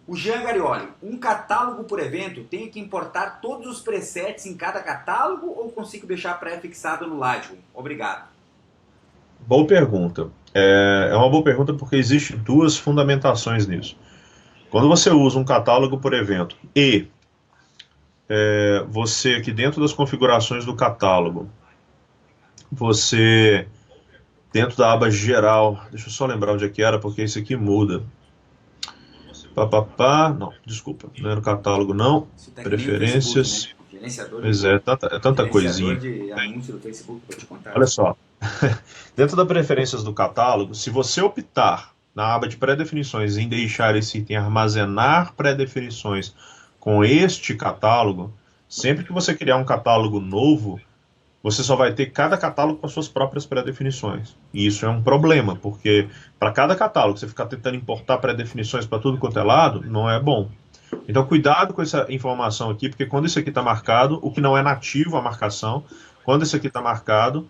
O Jean Garioli, um catálogo por evento, tenho que importar todos os presets em cada catálogo ou consigo deixar pré-fixado no Lightroom? Obrigado. Boa pergunta. É uma boa pergunta porque existem 2 fundamentações nisso. Quando você usa um catálogo por evento e você aqui dentro das configurações do catálogo, você dentro da aba geral, deixa eu só lembrar onde é que era porque isso aqui muda. Não, desculpa, não é no catálogo não, tá preferências, Facebook, né? Pois é tanta coisinha. De anúncio do Facebook, vou te contar. Olha só, dentro das preferências do catálogo, se você optar na aba de pré-definições em deixar esse item armazenar pré-definições com este catálogo, sempre que você criar um catálogo novo, você só vai ter cada catálogo com as suas próprias pré-definições. E isso é um problema, porque para cada catálogo você ficar tentando importar pré-definições para tudo quanto é lado, não é bom. Então cuidado com essa informação aqui, porque quando isso aqui está marcado, o que não é nativo a marcação, quando isso aqui está marcado,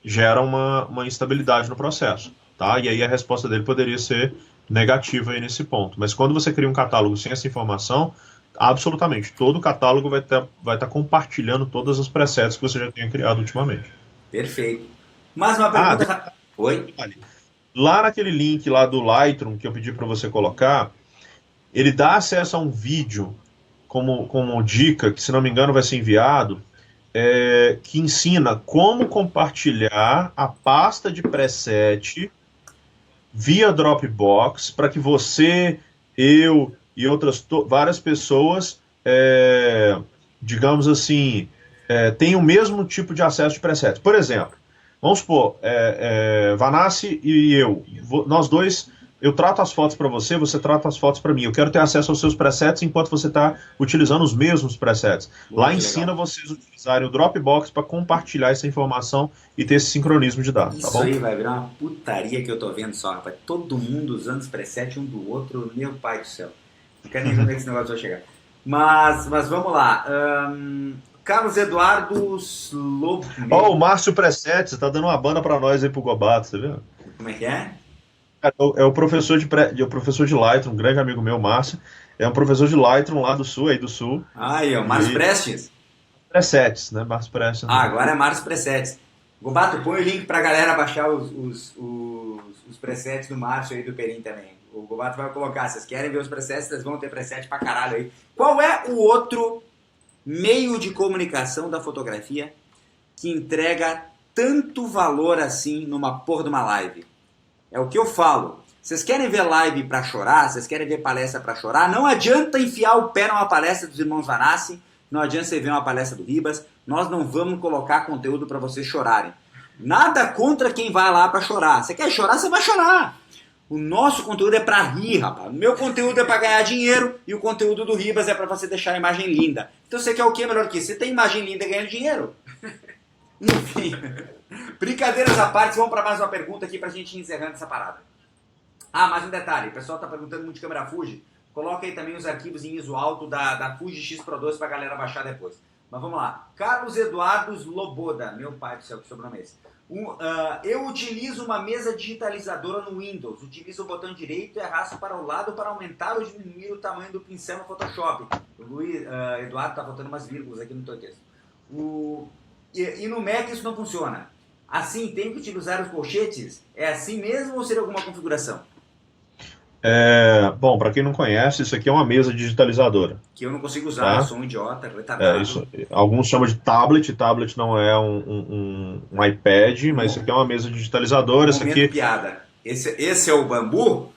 gera uma instabilidade no processo. Tá? E aí a resposta dele poderia ser negativa aí nesse ponto. Mas quando você cria um catálogo sem essa informação, absolutamente, todo o catálogo vai estar compartilhando todas as presets que você já tenha criado ultimamente. Perfeito. Mais uma pergunta. Oi? Lá naquele link lá do Lightroom que eu pedi para você colocar, ele dá acesso a um vídeo como dica, que se não me engano vai ser enviado, que ensina como compartilhar a pasta de preset via Dropbox para que você, eu e várias pessoas, digamos assim, tenham o mesmo tipo de acesso de presets. Por exemplo, vamos supor, Vanassi e eu, nós dois, eu trato as fotos para você, você trata as fotos para mim. Eu quero ter acesso aos seus presets enquanto você está utilizando os mesmos presets. Lá ensina vocês a utilizarem o Dropbox para compartilhar essa informação e ter esse sincronismo de dados. Isso tá bom? aí vai virar uma putaria que eu tô vendo só, rapaz. Todo mundo usando os presets um do outro, meu pai do céu. Não quero nem ver como é que esse negócio vai chegar. Mas vamos lá. Carlos Eduardo Slobo. O Márcio Presets tá dando uma banda para nós aí pro Gobato, você viu? Como é que é? É o professor o professor de Lightroom, um grande amigo meu, Márcio. É um professor de Lightroom lá do Sul, aí do Sul. Aí, ó, Márcio Prestes. Presets, né? Márcio Prestes. Agora é Márcio Presets. Gobato, põe o link pra galera baixar os presets do Márcio aí do Perim também. O Gobato vai colocar. Vocês querem ver os presets, vocês vão ter preset pra caralho aí. Qual é o outro meio de comunicação da fotografia que entrega tanto valor assim numa porra de uma live? É o que eu falo. Vocês querem ver live pra chorar? Vocês querem ver palestra pra chorar? Não adianta enfiar o pé numa palestra dos irmãos Vanassi. Não adianta você ver uma palestra do Ribas. Nós não vamos colocar conteúdo para vocês chorarem. Nada contra quem vai lá para chorar. Você quer chorar, você vai chorar. O nosso conteúdo é para rir, rapaz. O meu conteúdo é para ganhar dinheiro e o conteúdo do Ribas é para você deixar a imagem linda. Então você quer o que melhor que isso? Você tem imagem linda ganhando dinheiro. Enfim, brincadeiras à parte, vamos para mais uma pergunta aqui para a gente ir encerrando essa parada. Mais um detalhe. O pessoal está perguntando muito de câmera Fuji. Coloca aí também os arquivos em ISO alto da Fuji X Pro 2 para a galera baixar depois. Mas vamos lá. Carlos Eduardo Loboda. Meu pai do céu, que sobrenome é esse? Eu utilizo uma mesa digitalizadora no Windows. Utilizo o botão direito e arrasto para o lado para aumentar ou diminuir o tamanho do pincel no Photoshop. O Eduardo está botando umas vírgulas aqui no teu texto. E no Mac isso não funciona. Assim, tem que utilizar os colchetes? É assim mesmo ou seria alguma configuração? Bom, para quem não conhece, isso aqui é uma mesa digitalizadora. Que eu não consigo usar, eu sou um idiota, retardado. Alguns chamam de tablet. Tablet não é um iPad, mas isso aqui é uma mesa digitalizadora. Isso aqui... piada. Esse é o bambu?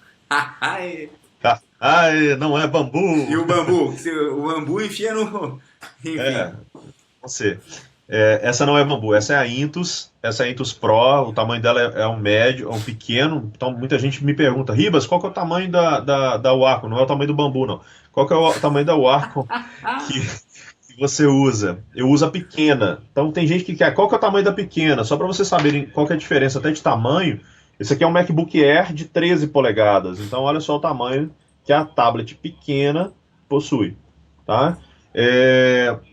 Não é bambu. E o bambu? O bambu enfia no... Enfim. Não sei. Essa não é bambu, essa é a Intus. Essa é a Intus Pro, o tamanho dela é um médio, é um pequeno. Então muita gente me pergunta: Ribas, qual que é o tamanho da Wacom? Não é o tamanho do bambu, não. Qual que é o tamanho da Wacom que você usa? Eu uso a pequena. Então tem gente que quer, qual que é o tamanho da pequena? Só para vocês saberem qual que é a diferença até de tamanho. Esse aqui é um MacBook Air de 13 polegadas. Então olha só o tamanho que a tablet pequena possui, tá?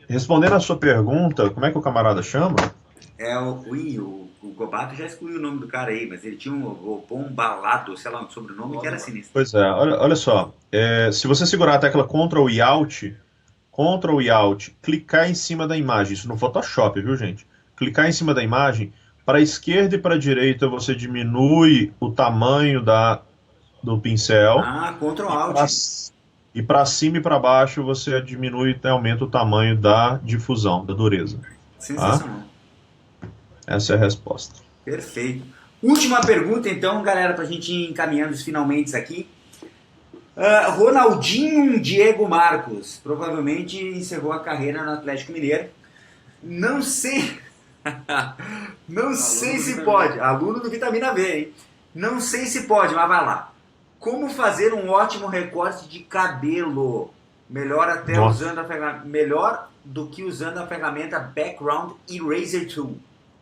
Respondendo a sua pergunta, como é que o camarada chama? O Gobato já excluiu o nome do cara aí, mas ele tinha um Balado, sei lá, um sobrenome que era sinistro. Pois é, olha só. Se você segurar a tecla Ctrl e Alt, clicar em cima da imagem, isso no Photoshop, viu, gente? Clicar em cima da imagem, para a esquerda e para a direita você diminui o tamanho do pincel. Ctrl Alt. E para cima e para baixo você diminui e aumenta o tamanho da difusão, da dureza. Sensacional. Tá? Essa é a resposta. Perfeito. Última pergunta, então, galera, para a gente ir encaminhando os finalmente aqui. Ronaldinho Diego Marcos. Provavelmente encerrou a carreira no Atlético Mineiro. Não sei... Não sei se pode. Aluno do Vitamina V, hein? Não sei se pode, mas vai lá. Como fazer um ótimo recorte de cabelo? Melhor do que usando a ferramenta Background Eraser Tool.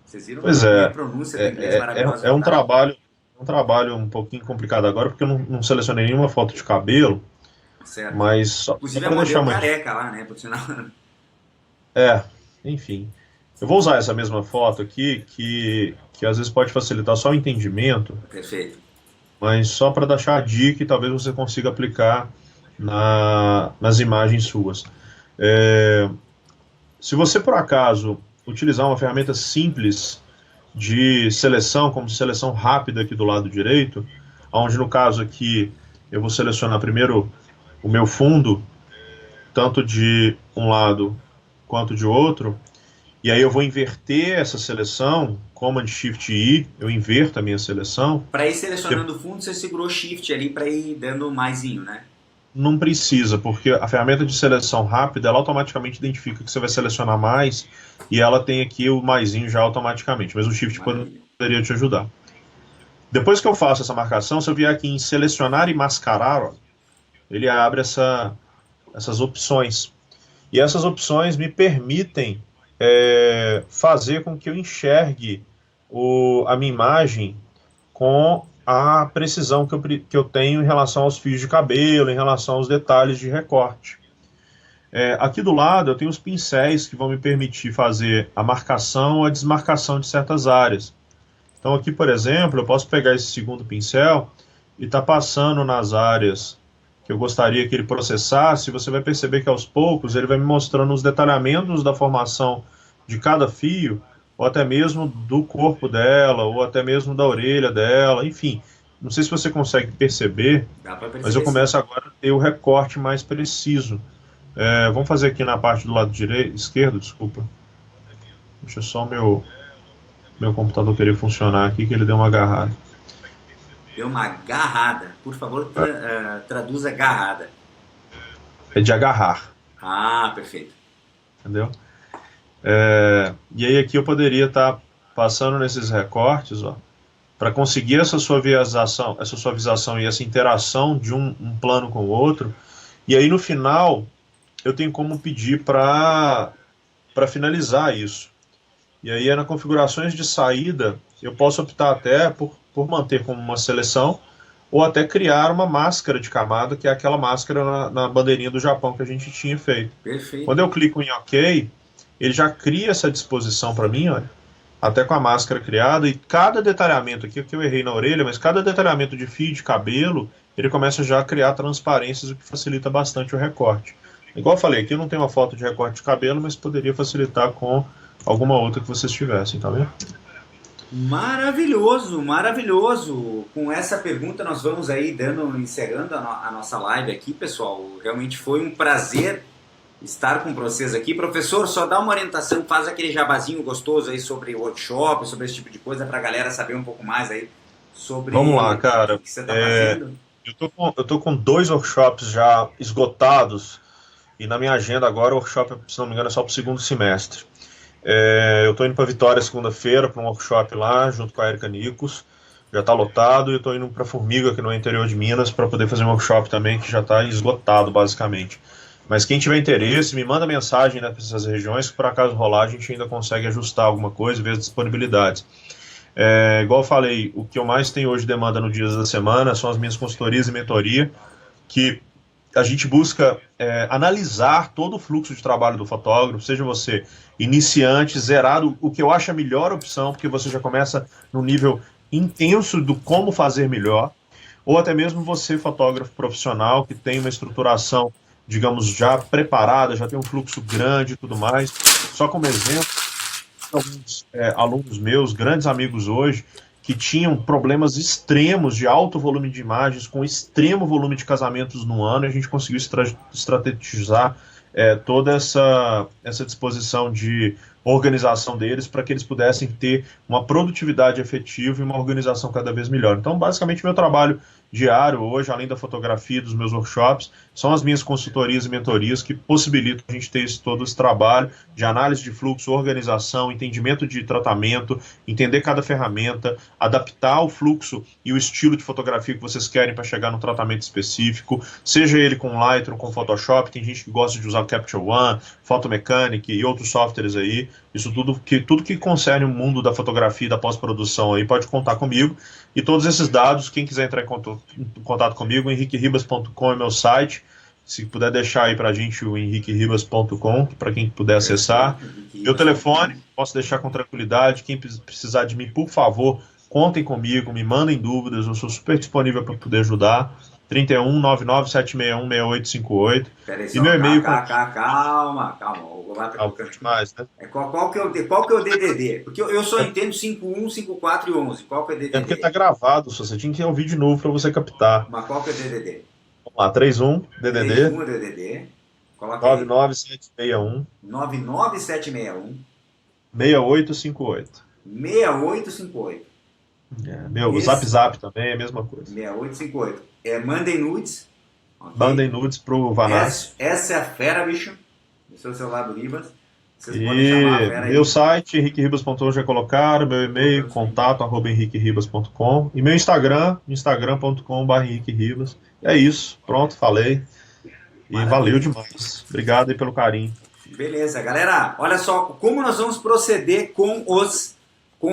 Vocês viram a pronúncia do inglês maravilhosa? É um trabalho um pouquinho complicado agora, porque eu não selecionei nenhuma foto de cabelo. Certo. Mas só inclusive para deixar uma careca lá, né? Por sinal. Enfim. Eu vou usar essa mesma foto aqui, que às vezes pode facilitar só o entendimento. Perfeito. Mas só para deixar a dica e talvez você consiga aplicar nas imagens suas. Se você, por acaso, utilizar uma ferramenta simples de seleção, como seleção rápida aqui do lado direito, onde no caso aqui eu vou selecionar primeiro o meu fundo, tanto de um lado quanto de outro, E aí eu vou inverter essa seleção, Command Shift I, eu inverto a minha seleção. Para ir selecionando o fundo, você segurou Shift ali para ir dando maisinho, né? Não precisa, porque a ferramenta de seleção rápida, ela automaticamente identifica que você vai selecionar mais e ela tem aqui o maisinho já automaticamente, mas o Shift Maravilha. poderia te ajudar. Depois que eu faço essa marcação, se eu vier aqui em selecionar e mascarar, ó, ele abre essas opções. E essas opções me permitem fazer com que eu enxergue a minha imagem com a precisão que eu tenho em relação aos fios de cabelo, em relação aos detalhes de recorte. Aqui do lado eu tenho os pincéis que vão me permitir fazer a marcação ou a desmarcação de certas áreas. Então aqui, por exemplo, eu posso pegar esse segundo pincel e estar passando nas áreas que eu gostaria que ele processasse. Você vai perceber que aos poucos ele vai me mostrando os detalhamentos da formação de cada fio, ou até mesmo do corpo dela, ou até mesmo da orelha dela, enfim. Não sei se você consegue perceber, Dá para mas eu perceber sim. começo agora a ter o recorte mais preciso. Vamos fazer aqui na parte do lado esquerdo, desculpa. Deixa só meu computador querer funcionar aqui, que ele deu uma agarrada. Deu uma garrada. Por favor, traduza garrada. É de agarrar, Ah, perfeito. entendeu? E aí aqui eu poderia estar passando nesses recortes, ó, para conseguir essa suavização e essa interação de um plano com o outro. E aí no final eu tenho como pedir para finalizar isso. E aí nas configurações de saída eu posso optar até por manter como uma seleção ou até criar uma máscara de camada, que é aquela máscara na bandeirinha do Japão que a gente tinha feito. Perfeito. Quando eu clico em OK, ele já cria essa disposição para mim, olha, até com a máscara criada, e cada detalhamento aqui eu errei na orelha, mas cada detalhamento de fio de cabelo, ele começa já a criar transparências, o que facilita bastante o recorte. Igual eu falei, aqui eu não tenho uma foto de recorte de cabelo, mas poderia facilitar com alguma outra que vocês tivessem, tá vendo? Maravilhoso, maravilhoso. Com essa pergunta nós vamos aí encerrando a nossa live aqui, pessoal. Realmente foi um prazer estar com vocês aqui. Professor, só dá uma orientação, faz aquele jabazinho gostoso aí sobre workshop, sobre esse tipo de coisa, para a galera saber um pouco mais aí sobre Vamos lá, cara. o que você está fazendo. Eu tô com 2 workshops já esgotados, e na minha agenda agora o workshop, se não me engano, é só para o segundo semestre. Eu estou indo para Vitória segunda-feira para um workshop lá, junto com a Erika Nicos, já está lotado, e eu estou indo para Formiga, que no interior de Minas, para poder fazer um workshop também, que já está esgotado, basicamente. Mas quem tiver interesse, me manda mensagem nessas regiões, que por acaso rolar, a gente ainda consegue ajustar alguma coisa, ver as disponibilidades. Igual eu falei, o que eu mais tenho hoje demanda no Dias da Semana são as minhas consultorias e mentoria, que a gente busca analisar todo o fluxo de trabalho do fotógrafo, seja você iniciante, zerado, o que eu acho a melhor opção, porque você já começa no nível intenso do como fazer melhor, ou até mesmo você, fotógrafo profissional, que tem uma estruturação, digamos, já preparada, já tem um fluxo grande e tudo mais. Só como exemplo, alguns alunos meus, grandes amigos hoje, que tinham problemas extremos de alto volume de imagens, com extremo volume de casamentos no ano, e a gente conseguiu estrategizar toda essa disposição de organização deles para que eles pudessem ter uma produtividade efetiva e uma organização cada vez melhor. Então, basicamente, meu trabalho diário hoje, além da fotografia dos meus workshops, são as minhas consultorias e mentorias que possibilitam a gente ter todo esse trabalho de análise de fluxo, organização, entendimento de tratamento, entender cada ferramenta, adaptar o fluxo e o estilo de fotografia que vocês querem para chegar no tratamento específico, seja ele com Lightroom, com Photoshop, tem gente que gosta de usar Capture One, Photomechanic e outros softwares aí. Isso tudo que concerne o mundo da fotografia e da pós-produção aí pode contar comigo. E todos esses dados, quem quiser entrar em contato comigo, henriqueribas.com é meu site. Se puder deixar aí pra gente o henriqueribas.com, para quem puder acessar. Meu telefone, posso deixar com tranquilidade. Quem precisar de mim, por favor, contem comigo, me mandem dúvidas, eu sou super disponível para poder ajudar. 31 99 761 6858. Peraí, E meu e-mail... calma. Mais, né? Qual que é o DDD? Porque eu só entendo 51, 54 e 11. Qual que é o DDD? É porque tá gravado, só você tinha que ouvir de novo para você captar. Mas qual que é o DDD? Vamos lá, 31 DDD 31 DDD. Coloca aí. 99761 99761 6858. 6858. O Zap também é a mesma coisa. 6858. Mandem nudes. Okay? Mandem nudes pro Vanassi. Essa é a fera, bicho. Esse é o celular do Ribas. Vocês podem chamar a fera aí. Meu site, henriqueribas.com, já colocaram. Meu e-mail, contato@henriqueribas.com. E meu Instagram, instagram.com/henriqueribas. É isso. Pronto, falei. E Maravilha. Valeu demais. Obrigado aí pelo carinho. Beleza, galera. Olha só como nós vamos proceder com os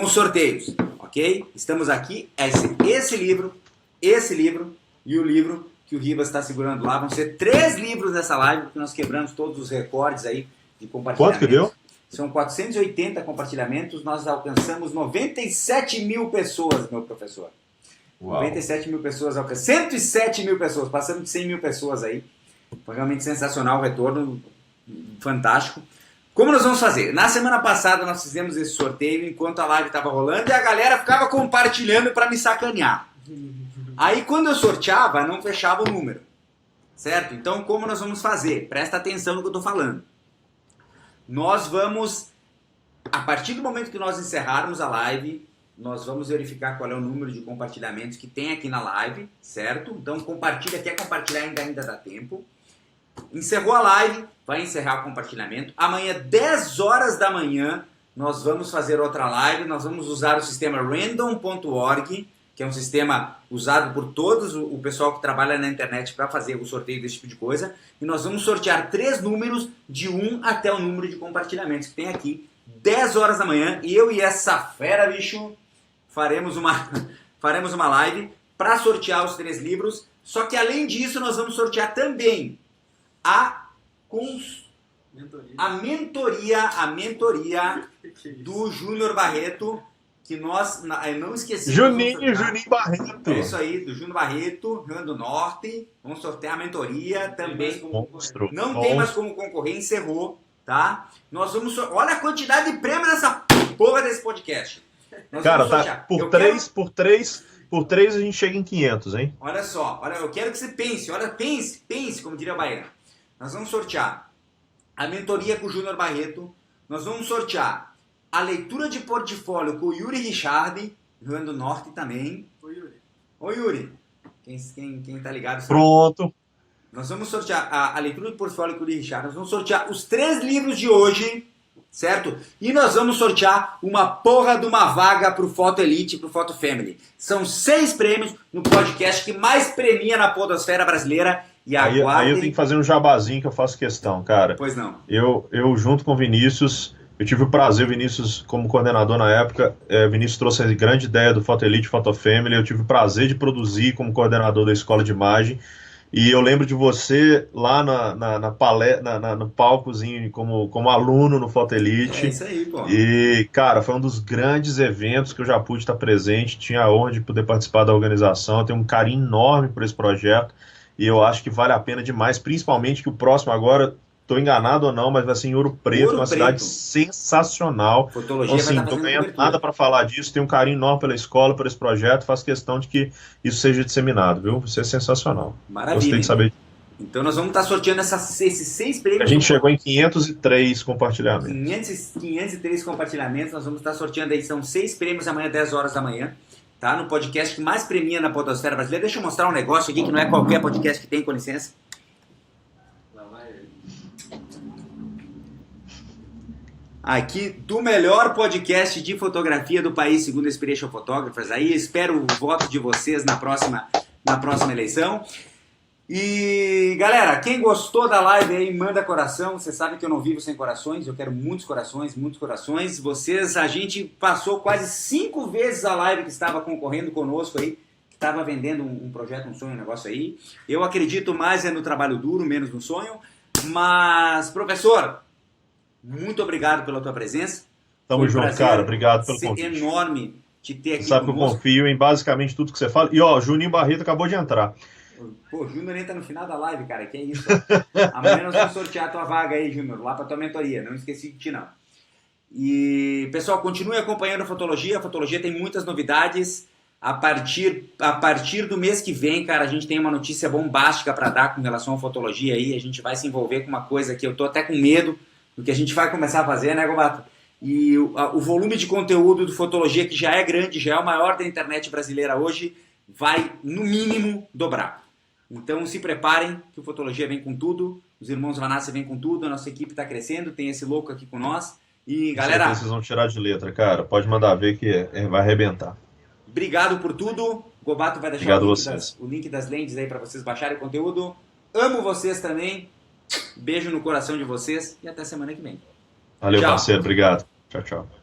sorteios, ok? Estamos aqui. Esse livro e o livro que o Ribas está segurando lá. Vão ser 3 livros nessa live, porque nós quebramos todos os recordes aí de compartilhamento. Quanto que deu? São 480 compartilhamentos. Nós alcançamos 97 mil pessoas, meu professor. Uau. 97 mil pessoas alcançamos. 107 mil pessoas. Passamos de 100 mil pessoas aí. Foi realmente sensacional o retorno. Fantástico. Como nós vamos fazer? Na semana passada nós fizemos esse sorteio enquanto a live estava rolando e a galera ficava compartilhando para me sacanear. Aí quando eu sorteava, não fechava o número. Certo? Então como nós vamos fazer? Presta atenção no que eu estou falando. Nós vamos, a partir do momento que nós encerrarmos a live, nós vamos verificar qual é o número de compartilhamentos que tem aqui na live, certo? Então compartilha, quer compartilhar ainda dá tempo. Encerrou a live, vai encerrar o compartilhamento. Amanhã, 10 horas da manhã, nós vamos fazer outra live. Nós vamos usar o sistema random.org, que é um sistema usado por todos o pessoal que trabalha na internet para fazer o sorteio desse tipo de coisa. E nós vamos sortear 3 números de 1 até o número de compartilhamentos que tem aqui. 10 horas da manhã, eu e essa fera, bicho, faremos uma live para sortear os 3 livros. Só que além disso, nós vamos sortear também a mentoria do Júnior Barreto, que nós, eu não esqueci. Juninho Barreto. É isso aí, do Júnior Barreto, Rio Grande do Norte. Vamos sortear a mentoria também. Não tem mais como concorrer, encerrou, tá? Nós vamos olha a quantidade de prêmio dessa porra desse podcast. Cara, tá por 3 a gente chega em 500, hein? Olha só, eu quero que você pense, pense, como diria o baiano. Nós vamos sortear a mentoria com o Júnior Barreto, nós vamos sortear a leitura de portfólio com o Yuri Richard, Rio Grande do Norte também. Oi, Yuri. Quem tá ligado sabe. Pronto. Nós vamos sortear a leitura de portfólio com o Yuri Richard, nós vamos sortear os 3 livros de hoje, certo? E nós vamos sortear uma porra de uma vaga pro Foto Elite e pro Foto Family. São 6 prêmios no podcast que mais premia na podosfera brasileira. E aí eu tenho que fazer um jabazinho que eu faço questão, cara. Pois não. Eu junto com o Vinícius, eu tive o prazer, o Vinícius como coordenador na época, Vinícius trouxe a grande ideia do Foto Elite, Foto Family, eu tive o prazer de produzir como coordenador da escola de imagem, e eu lembro de você lá no palcozinho como aluno no Foto Elite. É isso aí, pô. E, cara, foi um dos grandes eventos que eu já pude estar presente, tinha a honra de poder participar da organização, eu tenho um carinho enorme por esse projeto, e eu acho que vale a pena demais, principalmente que o próximo agora, estou enganado ou não, mas vai ser em Ouro Preto, uma cidade sensacional. Fotologia então, assim, não estou ganhando nada para falar disso, tenho um carinho enorme pela escola, por esse projeto, faço questão de que isso seja disseminado, viu? Vai ser sensacional. Maravilha. Gostei de saber. Então nós vamos estar sorteando esses 6 prêmios. A gente chegou em 503 compartilhamentos. 503 compartilhamentos, nós vamos estar sorteando aí, são 6 prêmios amanhã, 10 horas da manhã. Tá? No podcast que mais premia na podosfera brasileira. Deixa eu mostrar um negócio aqui que não é qualquer podcast que tem, com licença. Aqui, do melhor podcast de fotografia do país, segundo a Inspiration Photographers. Aí, espero o voto de vocês na próxima eleição. E, galera, quem gostou da live aí, manda coração. Você sabe que eu não vivo sem corações. Eu quero muitos corações, muitos corações. A gente passou quase 5 vezes a live que estava concorrendo conosco aí, que estava vendendo um projeto, um sonho, um negócio aí. Eu acredito mais no trabalho duro, menos no sonho. Mas, professor, muito obrigado pela tua presença. Tamo junto, cara. Obrigado pelo convite. Enorme te ter aqui. Você sabe conosco. Que eu confio em basicamente tudo que você fala. E, ó, Juninho Barreto acabou de entrar. Pô, o Júnior entra no final da live, cara, que é isso. Amanhã nós vamos sortear a tua vaga aí, Júnior, lá pra tua mentoria, não esqueci de ti não. E, pessoal, continue acompanhando a Fotologia tem muitas novidades. A partir do mês que vem, cara, a gente tem uma notícia bombástica pra dar com relação à Fotologia aí, a gente vai se envolver com uma coisa que eu tô até com medo do que a gente vai começar a fazer, né, Gobato? E o volume de conteúdo do Fotologia, que já é grande, já é o maior da internet brasileira hoje, vai, no mínimo, dobrar. Então se preparem, que o Fotologia vem com tudo, os irmãos Vanassi vêm com tudo, a nossa equipe está crescendo, tem esse louco aqui com nós. E galera, vocês vão tirar de letra, cara. Pode mandar ver que vai arrebentar. obrigado por tudo. Gobato vai deixar Obrigado a vocês. o link das lentes aí para vocês baixarem o conteúdo. Amo vocês também. Beijo no coração de vocês e até semana que vem. Valeu, Tchau. parceiro. Obrigado. Tchau, tchau.